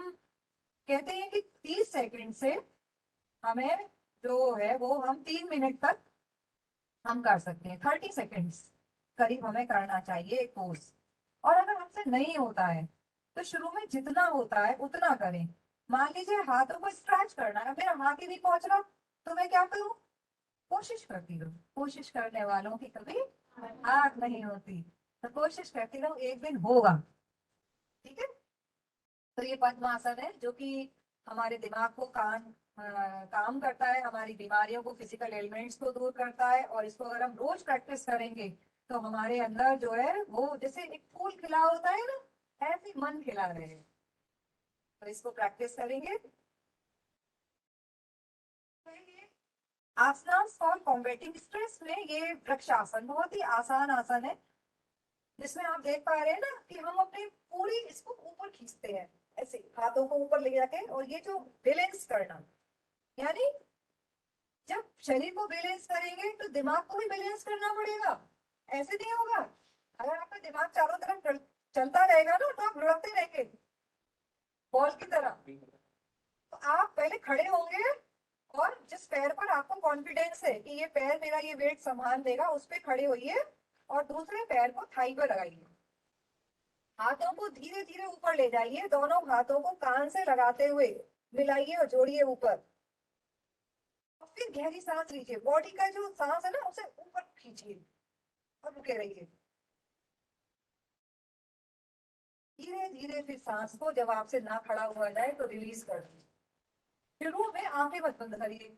कहते हैं कि 30 सेकंड से हमें जो है वो हम 3 मिनट तक हम कर सकते हैं, 30 सेकंड्स करीब हमें करना चाहिए एक पोज। और अगर हमसे नहीं होता है तो शुरू में जितना होता है उतना करें। मान लीजिए हाथों को स्ट्रेच करना है, मेरा हाथ ही नहीं पहुंच रहा, तो मैं क्या करूं, कोशिश करती रहूं। कोशिश करने वालों की कभी हार नहीं होती, तो कोशिश करती रहूं, एक दिन होगा। ठीक है। तो ये पद्मासन है जो कि हमारे दिमाग को काम करता है, हमारी बीमारियों को, फिजिकल एलिमेंट्स को दूर करता है। और इसको अगर हम रोज प्रैक्टिस करेंगे तो हमारे अंदर जो है वो जैसे एक फूल खिला होता है ना, ऐसे ही मन खिला रहे हैं। तो इसको प्रैक्टिस करेंगे। आसनास फॉर कॉम्बेटिंग स्ट्रेस में ये वृक्षासन बहुत ही आसान आसन है, जिसमें आप देख पा रहे हैं ना कि हम अपनी पूरी इसको ऊपर खींचते हैं, ऐसे हाथों को ऊपर ले जाके। और ये जो बैलेंस करना, यानी जब शरीर को बैलेंस करेंगे तो दिमाग को भी बैलेंस करना पड़ेगा, ऐसे नहीं होगा। अगर आपका दिमाग चारों तरफ चलता रहेगा ना तो आप लुढ़कते रहेंगे बॉल की तरह। तो आप पहले खड़े होंगे, और जिस पैर पर आपको कॉन्फिडेंस है कि ये पैर मेरा ये वेट संभाल देगा, उस पर खड़े होइए, और दूसरे पैर को थाई पर लगाइए। हाथों को धीरे धीरे ऊपर ले जाइए, दोनों हाथों को कान से लगाते हुए मिलाइए और जोड़िए ऊपर। और फिर गहरी सांस लीजिए, बॉडी का जो सांस है ना उसे ऊपर खींचिए और रुके रहिए। ये धीरे धीरे फिर सांस को जब आपसे ना खड़ा हुआ जाए तो रिलीज कर दीजिए। शुरू में आंखें मत बंद करिए,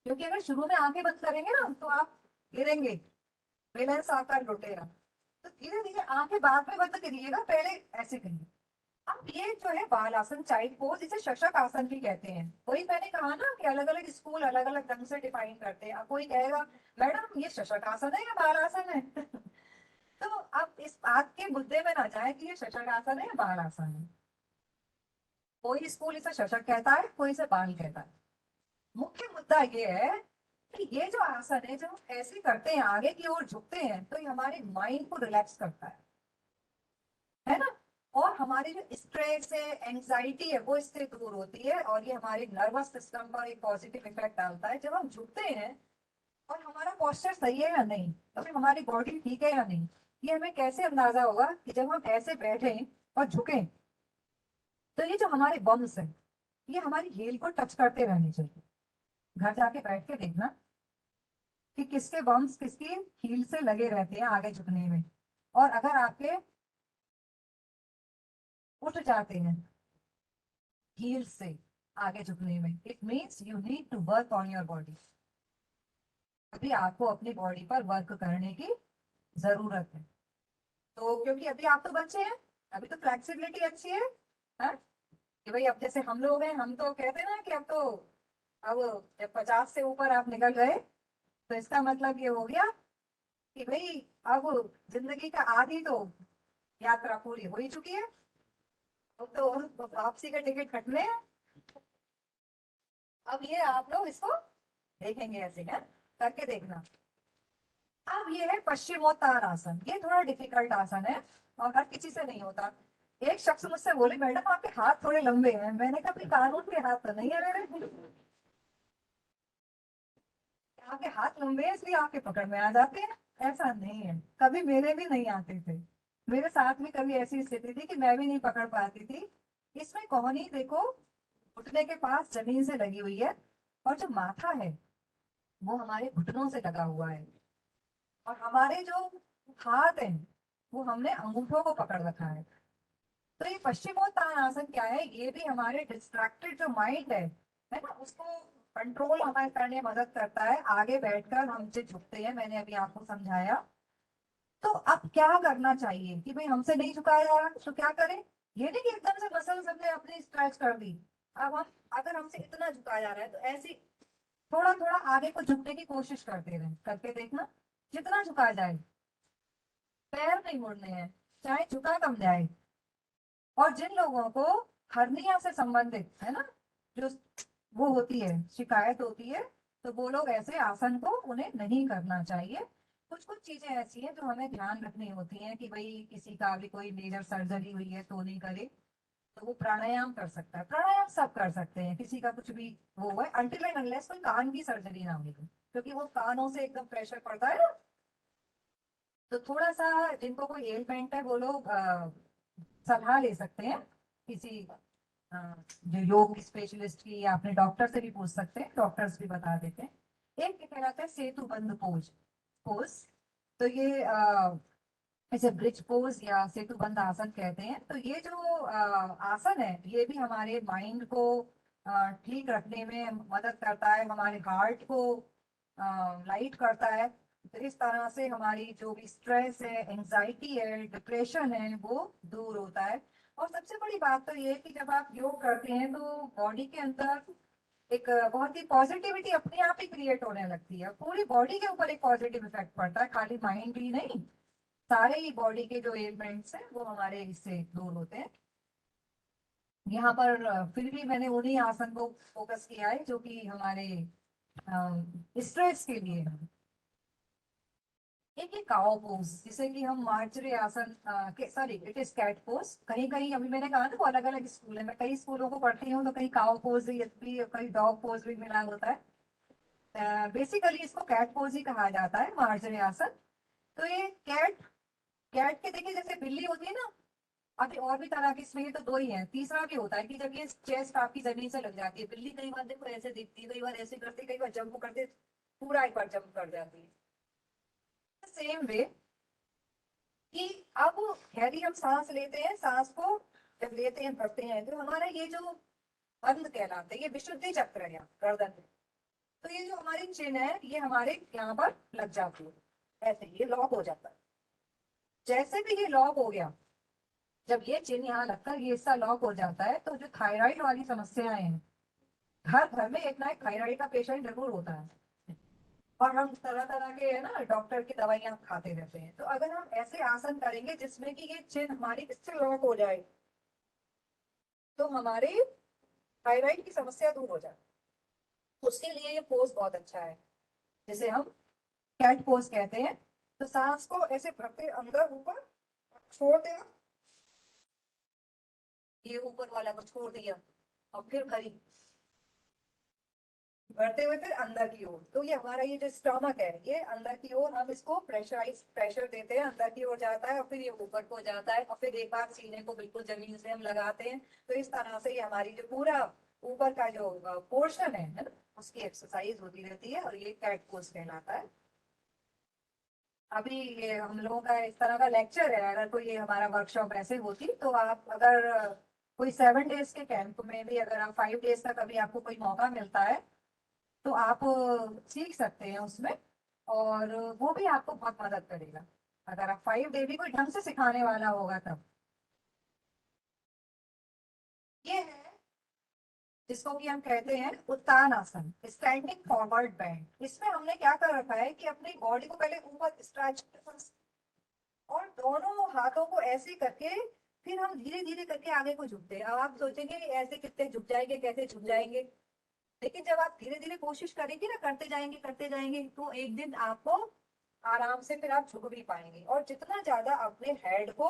क्योंकि अगर शुरू में आंखें बंद करेंगे ना तो आप गिरेंगे, बैलेंस आपका लुटेगा। तो धीरे धीरे आंखें बाद में बंद करिएगा, पहले ऐसे करिए। अब ये जो है बालासन चाइल्ड पोज, इसे शशक आसन भी कहते हैं। कोई मैंने कहा ना कि अलग अलग स्कूल अलग अलग ढंग से डिफाइन करते हैं। अब कोई कहेगा मैडम ये शशक आसन है या बालासन है तो अब इस बात के मुद्दे में ना जाए कि ये शशक आसन है या बालासन है। कोई स्कूल इसे शशक कहता है, कोई इसे बाल कहता है। मुख्य मुद्दा ये है कि ये जो आसन है, जब हम ऐसे करते हैं आगे की ओर झुकते हैं, तो ये हमारे माइंड को रिलैक्स करता है ना। और हमारी जो स्ट्रेस है, एंजाइटी है, वो इससे दूर होती है और ये हमारे नर्वस सिस्टम पर एक पॉजिटिव इफेक्ट डालता है। जब हम झुकते हैं और हमारा पोस्चर सही है या नहीं, तो फिर हमारी बॉडी ठीक है या नहीं, ये हमें कैसे अंदाजा होगा कि जब हम ऐसे बैठे और झुके तो ये जो हमारे बम्स है ये हमारी हील को टच करते रहने चाहिए। घर जाके बैठ के देखना कि किसके बम्स किसकी हील से लगे रहते हैं आगे झुकने में। और अगर आपके उठ जाते हैं हील से आगे झुकने में, it means you need to work on your body. अभी आपको अपनी बॉडी पर वर्क करने की जरूरत है। तो क्योंकि अभी आप तो बच्चे हैं, अभी तो फ्लेक्सिबिलिटी अच्छी है, हाँ? कि भाई अब जैसे हम लोग हैं, हम तो कहते हैं ना कि अब तो अब जब 50 से ऊपर आप निकल गए तो इसका मतलब ये हो गया कि भाई अब जिंदगी का आधी तो यात्रा पूरी हो ही चुकी है। अब तो वापसी का टिकट कटने हैं। अब ये आप लोग इसको देखेंगे ऐसे है, करके देखना। अब ये है पश्चिमोत्तानासन। ये थोड़ा डिफिकल्ट आसन है और हर किसी से नहीं होता। एक शख्स मुझसे बोले मैडम आपके हाथ थोड़े लंबे हैं। मैंने कहा अपनी कानून के हाथ तो नहीं है मेरे, आपके हाथ लंबे हैं इसलिए आपके पकड़ में आ जाते हैं। ऐसा नहीं है, कभी मेरे भी नहीं आते थे। मेरे साथ में कभी ऐसी स्थिति थी कि मैं भी नहीं पकड़ पाती थी। इसमें कोहनी देखो घुटने के पास जमीन से लगी हुई है और जो माथा है वो हमारे घुटनों से लगा हुआ है और हमारे जो हाथ हैं वो हमने अंगूठों को पकड़ रखा है। तो ये पश्चिमोत्तानासन क्या है, ये भी हमारे डिस्ट्रैक्टेड जो माइंड है ना, उसको कंट्रोल हमारे करने में मदद करता है। आगे बैठकर हमसे झुकते हैं, मैंने अभी आपको समझाया। तो अब क्या करना चाहिए कि भाई हमसे नहीं झुकाया जा रहा तो क्या करें। ये नहीं कि एकदम से मसल हमने अपनी स्ट्रेच कर दी। अब हम अगर हमसे इतना झुकाया जा रहा है तो ऐसे थोड़ा थोड़ा आगे को झुकने की कोशिश करते रहे, करके देखना जितना झुका जाए। पैर नहीं मुड़ने हैं, चाहे झुका कम जाए। और जिन लोगों को हर्निया से संबंधित है ना जो वो होती है, शिकायत होती है, तो वो लोग ऐसे आसन को उन्हें नहीं करना चाहिए। कुछ कुछ चीजें ऐसी हैं जो हमें ध्यान रखनी होती हैं कि भाई किसी का भी कोई मेजर सर्जरी हुई है तो नहीं करे। तो वो प्राणायाम कर सकता है, प्राणायाम सब कर सकते हैं, किसी का कुछ भी वो है अनटिल एंड अनलेस कोई कान की सर्जरी ना हुई हो, क्योंकि वो कानों से एकदम प्रेशर पड़ता है ना। तो थोड़ा सा जिनको कोई एलमेंट है वो लोग सलाह ले सकते हैं किसी अ, जो योग स्पेशलिस्ट की, या अपने डॉक्टर से भी पूछ सकते हैं, डॉक्टर्स भी बता देते हैं। एक कहलाता है सेतु बंद पोज पोज। तो ये इसे ब्रिज पोज या सेतु बंद आसन कहते हैं। तो ये जो आसन है ये भी हमारे माइंड को ठीक रखने में मदद करता है, हमारे हार्ट को लाइट करता है। तो इस तरह से हमारी जो भी स्ट्रेस है, एंजाइटी है, डिप्रेशन है, वो दूर होता है। और सबसे बड़ी बात तो ये है कि जब आप योग करते हैं तो बॉडी के अंदर एक बहुत ही पॉजिटिविटी अपने आप ही क्रिएट होने लगती है। पूरी बॉडी के ऊपर एक पॉजिटिव इफेक्ट पड़ता है, खाली माइंड ही नहीं, सारे ही बॉडी के जो एलिमेंट्स हैं वो हमारे इससे दूर होते हैं। यहाँ पर फिर भी मैंने उन्हीं आसन को फोकस किया है जो कि हमारे स्ट्रेस के लिए है। एक काओ पोज जिसे कि हम मार्जरी आसन sorry it is cat pose. कहीं कहीं अभी मैंने कहा ना वो अलग अलग स्कूल है, मैं कई स्कूलों को पढ़ती हूँ तो कहीं काओ पोज भी, कहीं डॉग पोज भी मिला होता है। बेसिकली इसको कैट पोज ही कहा जाता है, मार्जरी आसन। तो ये कैट कैट के देखिए जैसे बिल्ली होती है ना, अभी और भी तरह की, इसमें ये तो दो ही है, तीसरा भी होता है कि जब ये चेस्ट आपकी जमीन से लग जाती है, बिल्ली कई बार देखो ऐसे दिखती है, कई बार ऐसे करती है, कई बार जंप करते पूरा एक बार जंप कर जाती है। सेम वे कि अब हैवी हम सांस लेते हैं, सांस को जब लेते हैं भरते हैं तो हमारा ये जो बंद कहलाते हैं, ये विशुद्धि चक्र है यहाँ गर्दन में। तो ये जो हमारी चिन्ह है ये हमारे यहाँ पर लग जाती है, ऐसे ये लॉक हो जाता है। जैसे भी ये लॉक हो गया, जब ये चिन्ह यहाँ लगकर ये हिस्सा लॉक हो जाता है, तो जो थायराइड वाली समस्याएं हैं, हर घर में एक ना एक थायराइड का पेशेंट जरूर होता है, और हम तरह तरह के है ना डॉक्टर की दवाइयां खाते रहते हैं। तो अगर हम ऐसे आसन करेंगे जिसमें कि ये चिन्ह हमारी इससे लॉक हो जाए, तो हमारे थायराइड की समस्या दूर हो जाए। उसके लिए ये पोज बहुत अच्छा है, जिसे हम कैट पोज कहते हैं। तो सांस को ऐसे भरते अंदर ऊपर छोड़ देना, ये ऊपर वाला को छोड़ दिया और फिर भरी, बढ़ते हुए फिर अंदर की ओर। तो ये हमारा ये जो स्टमक है, ये अंदर की ओर हम इसको प्रेशर देते हैं, अंदर की ओर जाता है और फिर ये ऊपर को जाता है, और फिर एक बार सीने को बिल्कुल जमीन से हम लगाते हैं। तो इस तरह से ये हमारी जो पूरा ऊपर का जो पोर्शन है ना, उसकी एक्सरसाइज होती रहती है, और ये कैट पोज कहलाता है। अभी ये हम लोगों का इस तरह का लेक्चर है, अगर कोई ये हमारा वर्कशॉप ऐसे होती, तो आप अगर कोई 7 डेज के कैंप में भी, अगर आप 5 डेज का कभी आपको कोई मौका मिलता है, तो आप सीख सकते हैं उसमें, और वो भी आपको बहुत मदद करेगा अगर आप 5 डे भी कोई ढंग से सिखाने वाला होगा तब। ये है जिसको कि हम कहते हैं उत्तान आसन, स्टैंडिंग फॉरवर्ड बेंड। इसमें हमने क्या कर रखा है कि अपनी बॉडी को पहले ऊपर स्ट्रेच, और दोनों हाथों को ऐसे करके फिर हम धीरे धीरे करके आगे को झुकते हैं। अब आप सोचेंगे कि ऐसे कितने झुक जाएंगे, कैसे झुक जाएंगे, लेकिन जब आप धीरे धीरे कोशिश करेंगे ना, करते जाएंगे, तो एक दिन आपको आराम से फिर आप झुक भी पाएंगे। और जितना ज्यादा अपने हेड को,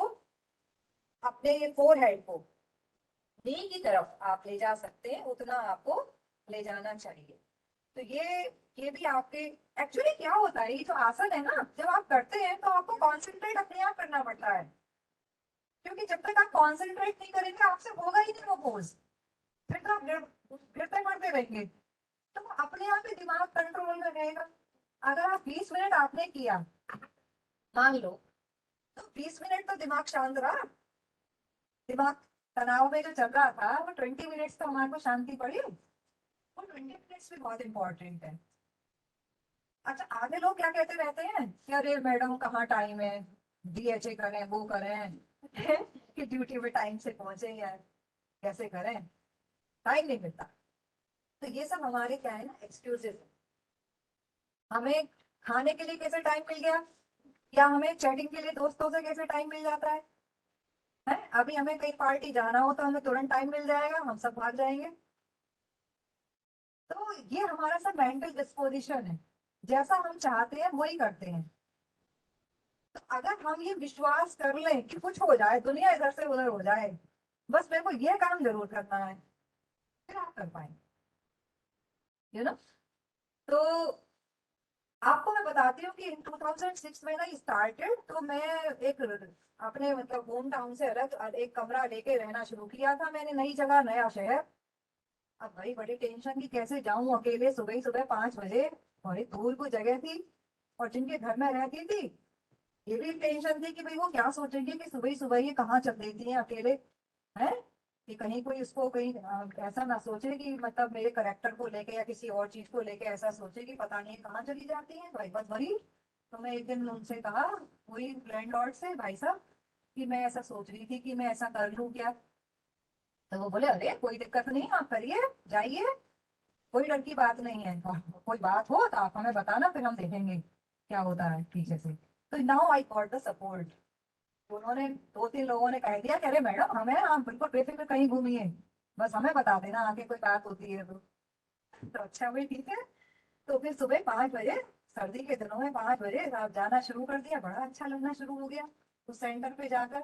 अपने फोर हेड को नी की तरफ आप ले जा सकते हैं, उतना आपको ले जाना चाहिए। तो ये भी आपके, एक्चुअली क्या होता है, ये जो आसन है ना, जब आप करते हैं तो आपको कॉन्सेंट्रेट अपने आप करना पड़ता है, क्योंकि जब तक आप कॉन्सेंट्रेट नहीं करेंगे आपसे होगा ही नहीं वो पोज, फिर तो आप गिरते पड़ते रहेंगे। तो अपने आप ही दिमाग कंट्रोल में रहेगा। अगर आप 20 मिनट आपने किया, मान लो, तो 20 मिनट तो दिमाग शांत रहा, दिमाग तनाव में जो चल रहा था वो 20 मिनट्स तो हमारे को शांति पड़ी, वो 20 मिनट्स भी बहुत इंपॉर्टेंट है। अच्छा, आगे लोग क्या कहते रहते हैं कि अरे मैडम कहाँ टाइम है, डीएचए करें, वो करें कि ड्यूटी पे टाइम से पहुंचे, यार कैसे करें, टाइम नहीं मिलता। तो ये सब हमारे क्या है ना, एक्सक्यूजेस है। हमें खाने के लिए कैसे टाइम मिल गया, या हमें चैटिंग के लिए दोस्तों से कैसे टाइम मिल जाता है? अभी हमें कहीं पार्टी जाना हो तो हमें तुरंत टाइम मिल जाएगा, हम सब भाग जाएंगे। तो ये हमारा सब मेंटल डिस्पोजिशन है, जैसा हम चाहते हैं वही करते हैं। तो अगर हम ये विश्वास कर लें कि कुछ हो जाए, दुनिया इधर से उधर हो जाए, बस मेरे को ये काम जरूर करना है, फिर आप कर पाएंगे, यू नो। तो आपको मैं बताती हूँ कि इन 2006 में ना स्टार्टेड, तो मैं एक अपने मतलब होम टाउन से अलग एक कमरा लेके रहना शुरू किया था मैंने, नई जगह नया शहर। अब भाई बड़ी टेंशन की कैसे जाऊं अकेले, सुबह ही सुबह 5 बजे, बड़ी दूर को जगह थी, और जिनके घर में रहती थी ये भी टेंशन थी कि भाई वो क्या सोचेंगे कि सुबह ही सुबह ये कहाँ चल देती है अकेले, है कि कहीं कोई उसको कहीं ऐसा ना सोचे कि मतलब मेरे करेक्टर को लेके या किसी और चीज को लेके ऐसा सोचे कि पता नहीं कहाँ चली जाती है भाई, बस वही। तो मैं एक दिन उनसे कहा, वही लैंडलॉर्ड से, भाई साहब कि मैं ऐसा सोच रही थी कि मैं ऐसा कर लूं क्या? तो वो बोले अरे कोई दिक्कत नहीं, आप करिए, जाइए, कोई डर की बात नहीं है, और कोई बात हो तो आप हमें बताना, फिर हम देखेंगे क्या होता है पीछे से। तो now I got the support. उन्होंने 2-3 लोगों ने कह दिया कि अरे मैडम हमें आप बिल्कुल बेफिक्र कहीं घूमिए, बस हमें बता देना आगे कोई बात होती है तो अच्छा भाई ठीक है। तो फिर सुबह 5 बजे, सर्दी के दिनों में 5 बजे आप जाना शुरू कर दिया, बड़ा अच्छा लगना शुरू हो गया उस सेंटर पे जाकर।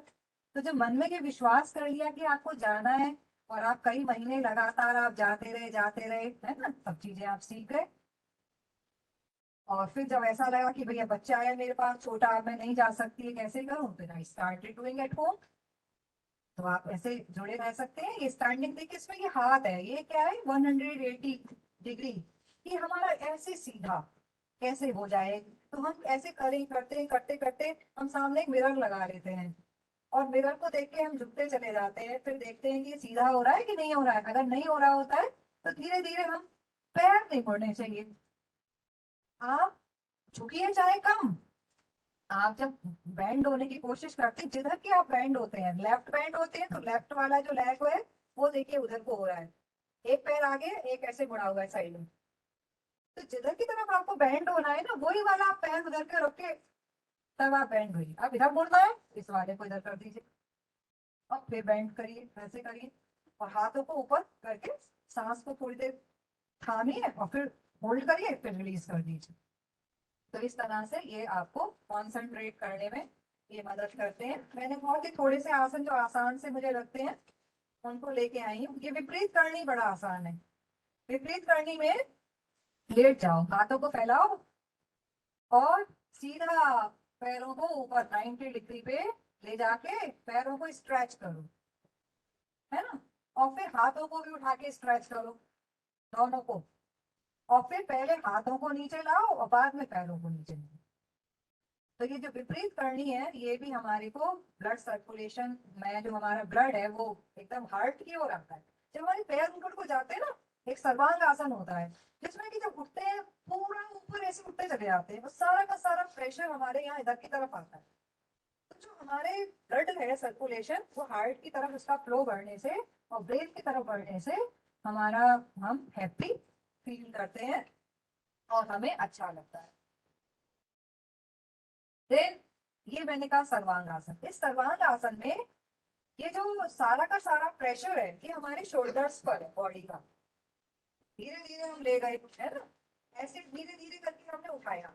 तो जब मन में ये विश्वास कर लिया कि आपको जाना है, और आप कई महीने लगातार आप जाते रहे, है ना, सब चीजें आप सीख गए। और फिर जब ऐसा लगा कि भैया बच्चा है मेरे पास छोटा, मैं नहीं जा सकती, कैसे करूं, फिर I started doing at home. तो आप ऐसे जुड़े रह सकते हैं। ये स्टैंडिंग देखिए, इसमें ये हाथ है, ये क्या है 180 डिग्री, ये हमारा ऐसे सीधा कैसे हो जाए। तो हम ऐसे करें, करते करते करते हम सामने एक मिरर लगा लेते हैं, और मिरर को देख के हम झुकते चले जाते हैं, फिर देखते हैं कि सीधा हो रहा है कि नहीं हो रहा है। अगर नहीं हो रहा होता है तो धीरे धीरे हम, पैर नहीं मुड़ने चाहिए, आप झुकिए चाहे कम। आप जब बैंड होने की कोशिश करते हैं, जिधर की आप बैंड होते हैं, लेफ्ट बैंड होते हैं तो लेफ्ट वाला जो लेग है वो देखिए उधर को हो रहा है, एक पैर आगे एक ऐसे मुड़ा हुआ है साइड में। तो जिधर की तरफ आपको बैंड होना है ना, वही वाला आप पैर उधर के रख के तब आप बैंड हुई। अब इधर मुड़ना है, इस वाले को इधर कर दीजिए और फिर बैंड करिए, ऐसे करिए और हाथों को ऊपर करके सांस को थोड़ी देर थामिए और फिर होल्ड करिए, फिर रिलीज कर दीजिए। तो इस तरह से ये आपको कॉन्सेंट्रेट करने में ये मदद करते हैं। मैंने बहुत ही थोड़े से आसन जो आसान से मुझे लगते हैं उनको लेके आई हूँ। ये विपरीत करनी बड़ा आसान है। विपरीत करनी में लेट जाओ, हाथों को फैलाओ और सीधा पैरों को ऊपर 90 डिग्री पे ले जाके पैरों को स्ट्रेच करो, है ना। और फिर हाथों को भी उठा के स्ट्रेच करो, दोनों को। और फिर पहले हाथों को नीचे लाओ और बाद में पैरों को नीचे लाओ। तो ये जो विपरीत करनी है, ये भी हमारे को ब्लड सर्कुलेशन में, जो हमारा ब्लड है वो एकदम हार्ट की ओर आता है। जब हमारे पैर ऊपर को जाते हैं ना, एक सर्वांग आसन होता है जिसमें कि जब उठते हैं पूरा ऊपर ऐसे उठते चले जाते हैं, वो सारा का सारा प्रेशर हमारे यहाँ इधर की तरफ आता है। तो जो हमारे ब्लड है सर्कुलेशन, वो हार्ट की तरफ उसका फ्लो बढ़ने से और ब्रेन की तरफ बढ़ने से हमारा, हम हैप्पी फील करते हैं और हमें अच्छा लगता है। देन ये मैंने कहा सर्वांग आसन। इस सर्वांग आसन में ये जो सारा का सारा प्रेशर है ये हमारे शोल्डर्स पर है, बॉडी का। धीरे धीरे हम ले गए, है ना, ऐसे धीरे धीरे करके हमने उठाया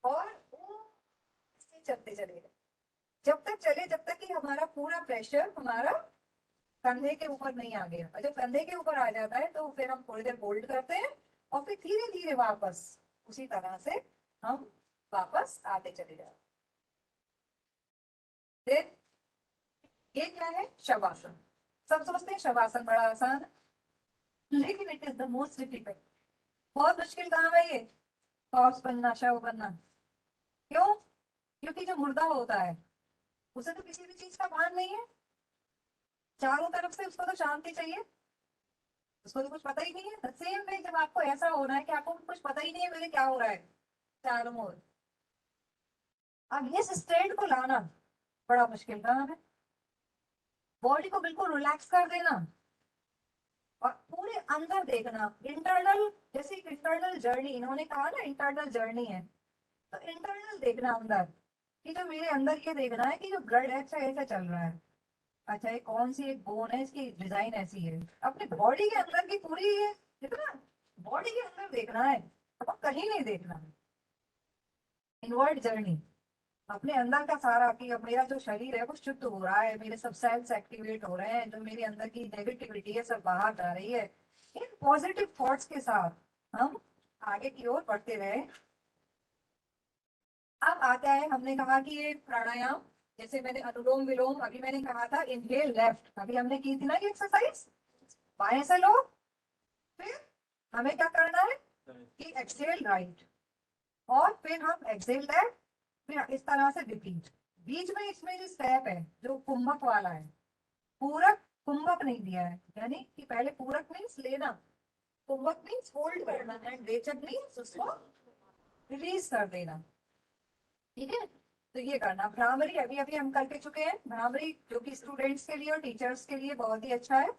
और वो ऐसे चलते चले गए। जब तक चले, जब तक कि हमारा पूरा प्रेशर हमारा कंधे के ऊपर नहीं आ गया। और जब कंधे के ऊपर आ जाता है तो फिर हम थोड़ी देर होल्ड करते हैं और फिर धीरे धीरे वापस उसी तरह से हम वापस आते चले जाते हैं। ये क्या है? शवासन। सब सोचते हैं शवासन बड़ा आसान है, लेकिन it is the most difficult. बहुत मुश्किल काम है ये, हॉर्स बनना, शव बनना। क्यों? क्योंकि जो मुर्दा होता है उसे तो किसी भी चीज का भान नहीं है, चारों तरफ से उसको तो शांति चाहिए, उसको तो कुछ पता ही नहीं है। सेम वे जब आपको ऐसा हो रहा है कि आपको कुछ पता ही नहीं है मेरे क्या हो रहा है चारों ओर, अब इस स्टेट को लाना बड़ा मुश्किल काम है। बॉडी को बिल्कुल रिलैक्स कर देना और पूरे अंदर देखना, इंटरनल, जैसे इंटरनल जर्नी, इन्होंने कहा ना इंटरनल जर्नी है, तो इंटरनल देखना अंदर, कि जो मेरे अंदर ये देखना है कि जो ब्लड है अच्छा ऐसा चल रहा है, अच्छा ये कौन सी एक बोन है, इसकी डिजाइन ऐसी है। अपने बॉडी के अंदर की पूरी ये कितना, बॉडी के अंदर देखना है और कहीं नहीं देखना है। इनवर्ड जर्नी, अपने अंदर का सारा, कि अब मेरा जो शरीर है वो शुद्ध हो रहा है, मेरे सब सेल्स एक्टिवेट हो रहे हैं, जो मेरे अंदर की नेगेटिविटी है सब बाहर जा रही है। इन पॉजिटिव थॉट्स के साथ हम आगे की ओर बढ़ते रहे। अब आता है, हमने कहा कि ये प्राणायाम, जैसे मैंने अनुलोम विलोम अभी मैंने कहा था, इनहेल लेफ्ट अभी हमने की थी ना ये एक्सरसाइज, बाएं से लो, फिर हमें क्या करना है कि एक्सहेल राइट, और फिर हम एक्सहेल लेफ्ट, फिर इस तरह से रिपीट। बीच में इसमें जो स्टेप है जो कुंभक वाला है, पूरक कुंभक नहीं दिया है, यानी कि पहले पूरक मीन्स लेना, कुंभक मीन्स होल्ड करना एंड रेचक मीन्स उसको रिलीज कर देना। ठीक है, तो ये करना। भ्रामरी अभी अभी हम करके चुके हैं, भ्रामरी जो कि स्टूडेंट्स के लिए और टीचर्स के लिए बहुत ही अच्छा है,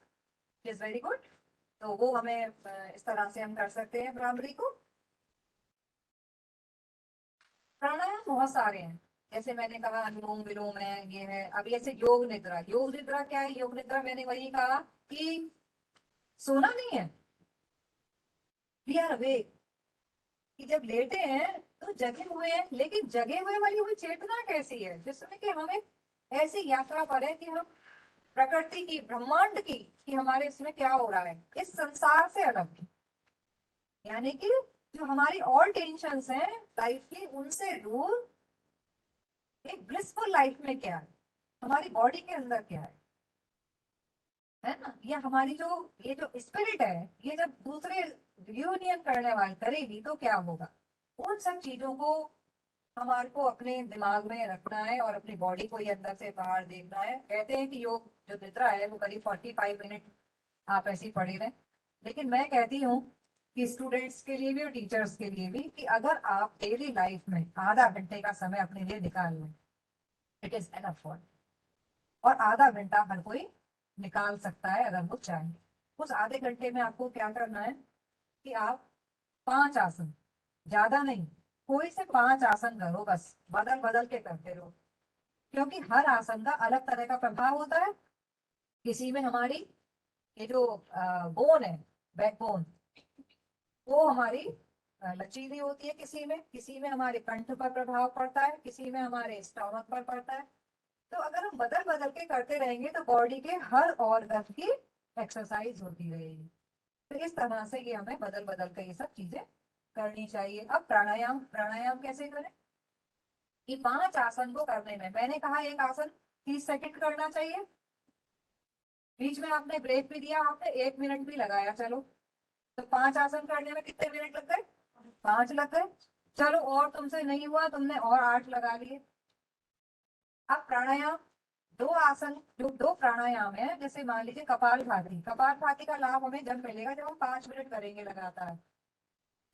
इज वेरी गुड। तो वो हमें इस तरह से हम कर सकते हैं भ्रामरी को। प्राणायाम बहुत सारे हैं, जैसे मैंने कहा अनुलोम विलोम है, ये है। अभी ऐसे योग निद्रा, योग निद्रा क्या है? योग निद्रा मैंने वही कहा कि सोना नहीं है, वी आर अवेक, कि जब लेटे हैं तो जगे हुए हैं, लेकिन जगे हुए वाली हुई चेतना कैसी है, जिसमें कि हम एक ऐसी यात्रा पर है कि हम प्रकृति की, ब्रह्मांड की, कि हमारे इसमें क्या हो रहा है, इस संसार से अलग। यानी कि जो हमारी और टेंशन्स हैं लाइफ की, उनसे दूर एक ब्लिसफुल लाइफ में क्या है, हमारी बॉडी के अंदर क्या है ना। ये हमारी जो, ये जो स्पिरिट है, ये जब दूसरे यूनियन करने वाले करेगी तो क्या होगा, उन सब चीजों को हमारे को अपने दिमाग में रखना है और अपनी बॉडी को ही अंदर से बाहर देखना है। कहते हैं कि योग जो निद्रा है वो करीब 45 मिनट आप ऐसे ही पड़े रहें, लेकिन मैं कहती हूँ कि स्टूडेंट्स के लिए भी और टीचर्स के लिए भी कि अगर आप डेली लाइफ में आधा घंटे का समय अपने लिए निकाल लें, इट इज एनफ फॉर। और आधा घंटा हर कोई निकाल सकता है अगर वो चाहे। उस आधे घंटे में आपको क्या करना है कि आप 5 आसन, ज्यादा नहीं, कोई से 5 आसन करो, बस बदल बदल के करते रहो, क्योंकि हर आसन का अलग तरह का प्रभाव होता है। किसी में हमारी ये जो बोन है, बैकबोन, वो हमारी लचीली होती है, किसी में हमारे कंठ पर प्रभाव पड़ता है, किसी में हमारे स्टमक पर पड़ता है। तो अगर हम बदल बदल के करते रहेंगे तो बॉडी के हर ऑर्गन की एक्सरसाइज होती रहेगी। तो इस तरह से ये हमें बदल बदल के ये सब चीजें करनी चाहिए। अब प्राणायाम, प्राणायाम कैसे करें? कि 5 आसन को करने में मैंने कहा एक आसन 30 सेकंड करना चाहिए, बीच में आपने ब्रेक भी दिया, आपने 1 मिनट भी लगाया, चलो तो 5 आसन करने में कितने मिनट लग गए? 5 लग गए। चलो और तुमसे नहीं हुआ, तुमने और 8 लगा लिए। अब प्राणायाम, 2 आसन, जो 2 प्राणायाम है, जैसे मान लीजिए कपालभाति, कपालभाति का लाभ हमें जब मिलेगा जब हम 5 मिनट करेंगे लगातार।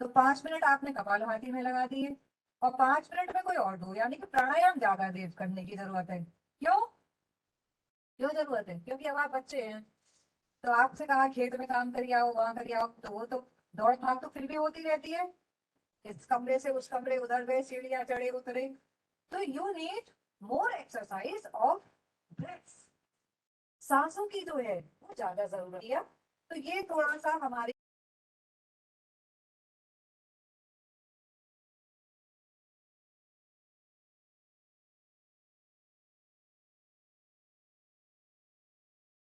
तो 5 मिनट आपने कपालभाति में लगा दिए और 5 मिनट में कोई और दो, यानी कि प्राणायाम ज्यादा देर करने की जरूरत है। क्यों क्यों जरूरत है? क्योंकि अब आप बच्चे हैं, तो आपसे कहा खेत में काम करिए आओ, वहां करिए आओ, तो वो तो दौड़ भाग तो फिर भी होती रहती है, इस कमरे से उस कमरे, उधर गए, सीढ़ियां चढ़े उतरे। तो you need more exercise of breaths, सांसों की जो है वो ज्यादा जरूरी है। तो ये थोड़ा सा हमारे